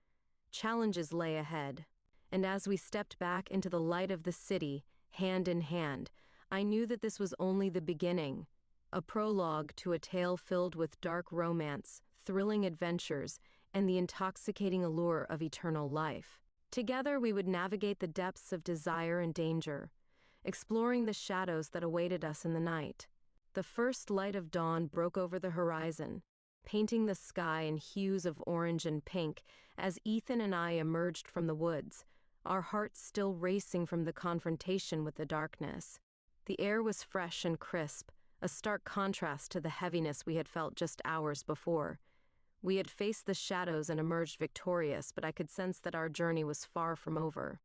challenges lay ahead. And as we stepped back into the light of the city, hand in hand, I knew that this was only the beginning, a prologue to a tale filled with dark romance, thrilling adventures, and the intoxicating allure of eternal life. Together we would navigate the depths of desire and danger, exploring the shadows that awaited us in the night. The first light of dawn broke over the horizon, painting the sky in hues of orange and pink as Ethan and I emerged from the woods, our hearts still racing from the confrontation with the darkness. The air was fresh and crisp, a stark contrast to the heaviness we had felt just hours before. We had faced the shadows and emerged victorious, but I could sense that our journey was far from over.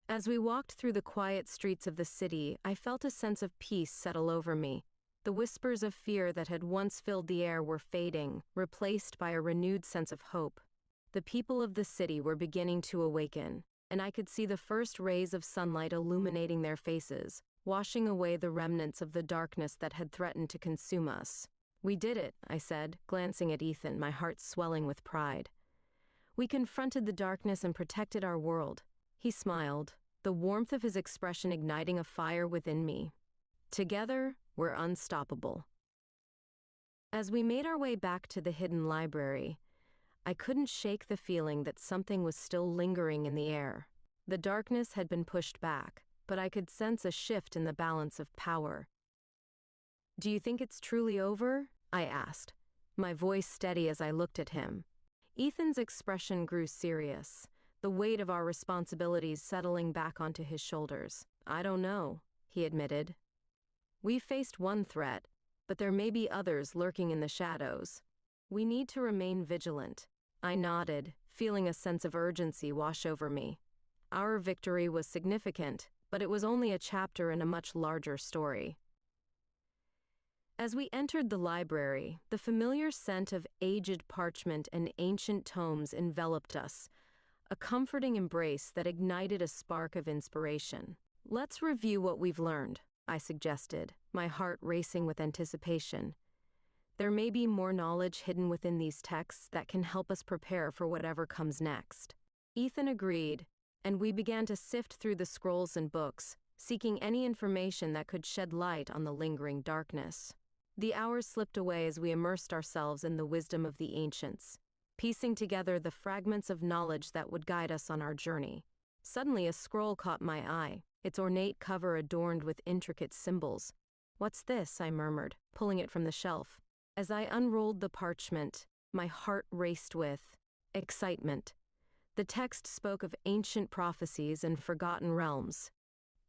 As we walked through the quiet streets of the city, I felt a sense of peace settle over me. The whispers of fear that had once filled the air were fading, replaced by a renewed sense of hope. The people of the city were beginning to awaken, and I could see the first rays of sunlight illuminating their faces, washing away the remnants of the darkness that had threatened to consume us. We did it, I said, glancing at Ethan, my heart swelling with pride. We confronted the darkness and protected our world. He smiled, the warmth of his expression igniting a fire within me. Together, we're unstoppable. As we made our way back to the hidden library, I couldn't shake the feeling that something was still lingering in the air. The darkness had been pushed back, but I could sense a shift in the balance of power. Do you think it's truly over? I asked, my voice steady as I looked at him. Ethan's expression grew serious, the weight of our responsibilities settling back onto his shoulders. I don't know, he admitted. We faced one threat, but there may be others lurking in the shadows. We need to remain vigilant. I nodded, feeling a sense of urgency wash over me. Our victory was significant, but it was only a chapter in a much larger story. As we entered the library, the familiar scent of aged parchment and ancient tomes enveloped us, a comforting embrace that ignited a spark of inspiration. Let's review what we've learned, I suggested, my heart racing with anticipation. There may be more knowledge hidden within these texts that can help us prepare for whatever comes next. Ethan agreed, and we began to sift through the scrolls and books, seeking any information that could shed light on the lingering darkness. The hours slipped away as we immersed ourselves in the wisdom of the ancients, piecing together the fragments of knowledge that would guide us on our journey. Suddenly a scroll caught my eye, its ornate cover adorned with intricate symbols. "What's this?" I murmured, pulling it from the shelf. As I unrolled the parchment, my heart raced with excitement. The text spoke of ancient prophecies and forgotten realms,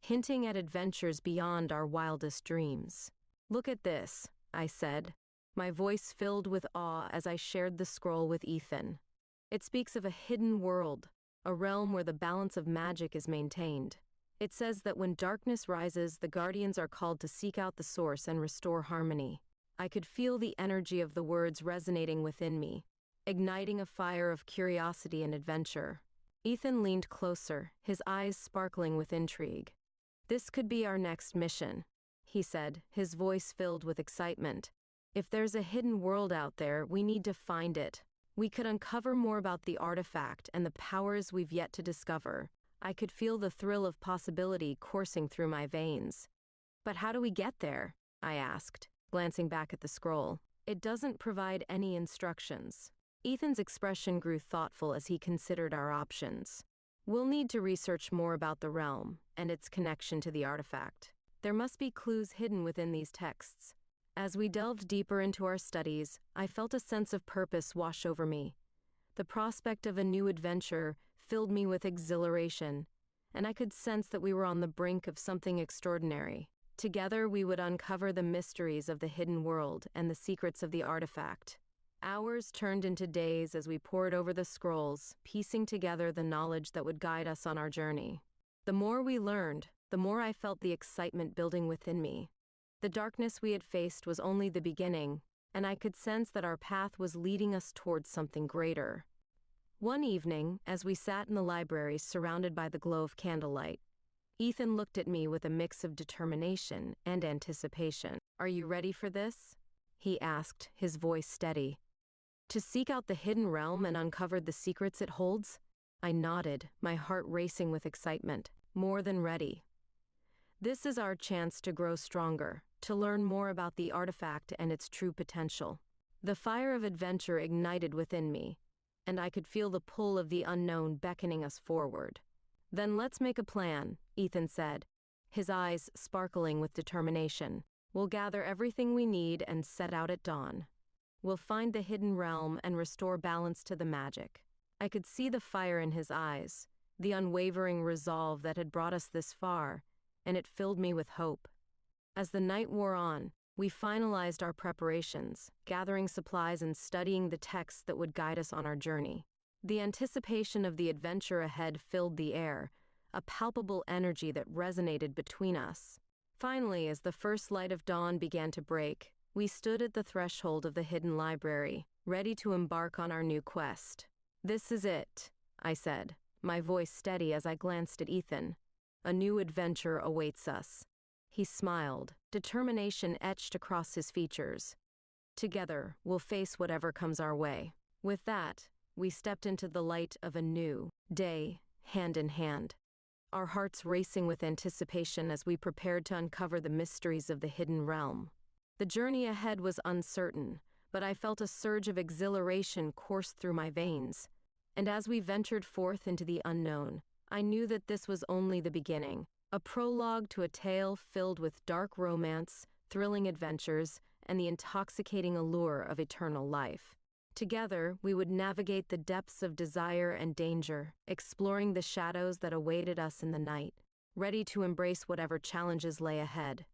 hinting at adventures beyond our wildest dreams. "Look at this," I said, my voice filled with awe as I shared the scroll with Ethan. "It speaks of a hidden world, a realm where the balance of magic is maintained. It says that when darkness rises, the guardians are called to seek out the source and restore harmony." I could feel the energy of the words resonating within me, igniting a fire of curiosity and adventure. Ethan leaned closer, his eyes sparkling with intrigue. "This could be our next mission," he said, his voice filled with excitement. "If there's a hidden world out there, we need to find it. We could uncover more about the artifact and the powers we've yet to discover." I could feel the thrill of possibility coursing through my veins. "But how do we get there?" I asked, glancing back at the scroll. "It doesn't provide any instructions." Ethan's expression grew thoughtful as he considered our options. "We'll need to research more about the realm and its connection to the artifact. There must be clues hidden within these texts." As we delved deeper into our studies, I felt a sense of purpose wash over me. The prospect of a new adventure filled me with exhilaration, and I could sense that we were on the brink of something extraordinary. Together we would uncover the mysteries of the hidden world and the secrets of the artifact. Hours turned into days as we pored over the scrolls, piecing together the knowledge that would guide us on our journey. The more we learned, the more I felt the excitement building within me. The darkness we had faced was only the beginning, and I could sense that our path was leading us towards something greater. One evening, as we sat in the library surrounded by the glow of candlelight, Ethan looked at me with a mix of determination and anticipation. "Are you ready for this?" he asked, his voice steady. "To seek out the hidden realm and uncover the secrets it holds?" I nodded, my heart racing with excitement. "More than ready. This is our chance to grow stronger, to learn more about the artifact and its true potential." The fire of adventure ignited within me, and I could feel the pull of the unknown beckoning us forward. "Then let's make a plan," Ethan said, his eyes sparkling with determination. "We'll gather everything we need and set out at dawn. We'll find the hidden realm and restore balance to the magic." I could see the fire in his eyes, the unwavering resolve that had brought us this far, and it filled me with hope. As the night wore on, we finalized our preparations, gathering supplies and studying the texts that would guide us on our journey. The anticipation of the adventure ahead filled the air, a palpable energy that resonated between us. Finally, as the first light of dawn began to break, we stood at the threshold of the hidden library, ready to embark on our new quest. "This is it," I said, my voice steady as I glanced at Ethan. "A new adventure awaits us." He smiled, determination etched across his features. "Together, we'll face whatever comes our way." With that, we stepped into the light of a new day, hand in hand, our hearts racing with anticipation as we prepared to uncover the mysteries of the hidden realm. The journey ahead was uncertain, but I felt a surge of exhilaration course through my veins. And as we ventured forth into the unknown, I knew that this was only the beginning, a prologue to a tale filled with dark romance, thrilling adventures, and the intoxicating allure of eternal life. Together, we would navigate the depths of desire and danger, exploring the shadows that awaited us in the night, ready to embrace whatever challenges lay ahead.